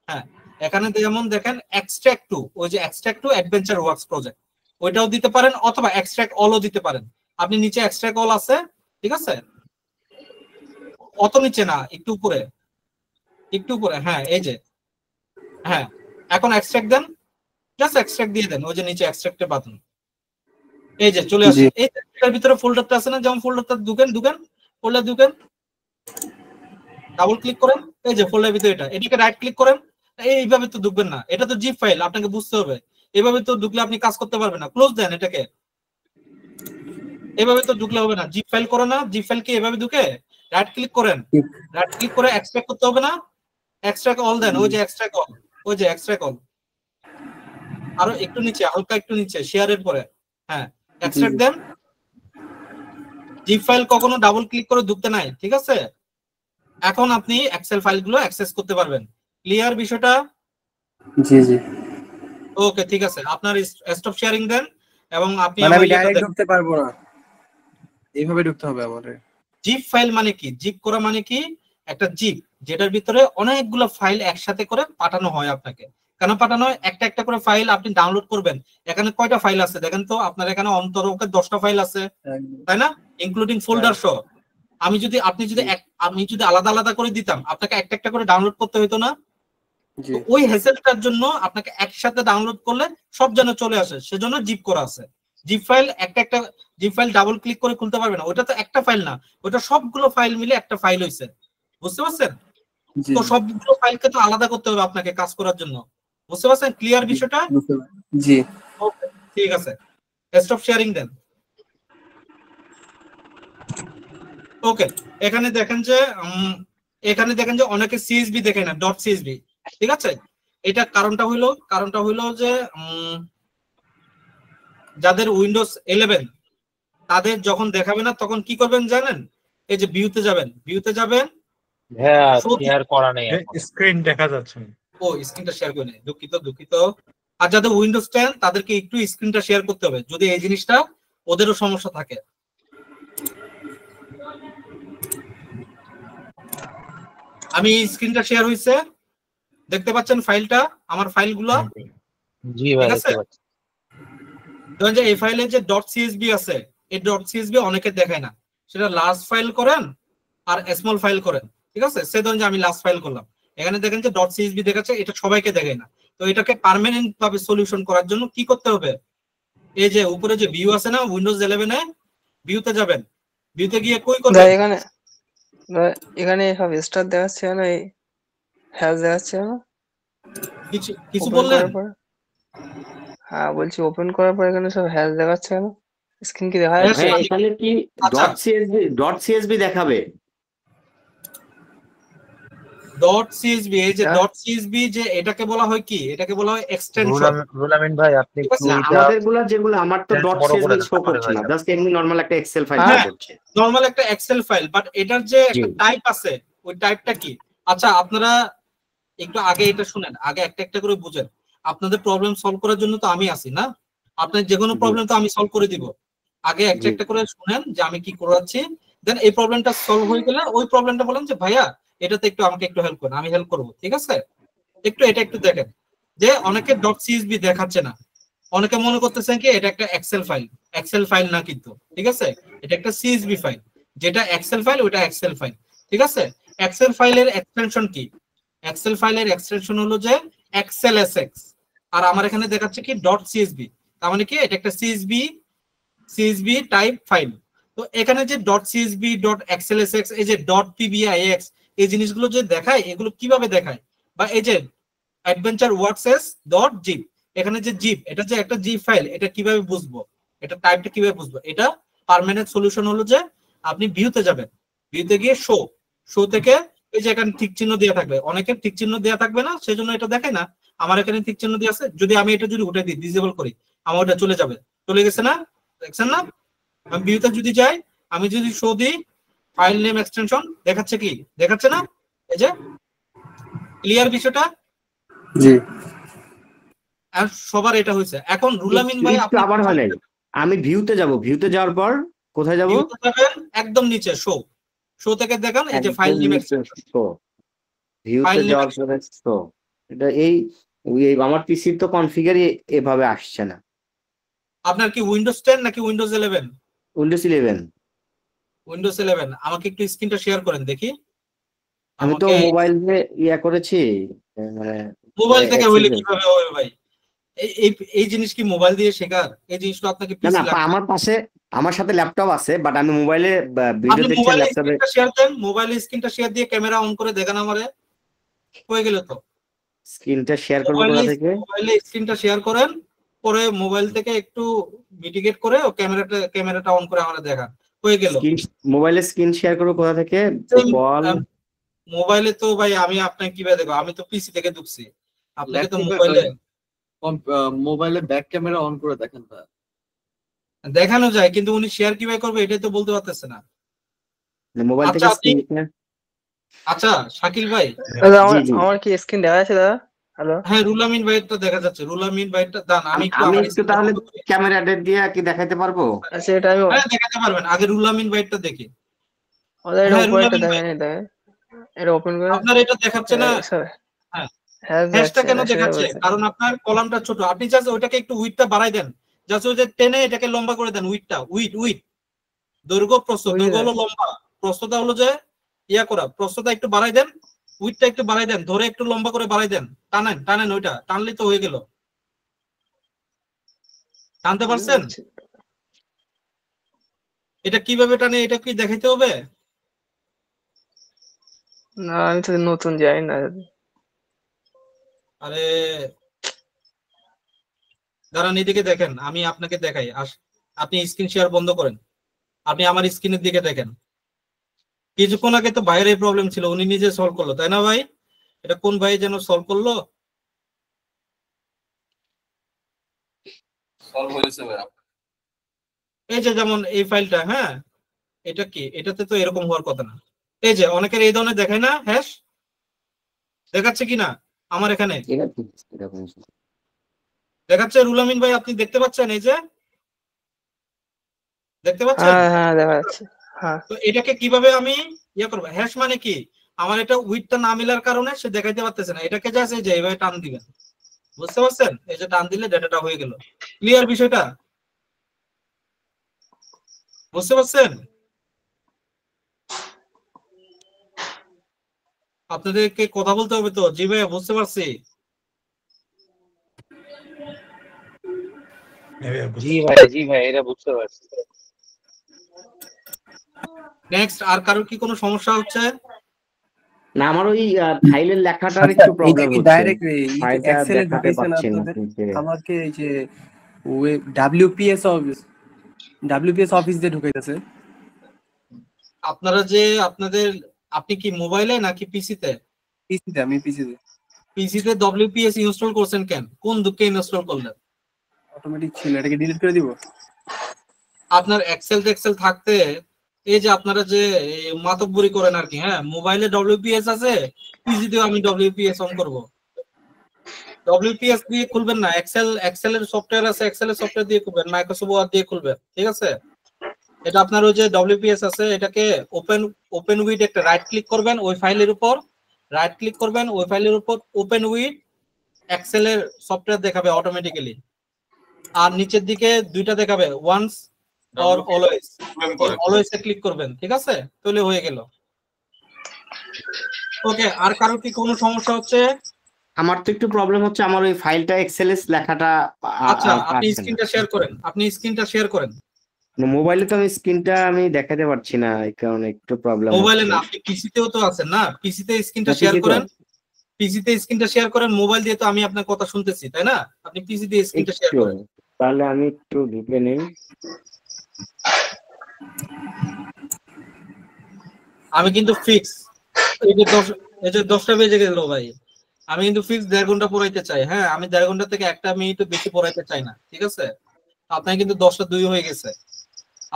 Speaker 1: হ্যাঁ এখানে যেমন দেখেন এক্সট্রাক্ট টু, ওই যে extract two adventure works project ওইটাও দিতে পারেন, অথবা এক্সট্রাক্ট অলও দিতে পারেন। আপনি নিচে এক্সট্রাক্ট অল আছে, ঠিক আছে, অত নিচে না, একটু উপরে, হ্যাঁ এই যে, হ্যাঁ এখন এক্সট্রাক্ট দেন, জাস্ট এক্সট্রাক্ট দিয়ে দেন, ওই যে নিচে এক্সট্রাক্টের বাটন, এই যে চলে আসে। এটার ভিতরে ফোল্ডারটা আছে না, যেমন ফোল্ডারটা ঢুকেন ফোল্ডার ঢুকেন, ডাবল ক্লিক করেন, এই যে ফোল্ডারের ভিতরে এটাকে রাইট ক্লিক করেন। এইভাবে তো ঢুকবেন না, এটা তো জিপ ফাইল, আপনাকে বুঝতে হবে। এইভাবে তো ঢুকলে আপনি কাজ করতে পারবেন না, ক্লোজ দেন এটাকে। এভাবে তো ঢুকলে হবে না, জিপ ফাইল করো না, জিপ ফাইল কি এভাবে ঢুকে রাইট ক্লিক করেন, রাইট ক্লিক করে এক্সট্রাক্ট করতে হবে না, এক্সট্রাক্ট অল দেন, ওই যে এক্সট্রাক্ট অল, ওই যে এক্সট্রাক্ট অল, আরো একটু নিচে, হালকা একটু নিচে, শেয়ারের পরে, হ্যাঁ এক্সট্রাক্ট দেন। জিপ ফাইল কখনো ডাবল ক্লিক করে ঢুকতে নাই, ঠিক আছে। এখন আপনি এক্সেল ফাইলগুলো অ্যাক্সেস করতে পারবেন। ক্লিয়ার বিষয়টা?
Speaker 6: জি জি
Speaker 1: ওকে ঠিক আছে, আপনার স্টপ শেয়ারিং দেন এবং আপনি
Speaker 6: মানে আমি
Speaker 1: আমার
Speaker 6: ডাইরেক্ট ঢুকতে পারবো না, এইভাবে ঢুকতে হবে আমারে।
Speaker 1: জিপ ফাইল মানে কি, জিপ করা মানে কি, একটা জিপ যেটার ভিতরে অনেকগুলো ফাইল একসাথে করে পাঠানো হয় আপনাকে। কেন পাঠানো হয়? একটা একটা করে ফাইল আপনি ডাউনলোড করবেন। এখানে কয়টা ফাইল আছে দেখেন তো, আপনার এখানে অন্তরকে 10টা ফাইল আছে, তাই না, ইনক্লুডিং ফোল্ডার সহ। আমি যদি আলাদা আলাদা করে দিতাম, আপনাকে একটা একটা করে ডাউনলোড করতে হতো না? ওই হ্যাসেলটার জন্য আপনাকে একসাথে ডাউনলোড করলে সব যেন চলে আসে, সেজন্য জিপ করা আছে। জিপ ফাইল একটা জিপ ফাইল ডাবল ক্লিক করে খুলতে পারবে না, ওটা তো একটা ফাইল না, ওটা সবগুলো ফাইল মিলে একটা ফাইল হইছে, বুঝতে পারছেন? তো সবগুলো ফাইলকে তো আলাদা করতে হবে আপনাকে কাজ করার জন্য, বুঝতে পারছেন? ক্লিয়ার বিষয়টা?
Speaker 6: জি
Speaker 1: ওকে ঠিক আছে, স্টপ শেয়ারিং দেন। ওকে এখানে দেখেন যে অনেকে সিএসবি দেখে না, ডট সিএসবি, ঠিক আছে। এটা কারণটা হইলো যে যাদের উইন্ডোজ 11 তাদের যখন দেখাবে না তখন কি করবেন জানেন? এই যে ভিউতে যাবেন,
Speaker 8: হ্যাঁ শেয়ার করা নেই,
Speaker 5: স্ক্রিন দেখা যাচ্ছে না।
Speaker 1: ও স্ক্রিনটা শেয়ার করে নেই, দুঃখিত। আর যাদের উইন্ডোজ 10 তাদেরকে একটু স্ক্রিনটা শেয়ার করতে হবে, যদি এই জিনিসটা ওদেরও সমস্যা থাকে। আমি স্ক্রিনটা শেয়ার হইছে, দেখতে পাচ্ছেন ফাইলটা, আমার ফাইলগুলো?
Speaker 8: জি ভাই দেখতে পাচ্ছি।
Speaker 1: ধরেন যে এই ফাইলে যে ডট সিএসবি আছে, এই ডট সিএসবি অনেকে দেখায় না, সেটা লার্জ ফাইল করেন আর স্মল ফাইল করেন, ঠিক আছে। সে ধরেন যে আমি লার্জ ফাইল করলাম, এখানে দেখেন যে ডট সিএসবি দেখাচ্ছে, এটা সবাইকে দেখায় না। তো এটাকে পার্মানেন্ট ভাবে সলিউশন করার জন্য কি করতে হবে? এই যে উপরে যে ভিউ আছে না উইন্ডোজ 11 এ, ভিউতে যাবেন, ভিউতে গিয়ে কই করবেন?
Speaker 4: এখানে সব স্টার দেখাচ্ছে না, এই হ্যাজ দেখাচ্ছে না,
Speaker 1: কিছু বললেন?
Speaker 4: হ্যাঁ বলছি ওপেন করার পর এখানে সব হ্যাজ দেখাচ্ছে না, স্ক্রিন কি দেখা যাচ্ছে?
Speaker 3: এখানে কি ডট সিএসবি দেখাবে?
Speaker 1: ডট সিএসবি, এই যে ডট সিএসবি, যে এটাকে বলা হয় কি, এটাকে বলা হয় এক্সটেনশন।
Speaker 8: রুলামিন ভাই আপনি
Speaker 3: আমাদেরগুলো যেগুলো, আমার তো ডট সিএসবি শো করছে না, জাস্ট এমনি নরমাল একটা এক্সেল ফাইল শো করছে,
Speaker 1: নরমাল একটা এক্সেল ফাইল, বাট এটার যে একটা টাইপ আছে, ওই টাইপটা কি? আচ্ছা আপনারা একটু আগে এটা শুনেন, আগে একটা একটা করে বুঝেন। আপনাদের প্রবলেম সলভ করার জন্য তো আমি আছি না, আপনার যে কোনো প্রবলেম তো আমি সলভ করে দিব। আগে একটা একটা করে শুনেন যে আমি কি করাচ্ছি, দেন এই প্রবলেমটা সলভ হয়ে গেলে ওই প্রবলেমটা বলেন যে ভাইয়া এটাতে একটু আমাকে একটু হেল্প করেন, আমি হেল্প করবো, ঠিক আছে। এটা একটু দেখেন যে অনেকে ডট সিএসবি দেখাচ্ছে না, অনেকে মনে করতেছেন কি এটা একটা এক্সেল ফাইল না, কিন্তু ঠিক আছে এটা একটা সিএসবি ফাইল। যেটা এক্সেল ফাইল ওটা এক্সেল ফাইল, ঠিক আছে। এক্সেল ফাইলের এক্সটেনশন কি? এক্সেল ফাইলের এক্সটেনশন হলো যে এক্সেল এসএক্স, আর আমার এখানে দেখাচ্ছে কি ডট সিএসবি, তার মানে কি এটা একটা সিএসবি টাইপ ফাইল। তো এখানে যে dot CSV, dot XL SX, এই যে ডট পিবিআইএক্স, এই জিনিসগুলো যে দেখায়, এগুলো কিভাবে দেখায়? বা এই যে অ্যাডভেঞ্চার ওয়ার্কস ডট জিপ, এখানে যে জিপ, এটা যে একটা জিপ ফাইল, এটা কিভাবে বুঝবো, এটা টাইপটা কিভাবে বুঝবো? এটা পার্মানেন্ট সলিউশন হলো যে আপনি ভিউতে যাবেন, ভিউতে গিয়ে শো থেকে এই যে এখানে ঠিক চিহ্ন দেওয়া থাকবে, অনেকের ঠিক চিহ্ন দেওয়া থাকবে না, সেজন্য এটা দেখায় না। আমার এখানে ঠিক চিহ্ন দেওয়া আছে, যদি আমি এটা যদি উঠে দিই, ডিসেবল করি, আমার ওটা চলে যাবে, চলে গেছে না? দেখছেন না? আমি ভিউতে যদি যাই, আমি যদি শো দিই ফাইল নেম এক্সটেনশন, দেখাচ্ছে কি? দেখাচ্ছে না? এই যে ক্লিয়ার বিষয়টা?
Speaker 6: জি
Speaker 1: আর সবার এটা হয়েছে। এখন রুলামিন ভাই
Speaker 3: একটু আবার হয় নাই। আমি ভিউতে যাব, ভিউতে যাওয়ার পর কোথায় যাব?
Speaker 1: ভিউতে যাবেন একদম নিচে শো, শো থেকে দেখেন এই যে ফাইল নেম এক্সটেনশন,
Speaker 3: ভিউতে
Speaker 1: File name
Speaker 3: যাওয়ার পরে শো। এটা এই আমার পিসির তো কনফিগারই এভাবে আসছে না।
Speaker 1: আপনার কি উইন্ডোজ 10 নাকি উইন্ডোজ 11?
Speaker 3: উইন্ডোজ 11।
Speaker 1: উইন্ডোজ 11। আমাকে একটু স্ক্রিনটা শেয়ার করেন দেখি।
Speaker 3: আমি তো
Speaker 1: আমাকে
Speaker 3: মোবাইল দিয়ে ইয়া করেছি, মানে
Speaker 1: মোবাইল থেকে হইলে
Speaker 3: access-
Speaker 1: কিভাবে হবে ভাই? এই জিনিস কি মোবাইল দিয়ে শেখার? এই জিনিসটা আপনাকে
Speaker 3: না
Speaker 1: পিসি
Speaker 3: না,
Speaker 1: লাগবে।
Speaker 3: আমার পাশে আমার সাথে ল্যাপটপ আছে, বাট আমি মোবাইলে ভিডিও
Speaker 1: আপনি
Speaker 3: দেখছি
Speaker 1: মোবাইলে
Speaker 3: ল্যাপটপে।
Speaker 1: স্ক্রিনটা শেয়ার দেন, মোবাইলে স্ক্রিনটা শেয়ার দিয়ে ক্যামেরা অন করে দেখেন আমারে, হয়ে গেল তো।
Speaker 3: স্ক্রিনটা শেয়ার করবো কোথা থেকে?
Speaker 1: মোবাইলে স্ক্রিনটা শেয়ার করেন, পরে মোবাইল থেকে একটু মিটিগেট করে ও ক্যামেরাটা অন করে আমারে দেখান, হয়ে গেল।
Speaker 3: মোবাইলে স্ক্রিন শেয়ার করবো কোথা থেকে? কল
Speaker 1: মোবাইলে তো ভাই আমি আপনাকে কিভাবে দেখো, আমি তো পিসি থেকে ঢুকছি, আপনাকে তো
Speaker 7: Laptop-এ
Speaker 1: মোবাইলে
Speaker 7: মোবাইলে ব্যাক ক্যামেরা অন করে দেখেন ভাই।
Speaker 1: দেখানো যায়, কিন্তু উনি শেয়ার কিভাবে করবে এটাই তো বলতে পারতেছে না।
Speaker 3: মোবাইল
Speaker 1: আচ্ছা,
Speaker 3: থেকে
Speaker 1: আপনি-
Speaker 3: স্ক্রিন।
Speaker 1: আচ্ছা শাকিল ভাই,
Speaker 4: দাদা আমার
Speaker 3: জি।
Speaker 4: আমার কি স্ক্রিন দেখা যাচ্ছে দাদা? হ্যালো,
Speaker 1: হ্যাঁ রুলামিন ভাইয়েরটা দেখা যাচ্ছে, রুলামিন ভাইয়েরটা দান, আমি একটু
Speaker 3: আমি
Speaker 1: আমার
Speaker 3: একটু তাহলে ক্যামেরা দিয়ে কি দেখাতে পারবো?
Speaker 4: আচ্ছা এটা আমি
Speaker 1: হ্যাঁ দেখাতে পারবেন, আগে রুলামিন ভাইয়েরটা দেখি।
Speaker 4: ওদের এটা
Speaker 1: হ্যাঁ,
Speaker 4: উপরেরটা
Speaker 1: রুলামিন ভাই।
Speaker 4: দেখেন, দেখেন এটা ওপেন করে।
Speaker 1: আপনার এটা দেখাচ্ছে না? হ্যাঁ।
Speaker 4: হ্যাঁ
Speaker 1: হ্যাশটা কেন
Speaker 4: সেটা
Speaker 1: দেখাচ্ছে?
Speaker 4: বলছি।
Speaker 1: কারণ আপনার কলামটা ছোট, আপনি জাস্ট ওইটাকে একটু উইডটা বাড়াই দেন, জাস্ট ওই যে টেনে এটাকে লম্বা করে দেন, উইডটা উইড দৈর্ঘ্য প্রস্থ,
Speaker 4: ওই
Speaker 1: দৈর্ঘ্য
Speaker 4: যে-
Speaker 1: হলো লম্বা, প্রস্থটা হলো যে ইয়া করা, প্রস্থটা একটু বাড়াই দেন, উইডটা একটু বাড়াই দেন, ধরে একটু লম্বা করে বাড়াই দেন, টানেন ওইটা, টানলেই তো হয়ে গেল। টানতে পারছেন? এটা কিভাবে টানে এটা কি দেখাইতে হবে?
Speaker 4: না আমি তো নতুন যাই না।
Speaker 1: আরে দাঁড়ান এদিকে দেখেন, আমি আপনাকে দেখাই। আপনি স্ক্রিন শেয়ার বন্ধ করেন, আপনি আমার স্ক্রিনের দিকে দেখেন। কিছুক্ষণ আগে তো বাইরে প্রবলেম ছিল, উনি নিজে সলভ করলো, তাই না ভাই? এটা কোন ভাই যেন সলভ করলো?
Speaker 2: সলভ হয়েছে ভাই।
Speaker 1: এই যে যেমন এই ফাইলটা, হ্যাঁ এটা কি, এটাতে তো এরকম হওয়ার কথা না। এই যে অনেকের এই ধরনের দেখায় না, হ্যাশ দেখাচ্ছে কিনা আমার এখানে? দেখাচ্ছে রুলামিন ভাই, আপনি দেখতে পাচ্ছেন? এই যে দেখতে পাচ্ছেন?
Speaker 4: হ্যাঁ হ্যাঁ দেখা যাচ্ছে। হ্যাঁ
Speaker 1: তো এটাকে কিভাবে আমি ইয়ে করবো? হ্যাশ মানে কি, আমার এটা উইডটা না মিলার কারণে সে দেখাইতে পারতেছে না, এটাকে জাস্ট এই যে এইভাবে টান দিবেন, বুঝতে পারছেন? এই যে টান দিলে ডাটাটা হয়ে গেল। ক্লিয়ার বিষয়টা? বুঝতে পারছেন? আপনাদেরকে কথা বলতে হবে তো। জি ভাইয়া বুঝতে পারছি।
Speaker 8: জি ভাই এটা বুঝতে পারছি।
Speaker 1: নেক্সট, আর কারোর কি কোনো সমস্যা হচ্ছে?
Speaker 3: না, আমার ওই ফাইলের লেখাটার একটু প্রবলেম হচ্ছে,
Speaker 6: ডাইরেক্ট
Speaker 3: ফাইলটা
Speaker 6: এক্সেলে
Speaker 3: দেখাতে
Speaker 6: ঢুকেছেন
Speaker 3: পাচ্ছি না।
Speaker 6: আপনাদের, আমাকে এই যে ডাব্লিউপিএস অফিস দিয়ে ঢুকাইতেছে।
Speaker 1: আপনারা যে আপনি কি মোবাইলে নাকি পিসিতে?
Speaker 6: পিসিতে, আমি পিসিতে।
Speaker 1: পিসিতে ডব্লিউপিএস ইনস্টল করছেন কেন? কোন দুঃখে ইনস্টল করলেন?
Speaker 6: অটোমেটিক ছিল, এটাকে ডিলিট করে দিব।
Speaker 1: আপনার এক্সেল থাকতে এই যে আপনারা যে মাতব্বরি করেন আর কি, হ্যাঁ মোবাইলে ডব্লিউপিএস আছে, পিসিতেও আমি ডব্লিউপিএস অন করব। ডব্লিউপিএস দিয়ে খুলবেন না, এক্সেলের সফটওয়্যার আছে, এক্সেলের সফটওয়্যার দিয়ে খুলবেন, মাইক্রোসফট ওয়ার্ড দিয়ে খুলবেন, ঠিক আছে? এটা আপনার ওই যে ডব্লিউপিএস আছে, এটাকে ওপেন উইথ একটা রাইট ক্লিক করবেন, ওই ফাইলের উপর রাইট ক্লিক করবেন, ওই ফাইলের উপর ওপেন উইথ এক্সেলের সফটওয়্যার দেখাবে অটোমেটিক্যালি, আর নিচের দিকে দুইটা দেখাবে, ওয়ান্স অর অলওয়েজ, অলওয়েজে ক্লিক করবেন, ঠিক আছে? তাহলে হয়ে গেল। ওকে, আর কারো কি কোনো সমস্যা হচ্ছে?
Speaker 3: আমার তো একটু প্রবলেম হচ্ছে, আমার ওই ফাইলটা এক্সএলএস লেখাটা
Speaker 1: আচ্ছা আপনি স্ক্রিনটা শেয়ার করেন,
Speaker 3: মোবাইলে তো আমি স্ক্রিনটা আমি দেখাতে পারছি না, এই কারণে একটু প্রবলেম
Speaker 1: মোবাইলে না, আপনি পিসিতেও তো আছেন না, পিসিতে স্ক্রিনটা শেয়ার করেন, মোবাইল দিয়ে তো আমি আপনার কথা শুনতেছি, তাই না? আপনি পিসি দিয়ে স্ক্রিনটা শেয়ার করেন।
Speaker 3: তাহলে আমি একটু ঢুকে নেই।
Speaker 1: আমি কিন্তু ফিক্স এই যে 10টা বেজে গেল ভাই, আমি কিন্তু ফিক্স 1.5 ঘন্টা পড়াইতে চাই। হ্যাঁ, আমি 1.5 ঘন্টা থেকে 1 মিনিট বেশি পড়াইতে চাই না, ঠিক আছে? আপনার কিন্তু 10টা 2 হয়ে গেছে।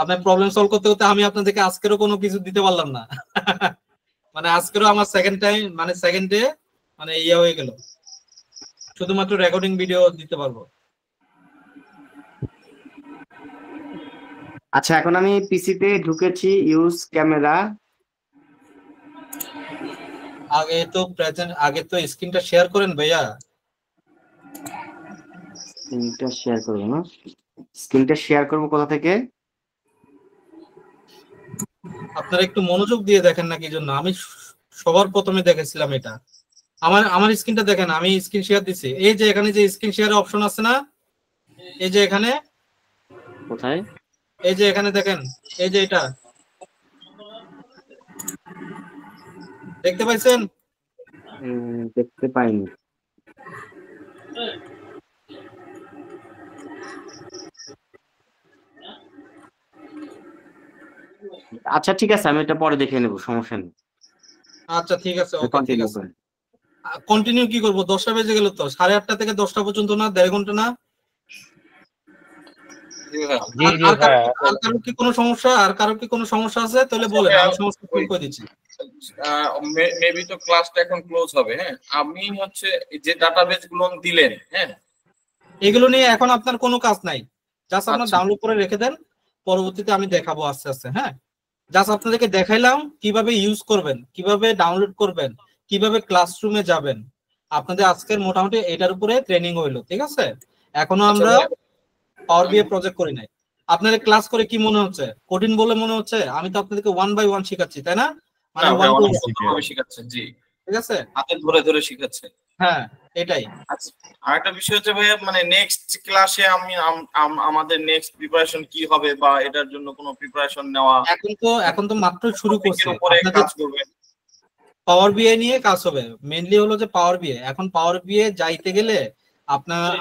Speaker 1: আপনার প্রবলেম সলভ করতে করতে আমি আপনাদেরকে আজকেরও কোনো কিছু দিতে পারলাম না। মানে আজকেরও আমার সেকেন্ড টাইম, মানে সেকেন্ড ডে মানে ইয়ে হয়ে গেল, শুধুমাত্র রেকর্ডিং ভিডিও দিতে পারবো।
Speaker 3: আচ্ছা, এখন আমি পিসিতে ঢুকেছি, ইউজ ক্যামেরা।
Speaker 1: আগে তো স্ক্রিনটা শেয়ার করেন ভাইয়া।
Speaker 3: স্ক্রিনটা শেয়ার করবো না? স্ক্রিনটা শেয়ার করবো কোথা থেকে?
Speaker 1: আপনারা একটু মনোযোগ দিয়ে দেখেন না কি জন্য? আমি সবার প্রথমে দেখেছিলাম এটা। আমার স্ক্রিনটা দেখেন, আমি স্ক্রিন শেয়ার দিছি। এই যে এখানে যে স্ক্রিন শেয়ারের অপশন আছে না, এই যে এখানে,
Speaker 3: কোথায়?
Speaker 1: এই যে এখানে দেখেন, এই যে এটা দেখতে পাইছেন?
Speaker 3: দেখতে পাইনি। আচ্ছা ঠিক আছে, আমি এটা পরে দেখে নেব, সমস্যা নেই।
Speaker 1: আচ্ছা ঠিক আছে, ওকে ঠিক
Speaker 3: কন্টিনিউ
Speaker 1: আছে।
Speaker 3: করেন।
Speaker 1: কন্টিনিউ কি করব? 10টা বেজে গেল তো, 8:30 থেকে 10টা পর্যন্ত না, 1.5 ঘন্টা না? আর কারো কি কোনো সমস্যা? আর কারো কি কোনো সমস্যা আছে? তাহলে বলেন, আমি সমস্যা সলভ করে দিচ্ছি।
Speaker 2: মেবি তো ক্লাসটা এখন ক্লোজ হবে। হ্যাঁ, আমি হচ্ছে যে ডাটাবেস গুলো দিলেন, হ্যাঁ,
Speaker 1: এগুলো নিয়ে এখন আপনার কোনো কাজ নাই, জাস্ট আপনার
Speaker 2: আচ্ছা।
Speaker 1: ডাউনলোড করে রেখে দেন, পরবর্তীতে আমি দেখাবো আস্তে আস্তে। হ্যাঁ, জাস্ট আপনাদেরকে দেখাইলাম কিভাবে ইউজ করবেন, কিভাবে ডাউনলোড করবেন, কিভাবে ক্লাসরুমে যাবেন। আপনাদের আজকের মোটামুটি এটার উপরে ট্রেনিং হইলো, ঠিক আছে? এখনো আমরা পাওয়ার বিএ প্রজেক্ট করি নাই। আপনাদের ক্লাস করে কি মনে হচ্ছে? কঠিন বলে মনে হচ্ছে? আমি তো আপনাদেরকে 1 by 1 শেখাচ্ছি, তাই না? মানে 1 to 1
Speaker 2: শিখাচ্ছেন, জি,
Speaker 1: ঠিক আছে?
Speaker 2: হাতে ধরে ধরে শিখাচ্ছেন।
Speaker 1: হ্যাঁ, এটাই।
Speaker 2: আচ্ছা, আরেকটা বিষয় হচ্ছে ভাইয়া, মানে নেক্সট ক্লাসে আমাদের নেক্সট প্রিপারেশন কি হবে, বা এটার জন্য কোনো প্রিপারেশন নেওয়া?
Speaker 1: এখন তো মাত্র শুরু করছি।
Speaker 2: উপরে কাজ করবেন,
Speaker 1: পাওয়ার বিএ নিয়ে কাজ হবে মেইনলি, হলো যে পাওয়ার বিএ। এখন পাওয়ার বিএ যাইতে গেলে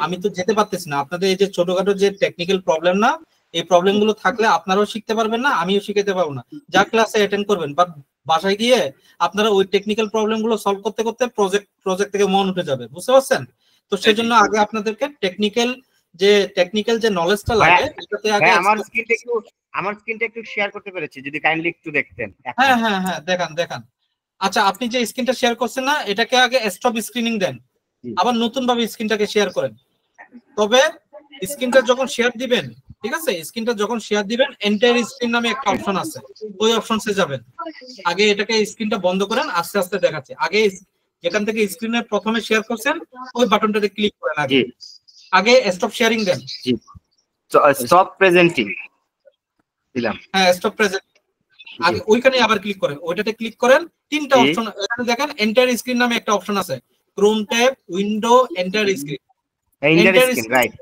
Speaker 1: আমি তো যেতে পারতেছি না। আপনাদের এই যে ছোটখাটো যে টেকনিক্যাল প্রবলেম না, এই প্রবলেম গুলো থাকলে আপনারাও শিখতে পারবেন না, আমিও শিখাতে পারবো না। যা ক্লাসে অ্যাটেন্ড করবেন, বাট বাসায় গিয়ে আপনারা ওই টেকনিক্যাল প্রবলেম গুলো সলভ করতে করতে প্রজেক্ট থেকে মন উঠে যাবে, বুঝতে পারছেন? তো সেজন্য আগে আপনাদেরকে টেকনিক্যাল যে নলেজটা লাগে এটাতে আগে।
Speaker 3: আমার স্ক্রিনটা একটু শেয়ার করতে পেরেছি, যদি কাইন্ডলি একটু দেখতেন।
Speaker 1: হ্যাঁ হ্যাঁ হ্যাঁ, দেখান। আচ্ছা, আপনি যে স্ক্রিনটা শেয়ার করছেন না, এটাকে আগে স্টপ স্ক্রিনিং দেন, আবার নতুন ভাবে স্ক্রিনটাকে শেয়ার করেন। তবে স্ক্রিনটা যখন শেয়ার দিবেন, ঠিক আছে, স্ক্রিনটা যখন শেয়ার দিবেন, এন্টায়ার স্ক্রিন নামে একটা অপশন আছে, ওই অপশনসে যাবেন। আগে এটাকে স্ক্রিনটা বন্ধ করেন, আস্তে আস্তে দেখাচ্ছি। আগে যেখান থেকে স্ক্রিনে প্রথমে শেয়ার করছেন ওই বাটনটাতে ক্লিক করেন। আগে স্টপ শেয়ারিং দেন।
Speaker 3: জি, স্টপ প্রেজেন্টিং দিলাম।
Speaker 1: হ্যাঁ, স্টপ প্রেজেন্ট, আগে ওইখানে আবার ক্লিক করেন, ওইটাতে ক্লিক করেন। তিনটা অপশন এখানে দেখেন, এন্টায়ার স্ক্রিন নামে একটা অপশন আছে, Chrome tab, window, entire screen.
Speaker 3: Entire screen, right.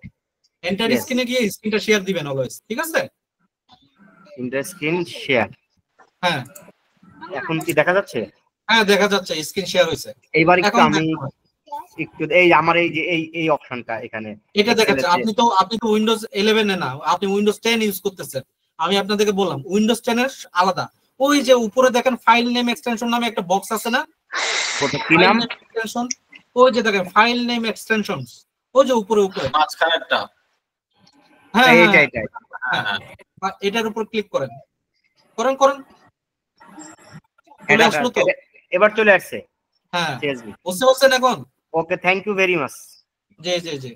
Speaker 1: Entire স্ক্রিনে গিয়ে স্ক্রিনটা শেয়ার দিবেন অলওয়েজ, ঠিক আছে?
Speaker 3: Entire screen share.
Speaker 1: হ্যাঁ,
Speaker 3: এখন কি দেখা যাচ্ছে?
Speaker 1: হ্যাঁ দেখা যাচ্ছে, স্ক্রিন শেয়ার হয়েছে।
Speaker 3: এইবার একটু আমি একটু এই আমার এই যে এই অপশনটা এখানে
Speaker 1: এটা দেখাচ্ছে। আপনি তো উইন্ডোজ 11 এ না, আপনি উইন্ডোজ 10 ইউজ করতেছেন। আমি আপনাদেরকে বললাম উইন্ডোজ 10 এর আলাদা। ওই যে উপরে দেখেন ফাইল নেম এক্সটেনশন নামে একটা বক্স আছে না,
Speaker 3: ওটা কি নাম?
Speaker 1: এক্সটেনশন, ওই যে দেখেন ফাইল নেম এক্সটেনশনস, ওই যে উপরে
Speaker 2: মাঝখানেরটা।
Speaker 1: হ্যাঁ,
Speaker 3: এইটাই।
Speaker 1: হ্যাঁ, এটার উপর ক্লিক করেন। চলে আসলো তো?
Speaker 3: এবার চলে আসছে।
Speaker 1: হ্যাঁ, বুঝতে পারছেন এখন?
Speaker 3: ওকে, থ্যাংক ইউ ভেরি মাচ।
Speaker 1: জি।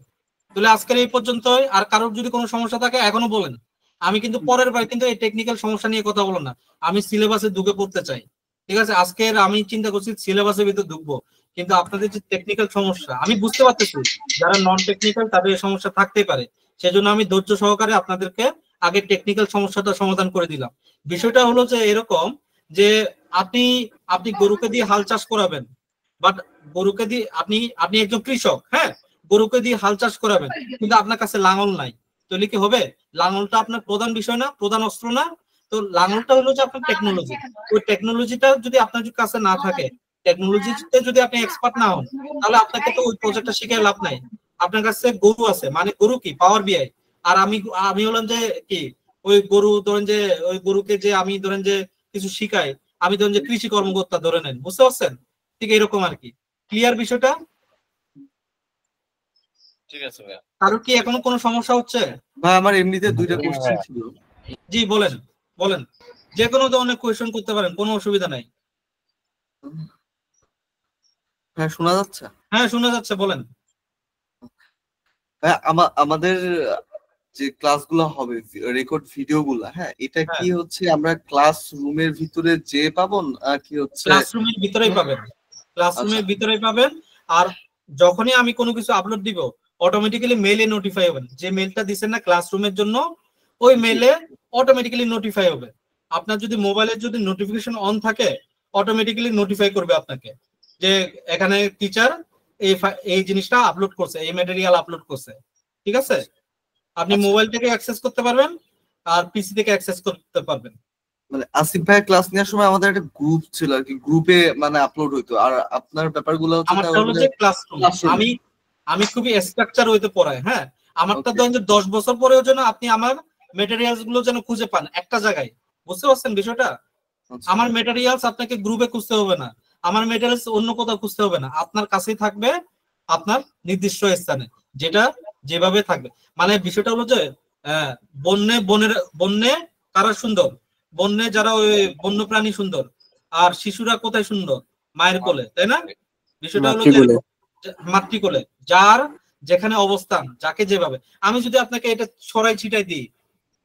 Speaker 1: তাহলে আজকের এই পর্যন্তই। আর কারোর যদি কোনো সমস্যা থাকে এখনো বলেন। আমি কিন্তু পরের বার কিন্তু এই টেকনিক্যাল সমস্যা নিয়ে কথা বলবো না, আমি সিলেবাসে ঢুকে পড়তে চাই, ঠিক আছে? আজকের আমি চিন্তা করছি সিলেবাসের ভিতর ঢুকবো, কিন্তু আপনাদের যে টেকনিক্যাল সমস্যা আমি বুঝতে পারতেছি, যারা নন টেকনিক্যাল তাদের এই সমস্যা থাকতেই পারে। সেজন্য আমি ধৈর্য সহকারে আপনাদেরকে আগে টেকনিক্যাল সমস্যাটা সমাধান করে দিলাম। বিষয়টা হলো যে এরকম যে আপনি গরুকে দিয়ে হাল চাষ করাবেন, বাট গরুকে দিয়ে আপনি একজন কৃষক, হ্যাঁ, গরুকে দিয়ে হাল চাষ করাবেন, কিন্তু আপনার কাছে লাঙল নাই, তাহলে কি হবে? লাঙলটা আপনার প্রধান বিষয় না, প্রধান অস্ত্র না? তো লাঙলটা হলো যে আপনার টেকনোলজি। ওই টেকনোলজিটা যদি আপনার কাছে না থাকে, টেকনোলজিতে যদি আপনি এক্সপার্ট না হন, তাহলে আপনাকে তো ওই প্রজেক্টটা শিখে লাভ নাই। আপনার কাছে গরু আছে, মানে গরু কি পাওয়ার বিআই, আর আমি হলাম যে কি ওই গরু, ধরেন যে ওই গরুকে যে আমি ধরেন যে কিছু শিখাই, আমি ধরেন যে কৃষি কর্মকর্তা ধরে নেন, বুঝতে পারছেন? ঠিক এরকম আর কি। ক্লিয়ার বিষয়টা?
Speaker 2: ঠিক আছে ভাইয়া।
Speaker 1: কারোর কি এখনো কোনো সমস্যা হচ্ছে?
Speaker 7: ভাই আমার এমনিতে দুইটা কোশ্চেন ছিল।
Speaker 1: জি বলেন বলেন, যে কোনো ধরনের কোয়েশ্চেন করতে পারেন, কোনো অসুবিধা নাই।
Speaker 7: হ্যাঁ শোনা যাচ্ছে?
Speaker 1: হ্যাঁ শোনা যাচ্ছে, বলেন।
Speaker 7: ভাই আমাদের যে ক্লাসগুলো হবে, রেকর্ড ভিডিও গুলা, হ্যাঁ এটা কি হচ্ছে আমরা ক্লাস রুমের ভিতরে যে পাবো কি হচ্ছে?
Speaker 1: ক্লাসরুমের ভিতরেই পাবেন, ক্লাসরুমের ভিতরেই পাবেন। আর যখনই আমি কোনো কিছু আপলোড দিব, অটোমেটিক্যালি মেইলে নোটিফাই হবেন। যে মেইলটা দিছেন না ক্লাসরুমের জন্য, ওই মেইলে অটোমেটিক্যালি নোটিফাই হবে। আপনার যদি মোবাইলের যদি নোটিফিকেশন অন থাকে, অটোমেটিক্যালি নোটিফাই করবে আপনাকে যে এখানে টিচার এই জিনিসটা আপলোড করছে, এই ম্যাটেরিয়াল আপলোড করছে। ঠিক আছে? আপনি মোবাইল থেকে অ্যাক্সেস করতে পারবেন আর পিসি থেকে অ্যাক্সেস করতে পারবেন।
Speaker 7: মানে আসিফ ভাই ক্লাস নেওয়ার সময় আমাদের একটা গ্রুপ ছিল আর কি, গ্রুপে মানে আপলোড হইতো। আর আপনার ব্যাপারগুলো হচ্ছে
Speaker 1: আমারটা হলো যে ক্লাসরুম, আমি খুবই স্ট্রাকচার হইতে পড়াই। হ্যাঁ, আমারটা ধরেন যে 10 বছর পরেও যেন আপনি আমার ম্যাটেরিয়ালস গুলো যেন খুঁজে পান একটা জায়গায়, বুঝতে পারছেন বিষয়টা? আমার ম্যাটেরিয়ালস আপনাকে গ্রুপে খুঁজতে হবে না, আমার ম্যাটেরিয়ালস অন্য কোথাও খুঁজতে হবে না, আপনার কাছেই থাকবে, আপনার নির্দিষ্ট স্থানে, যেটা যেভাবে থাকবে। মানে বিষয়টা হলো যে বন্যে কারা সুন্দর? বন্যে যারা ওই বন্য প্রাণী সুন্দর, আর শিশুরা কোথায় সুন্দর? মায়ের কোলে, তাই না? বিষয়টা হলো যে মাতৃকোলে, যার যেখানে অবস্থান, যাকে যেভাবে। আমি যদি আপনাকে এটা ছড়াই ছিটাই দিই,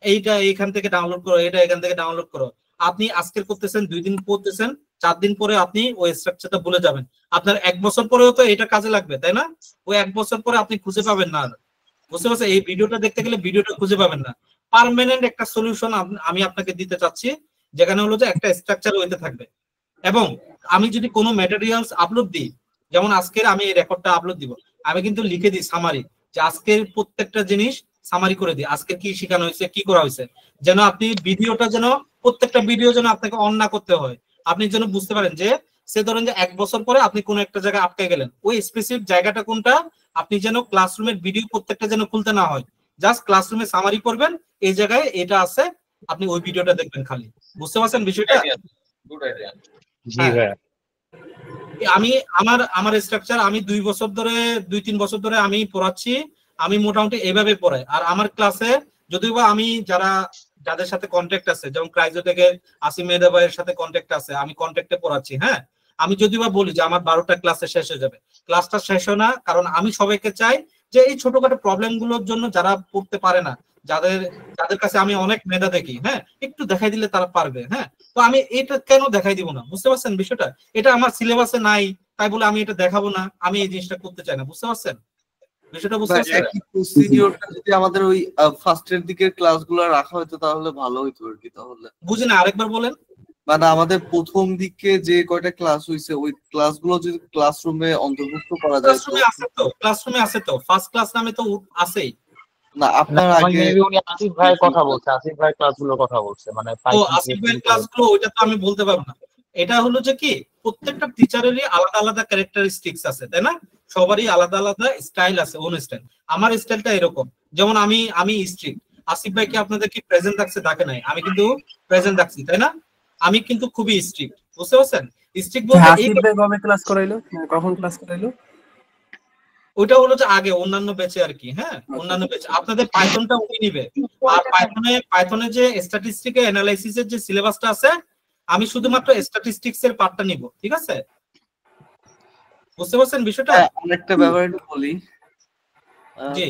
Speaker 1: এইটা এইখান থেকে ডাউনলোড করো, এটা এখান থেকে ডাউনলোড করো, আপনি আজকের করতেছেন, 2 দিন করতেছেন, 4 দিন পরে আপনি ওই স্ট্রাকচারটা ভুলে যাবেন। আপনার 1 বছর পরেও তো এটা কাজে লাগবে, তাই না? ওই 1 বছর পরে আপনি খুঁজে পাবেন না। বুঝতে পারছেন? এই ভিডিওটা দেখতে গেলে ভিডিওটা খুঁজে পাবেন না। পার্মানেন্ট একটা সলিউশন আমি আপনাকে দিতে চাচ্ছি, যেখানে হলো যে একটা স্ট্রাকচার হইতে থাকবে। এবং আমি যদি কোনো ম্যাটেরিয়ালস আপলোড দিই, যেমন আজকের আমি এই রেকর্ডটা আপলোড দিব, আমি কিন্তু লিখে দিই সামারি, যে আজকের প্রত্যেকটা জিনিস সামারি করে দিই, আজকে কি শেখানো হয়েছে, কি করা হয়েছে, যেন আপনি ভিডিওটা যেন প্রত্যেকটা ভিডিও যেন আপনাকে অন না করতে হয়, আপনি যেন বুঝতে পারেন যে সে ধরেন যে 1 বছর পরে আপনি কোনো একটা জায়গায় আটকে গেলেন, ওই স্পেসিফিক জায়গাটা কোনটা, আপনি যেন ক্লাসরুমের ভিডিও প্রত্যেকটা যেন খুলতে না হয়, জাস্ট ক্লাসরুমে সামারি করবেন, এই জায়গায় এটা আছে, আপনি ওই ভিডিওটা দেখবেন খালি। বুঝতে পারছেন বিষয়টা?
Speaker 2: Good idea.
Speaker 5: জি ভাই।
Speaker 1: আমি আমার স্ট্রাকচার আমি 2-3 বছর ধরে আমি পড়াচ্ছি, আমি মোটামুটি এইভাবে পড়াই। আর আমার ক্লাসে যদিও বা আমি যাদের সাথে কন্ট্যাক্ট আছে, যেমন ক্রাইজো থেকে আসিম মেহদা ভাইয়ের সাথে কন্ট্যাক্ট আছে, আমি কন্ট্যাক্টে পড়াচ্ছি। হ্যাঁ, আমি যদিও বা বলি যে আমার 12টা ক্লাসে শেষ হয়ে যাবে, ক্লাসটা শেষ হয় না, কারণ আমি সবাইকে চাই যে এই ছোটখাটো প্রবলেম গুলোর জন্য যারা পড়তে পারে না, যাদের কাছে আমি অনেক মেধা দেখি, হ্যাঁ একটু দেখাই দিলে তারা পারবে। হ্যাঁ, তো আমি এটা কেন দেখাই দিব না? বুঝতে পারছেন বিষয়টা? এটা আমার সিলেবাসে নাই, তাই বলে আমি এটা দেখাবো না, আমি এই জিনিসটা করতে চাই না। বুঝতে পারছেন বিষয়টা? বুঝতে পারছেন?
Speaker 7: একই প্রসিডিওরটা যদি আমাদের ওই ফার্স্টের দিকের ক্লাসগুলো রাখা হতো তাহলে ভালো হতো আর কি। তাহলে
Speaker 1: বুঝি না, আরেকবার বলেন।
Speaker 7: মানে আমাদের প্রথম দিকে যে কয়টা ক্লাস হইছে ওই ক্লাসগুলো যদি ক্লাসরুমে অন্তর্ভুক্ত করা যায়।
Speaker 1: ক্লাসরুমে আছে তো, ফার্স্ট ক্লাস নামে তো আছেই
Speaker 7: না। আপনার আগে
Speaker 8: উনি আসিফ ভাইয়ের কথা বলছে, আসিফ ভাই ক্লাসগুলোর কথা বলছে, মানে
Speaker 1: আসিফ ভাইয়ের ক্লাসগুলো, ওইটা তো আমি বলতে পারবো না। এটা হলো যে কি, প্রত্যেকটা টিচারেরই আলাদা আলাদা ক্যারেক্টারিস্টিক্স আছে, তাই না? সবারই আলাদা আলাদা স্টাইল আছে, ওন স্টাইল। আমার স্টাইলটা এরকম, যেমন আমি স্ট্রিক্ট। আসিফ ভাই কি আপনাদের কি প্রেজেন্ট রাখছে? ডাকে নাই, আমি কিন্তু প্রেজেন্ট রাখছি, তাই না? আমি কিন্তু খুবই স্ট্রিক্ট, বুঝতে পারছেন? স্ট্রিক্ট বলতে
Speaker 6: আসিফ ভাই কবে ক্লাস করাইলো, কখন ক্লাস করাইলো?
Speaker 1: ওটা হলো যে আগে অন্যান্য ব্যাচে আর কি। হ্যাঁ, অন্যান্য ব্যাচে আপনাদের পাইথনটা উনি নিবে, আর পাইথনে যে স্ট্যাটিস্টিক অ্যানালাইসিসের যে সিলেবাসটা আছে, আমি শুধুমাত্র স্ট্যাটিস্টিক্স এর পার্টটা নিব। ঠিক আছে? বুঝতে পারছেন বিষয়টা?
Speaker 7: আরেকটা ব্যাপার একটু বলি।
Speaker 1: জি।